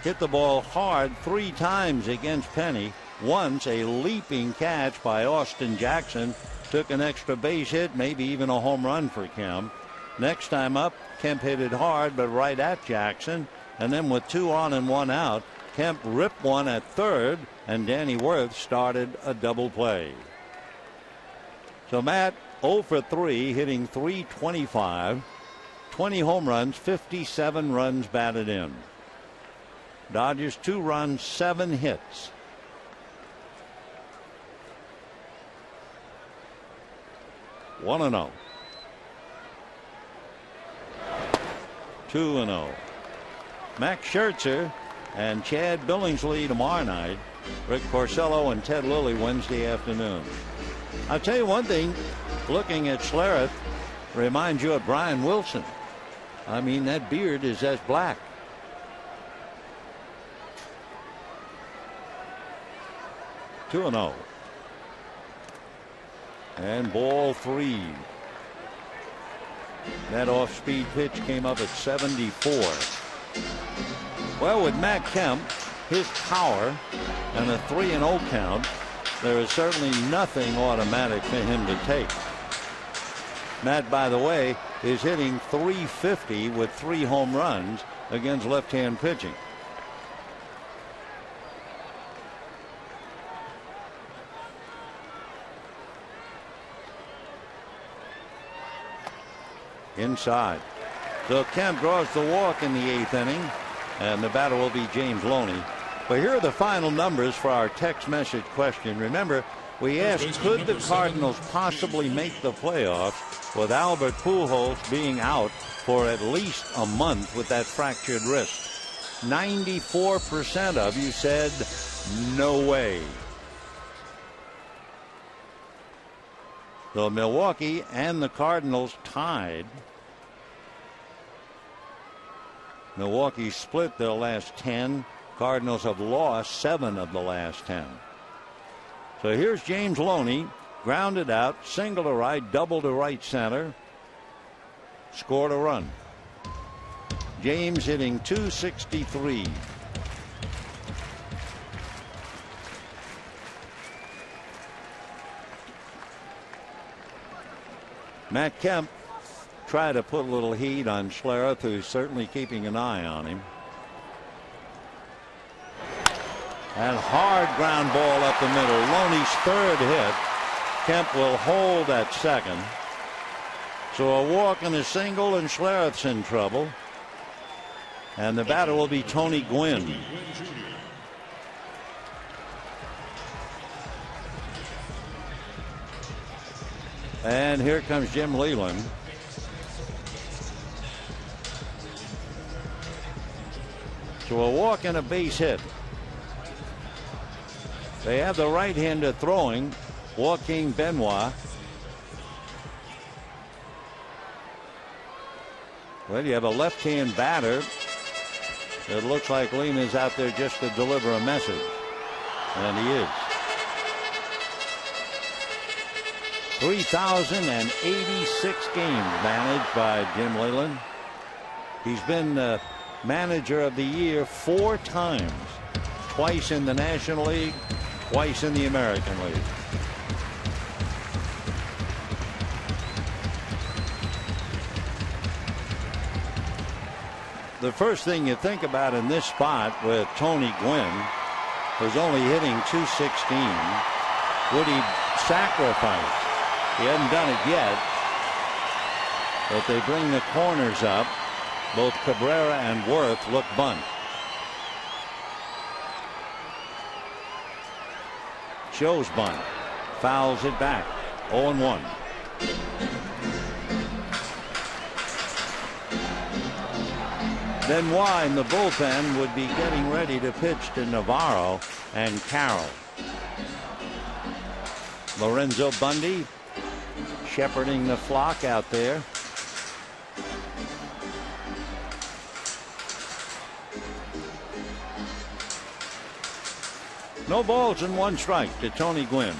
Speaker 1: hit the ball hard 3 times against Penny. Once a leaping catch by Austin Jackson took an extra base hit, maybe even a home run for Kemp. Next time up, Kemp hit it hard, but right at Jackson. And then with 2 on and 1 out, Kemp ripped one at third, and Danny Wirth started a double play. So Matt 0 for 3, hitting .325, 20 home runs, 57 runs batted in. Dodgers 2 runs, 7 hits. 1-0. 2-0. Max Scherzer and Chad Billingsley tomorrow night. Rick Porcello and Ted Lilly Wednesday afternoon. I'll tell you one thing, looking at Schlereth reminds you of Brian Wilson. I mean, that beard is as black. Two and 0. And ball 3. That off-speed pitch came up at 74. Well, with Matt Kemp, his power, and a 3-0 count, there is certainly nothing automatic for him to take. Matt, by the way, is hitting .350 with 3 home runs against left-hand pitching. Inside. So Kemp draws the walk in the 8th inning, and the batter will be James Loney. But here are the final numbers for our text message question. Remember, we asked, could the Cardinals possibly make the playoffs with Albert Pujols being out for at least a month with that fractured wrist? 94% of you said no way. So Milwaukee and the Cardinals tied. Milwaukee split their last 10. Cardinals have lost 7 of the last 10. So here's James Loney, grounded out, single to right, double to right center. Scored a run. James hitting .263. Matt Kemp tried to put a little heat on Schlereth, who's certainly keeping an eye on him. And hard ground ball up the middle. Loney's 3rd hit. Kemp will hold at 2nd. So a walk and a single, and Schlereth's in trouble. And the batter will be Tony Gwynn. And here comes Jim Leyland. So a walk and a base hit. They have the right-hander throwing, Joaquin Benoit. Well, you have a left-hand batter. It looks like Leyland's out there just to deliver a message. And he is. 3,086 games managed by Jim Leyland. He's been manager of the year 4 times. Twice in the National League, twice in the American League. The first thing you think about in this spot with Tony Gwynn, who's only hitting .216, would he sacrifice He hasn't done it yet. But they bring the corners up. Both Cabrera and Worth look bunt. Shows bunt. Fouls it back. 0-1. Then Wine, the bullpen, would be getting ready to pitch to Navarro and Carroll. Lorenzo Bundy shepherding the flock out there. No balls and 1 strike to Tony Gwynn.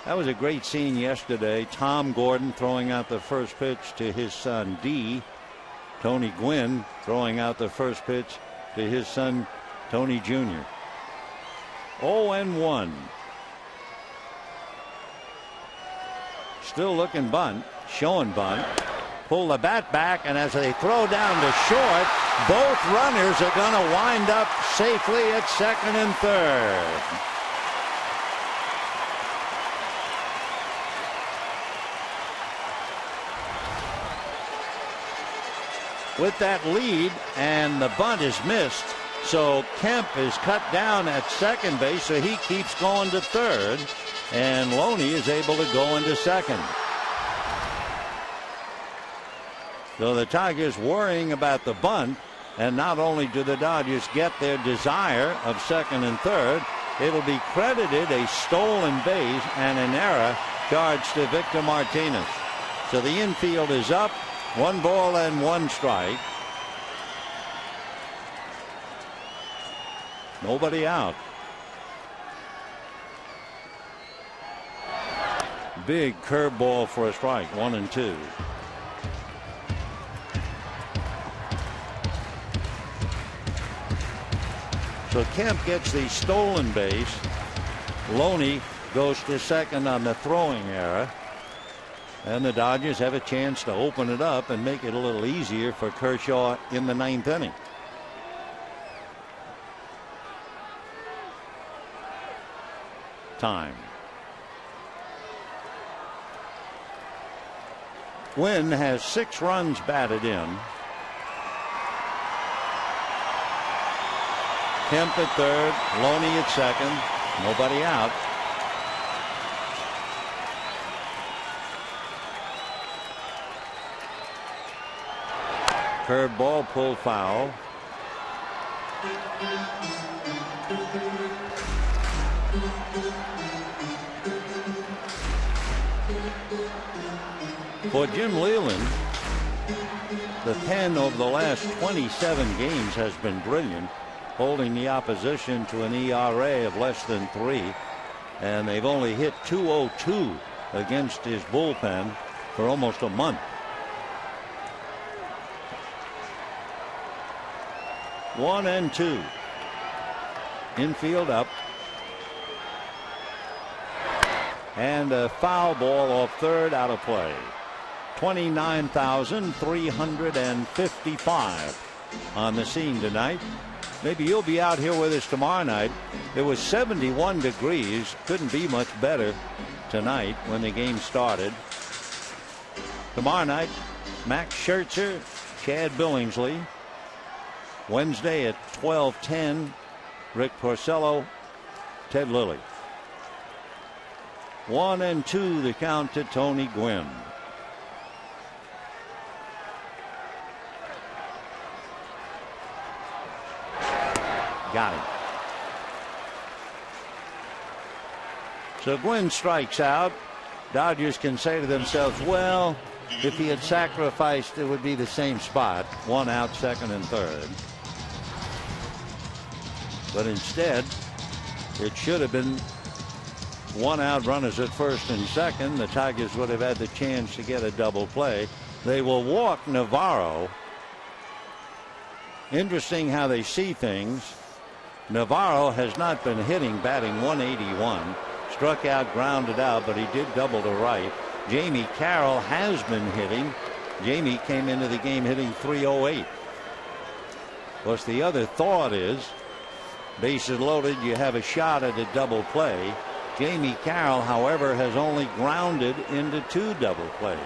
Speaker 1: That was a great scene yesterday. Tom Gordon throwing out the first pitch to his son D. Tony Gwynn throwing out the first pitch to his son Tony Jr. 0-1. Still looking bunt, showing bunt. Pull the bat back, and as they throw down to short, both runners are going to wind up safely at second and third. With that lead, and the bunt is missed, so Kemp is cut down at second base, so he keeps going to third, and Loney is able to go into second. So the Tigers worrying about the bunt, and not only do the Dodgers get their desire of second and third, it'll be credited a stolen base and an error charged to Victor Martinez. So the infield is up, 1 ball and 1 strike. Nobody out. Big curveball for a strike, 1-2. So Kemp gets the stolen base. Loney goes to second on the throwing error. And the Dodgers have a chance to open it up and make it a little easier for Kershaw in the 9th inning. Time. Gwynn has 6 runs batted in. Kemp at third, Loney at second, nobody out. Curveball pulled foul. For Jim Leyland, the pen over the last 27 games has been brilliant, holding the opposition to an ERA of less than 3, and they've only hit .202 against his bullpen for almost a month. 1-2. Infield up. And a foul ball off third, out of play. 29,355 on the scene tonight. Maybe you'll be out here with us tomorrow night. It was 71 degrees. Couldn't be much better tonight when the game started. Tomorrow night, Max Scherzer, Chad Billingsley. Wednesday at 12:10, Rick Porcello, Ted Lilly. 1-2 the count to Tony Gwynn. Got him. So Gwynn strikes out. Dodgers can say to themselves, well, if he had sacrificed, it would be the same spot. 1 out, second and third. But instead, it should have been 1 out, runners at first and second. The Tigers would have had the chance to get a double play. They will walk Navarro. Interesting how they see things. Navarro has not been hitting, batting 181. Struck out, grounded out, but he did double to right. Jamie Carroll has been hitting. Jamie came into the game hitting .308. Of course, the other thought is, bases loaded, you have a shot at a double play. Jamie Carroll, however, has only grounded into 2 double plays.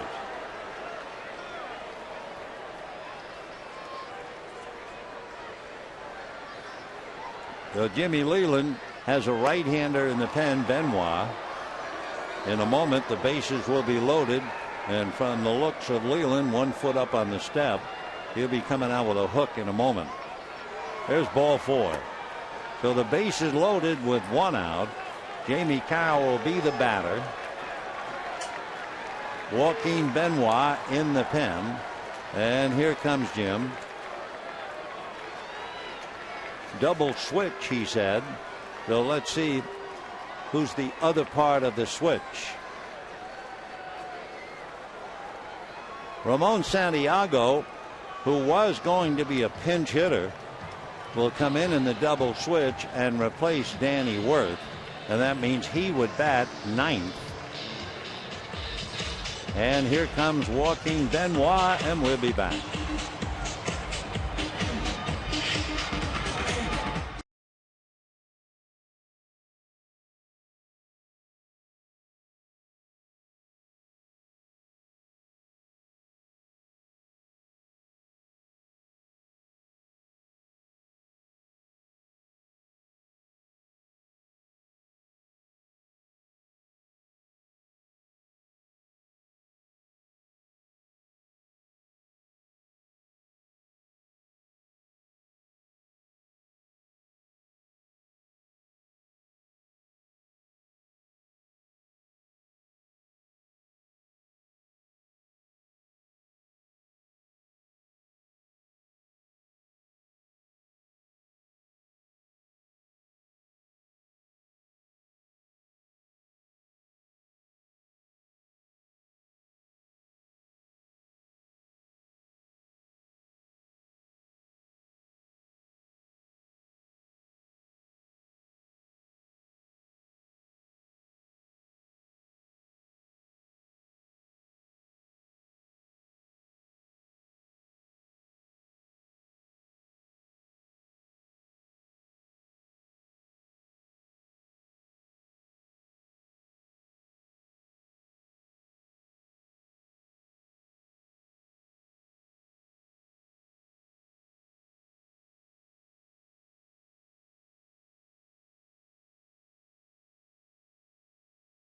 Speaker 1: So Jimmy Leland has a right-hander in the pen, Benoit. In a moment, the bases will be loaded, and from the looks of Leland, 1 foot up on the step, he'll be coming out with a hook in a moment. There's ball 4. So the base is loaded with 1 out. Jamie Carroll will be the batter. Joaquin Benoit in the pen. And here comes Jim. Double switch, he said. So let's see who's the other part of the switch. Ramon Santiago, who was going to be a pinch hitter, will come in the double switch and replace Danny Worth. And that means he would bat 9th. And here comes Joaquin Benoit, and we'll be back.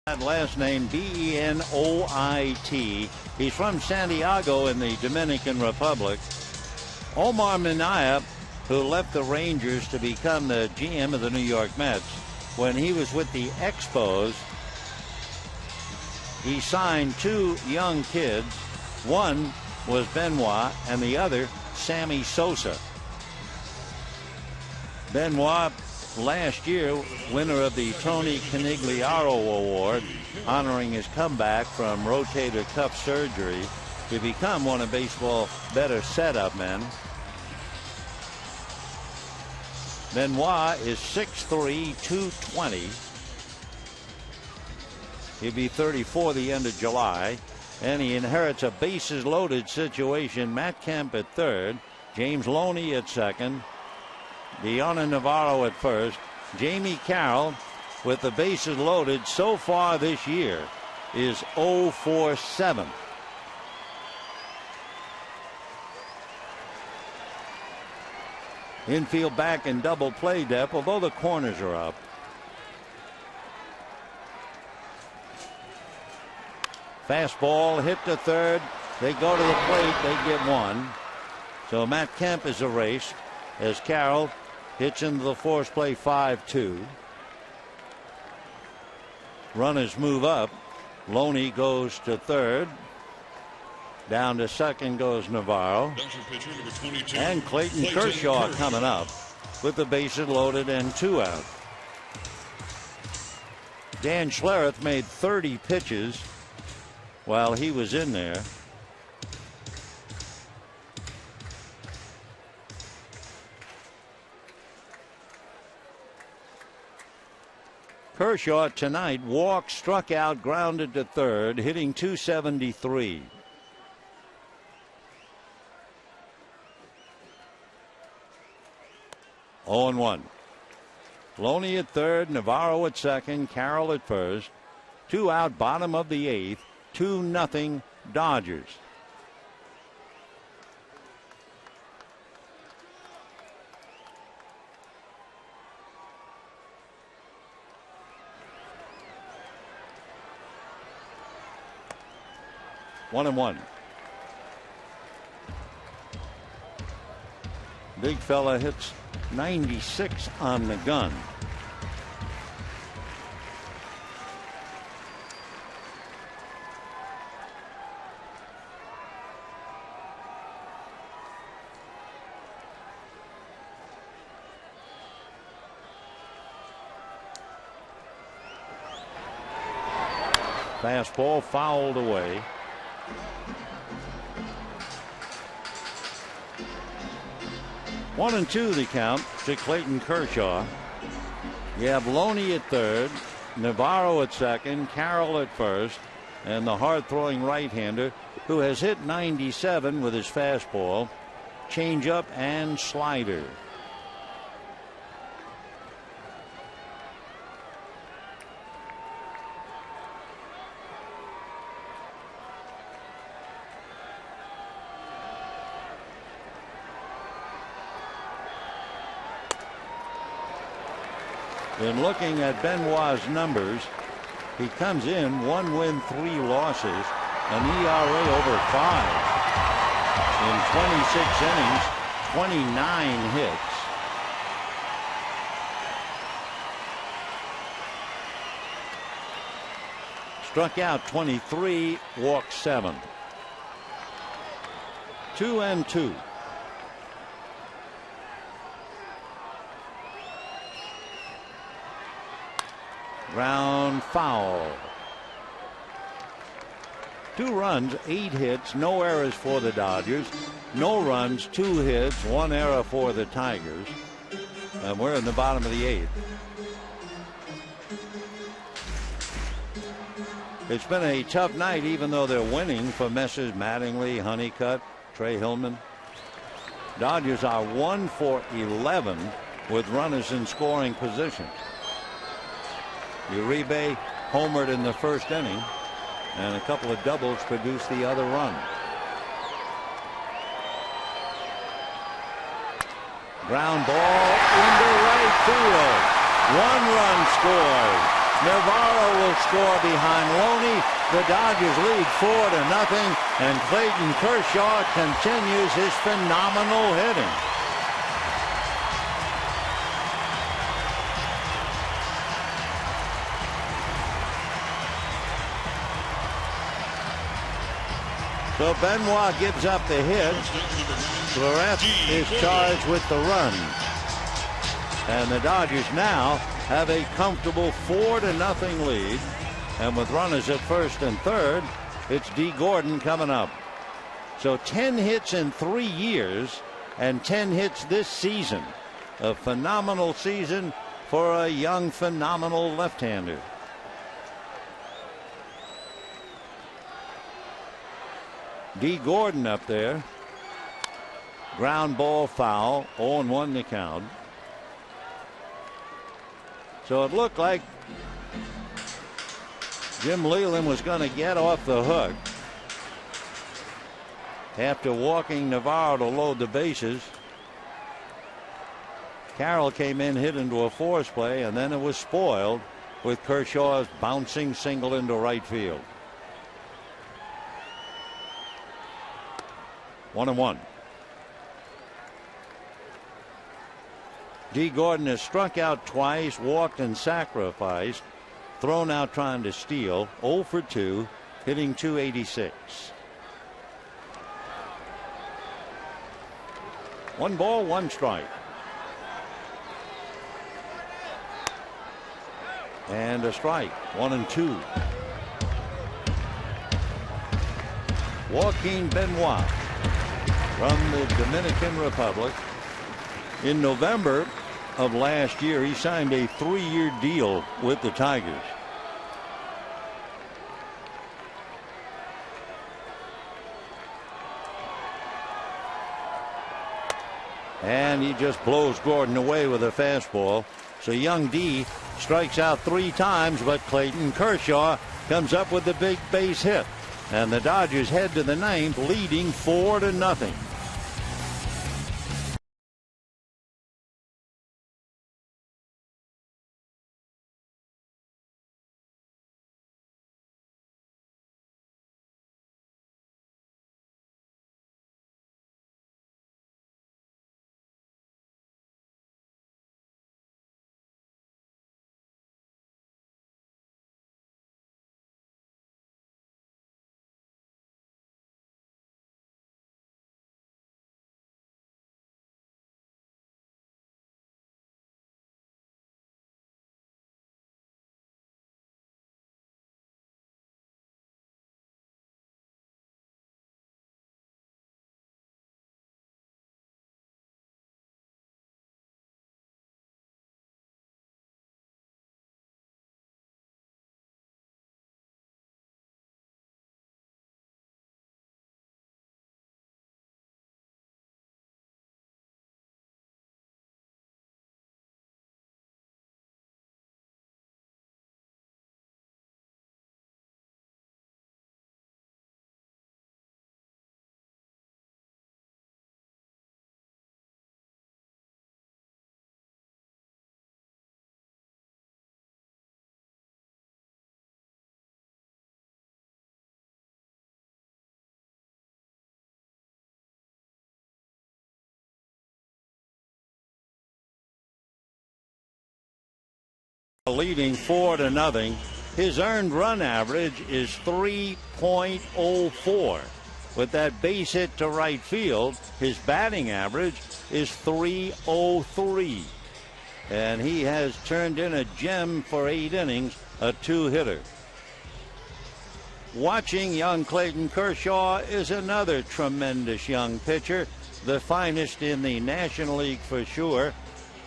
Speaker 1: That last name, Benoit. He's from Santiago in the Dominican Republic. Omar Minaya, who left the Rangers to become the GM of the New York Mets, when he was with the Expos, he signed 2 young kids. One was Benoit and the other Sammy Sosa. Benoit, last year, winner of the Tony Canigliaro Award, honoring his comeback from rotator cuff surgery to become one of baseball's better setup men. Benoit is 6'3", 220. He'll be 34 the end of July, and he inherits a bases loaded situation. Matt Kemp at third, James Loney at second, Deonna Navarro at first. Jamie Carroll, with the bases loaded so far this year, is 0 for 7. Infield back in double play depth, although the corners are up. Fastball hit to third. They go to the plate. They get 1. So Matt Kemp is erased as Carroll hits into the force play 5-2. Runners move up. Loney goes to third. Down to second goes Navarro. And Clayton Kershaw coming up with the bases loaded and 2 out. Dan Schlereth made 30 pitches while he was in there. Kershaw tonight walked, struck out, grounded to third, hitting .273. Oh and 1. Loney at third, Navarro at second, Carroll at first. 2 out, bottom of the 8th. 2-0 Dodgers. One and one. Big fella hits 96 on the gun. Fastball fouled away. One and two the count to Clayton Kershaw. You have Loney at third, Navarro at second, Carroll at first, and the hard-throwing right-hander who has hit 97 with his fastball, changeup, and slider. In looking at Benoit's numbers, he comes in 1 win, 3 losses, an ERA over 5. In 26 innings, 29 hits. Struck out 23, walked 7. 2-2. Ground foul. 2 runs, 8 hits, no errors for the Dodgers. No runs, 2 hits, 1 error for the Tigers. And we're in the bottom of the 8th. It's been a tough night, even though they're winning, for Messrs. Mattingly, Honeycutt, Trey Hillman. Dodgers are 1 for 11 with runners in scoring position. Uribe homered in the first inning, and a couple of doubles produced the other run. Ground ball into right field. 1 run scored. Navarro will score behind Loney. The Dodgers lead 4-0, and Clayton Kershaw continues his phenomenal hitting. So Benoit gives up the hit. Flores is charged with the run. And the Dodgers now have a comfortable 4-0 lead. And with runners at first and third, it's D. Gordon coming up. So 10 hits in 3 years and 10 hits this season. A phenomenal season for a young, phenomenal left-hander. D. Gordon up there. Ground ball foul. 0-1 the count. So it looked like Jim Leyland was going to get off the hook after walking Navarro to load the bases. Carroll came in, hit into a force play, and then it was spoiled with Kershaw's bouncing single into right field. 1-1. D. Gordon has struck out twice, walked and sacrificed, thrown out trying to steal. 0 for 2, hitting .286. 1 ball, 1 strike. And a strike. 1-2. Joaquin Benoit from the Dominican Republic. In November of last year, he signed a 3-year deal with the Tigers. And he just blows Gordon away with a fastball. So young D strikes out 3 times, but Clayton Kershaw comes up with the big base hit. And the Dodgers head to the 9th, leading 4-0. Leading 4-0. His earned run average is 3.04. With that base hit to right field, his batting average is 3.03. And he has turned in a gem for 8 innings, a 2-hitter. Watching young Clayton Kershaw is another tremendous young pitcher. The finest in the National League for sure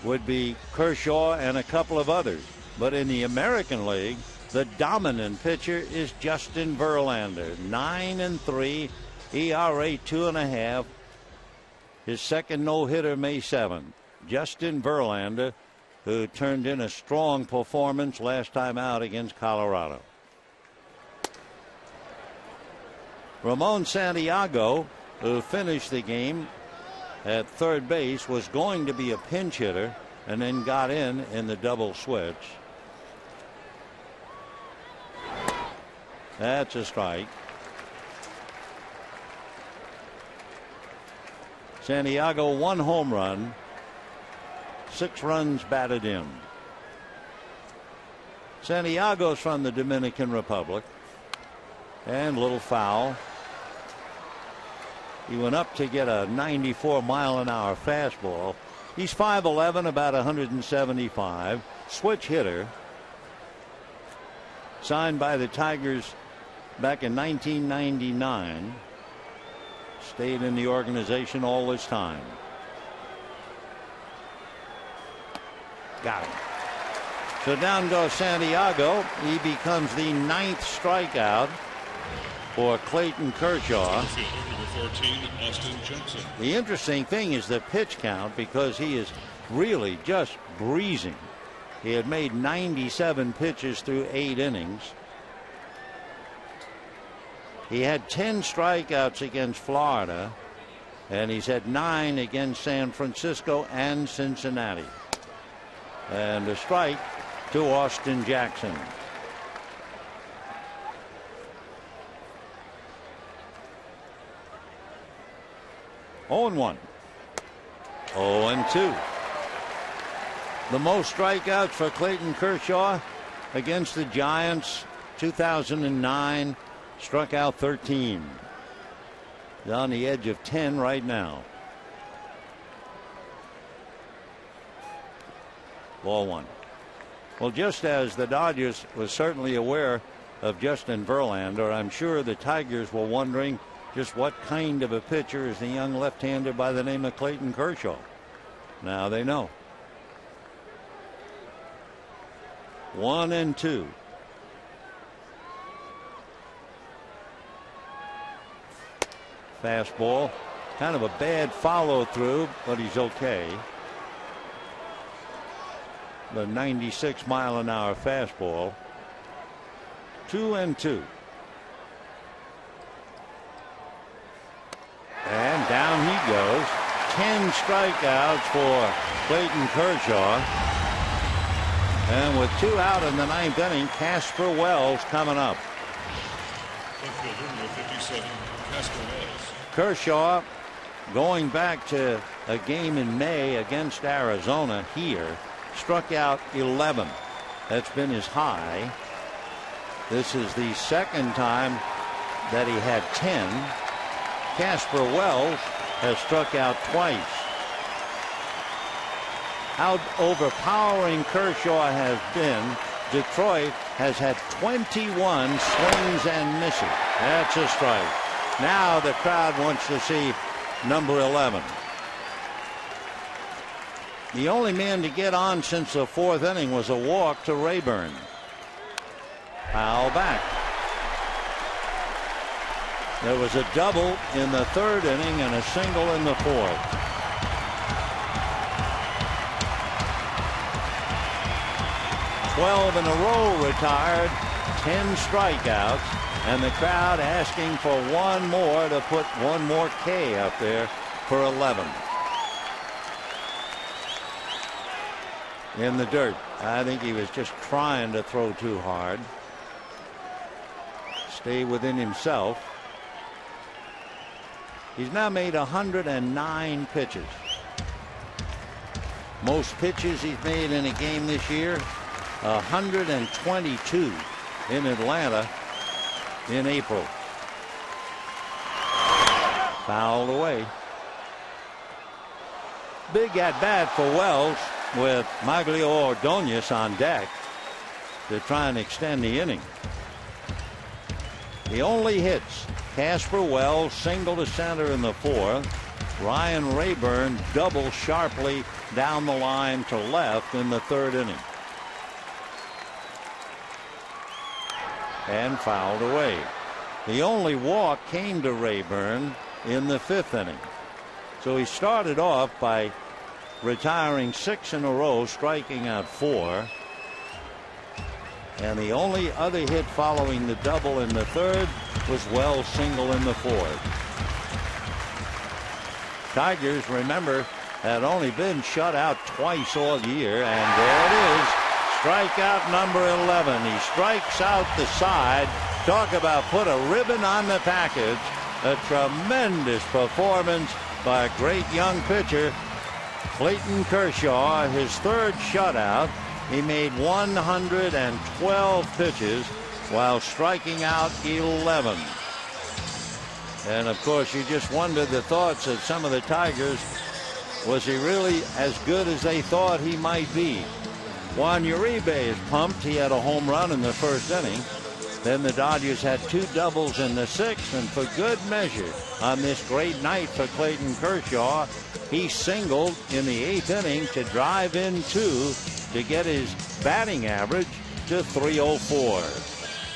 Speaker 1: would be Kershaw and a couple of others. But in the American League, the dominant pitcher is Justin Verlander. 9-3, ERA 2.5. His second no-hitter May 7th. Justin Verlander, who turned in a strong performance last time out against Colorado. Ramon Santiago, who finished the game at third base, was going to be a pinch hitter and then got in the double switch. That's a strike. Santiago, 1 home run, 6 runs batted in. Santiago's from the Dominican Republic. And a little foul. He went up to get a 94-mile-an-hour fastball. He's 5'11", about 175. Switch hitter. Signed by the Tigers back in 1999. Stayed in the organization all this time. Got him. So down goes Santiago. He becomes the 9th strikeout for Clayton Kershaw.
Speaker 3: Number 14, Austin Jackson.
Speaker 1: The interesting thing is the pitch count, because he is really just breezing. He had made 97 pitches through 8 innings. He had 10 strikeouts against Florida, and he's had 9 against San Francisco and Cincinnati. And a strike to Austin Jackson. Oh, 0-1. 0-2. The most strikeouts for Clayton Kershaw against the Giants, 2009, struck out 13. He's on the edge of 10 right now. Ball 1. Well, just as the Dodgers was certainly aware of Justin Verlander, I'm sure the Tigers were wondering just what kind of a pitcher is the young left-hander by the name of Clayton Kershaw. Now they know. 1-2. Fastball. Kind of a bad follow through, but he's okay. the 96-mile-an-hour fastball. 2-2. And down he goes. 10 strikeouts for Clayton Kershaw. And with 2 out in the 9th inning, Casper Wells coming up. Kershaw, going back to a game in May against Arizona here, struck out 11. That's been his high. This is the second time that he had 10. Casper Wells has struck out twice. How overpowering Kershaw has been. Detroit has had 21 swings and misses. That's a strike. Now the crowd wants to see number 11. The only man to get on since the 4th inning was a walk to Rayburn. Foul back. There was a double in the 3rd inning and a single in the 4th. "12 in a row retired, 10 strikeouts, and the crowd asking for one more to put one more K up there for 11. In the dirt. I think he was just trying to throw too hard. Stay within himself. He's now made 109 pitches. Most pitches he's made in a game this year, 122 in Atlanta in April. Fouled away. Big at bat for Wells with Maglio Ordonez on deck to try and extend the inning. The only hits: Casper Wells single to center in the 4th. Ryan Rayburn double sharply down the line to left in the 3rd inning. And fouled away. The only walk came to Rayburn in the 5th inning. So he started off by retiring 6 in a row, striking out 4. And the only other hit following the double in the 3rd was Wells' single in the 4th. Tigers, remember, had only been shut out twice all year, and there it is. Strikeout number 11. He strikes out the side. Talk about put a ribbon on the package. A tremendous performance by a great young pitcher, Clayton Kershaw, his 3rd shutout. He made 112 pitches while striking out 11. And of course, you just wonder the thoughts of some of the Tigers. Was he really as good as they thought he might be? Juan Uribe is pumped. He had a home run in the 1st inning. Then the Dodgers had 2 doubles in the 6th, and for good measure on this great night for Clayton Kershaw, he singled in the 8th inning to drive in 2 to get his batting average to 304.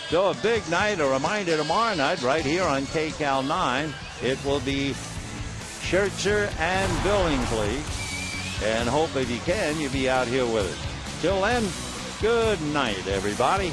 Speaker 1: So a big night. A reminder tomorrow night right here on KCAL 9. It will be Scherzer and Billingsley. And hope if you can, you'll be out here with us. Till then, good night, everybody.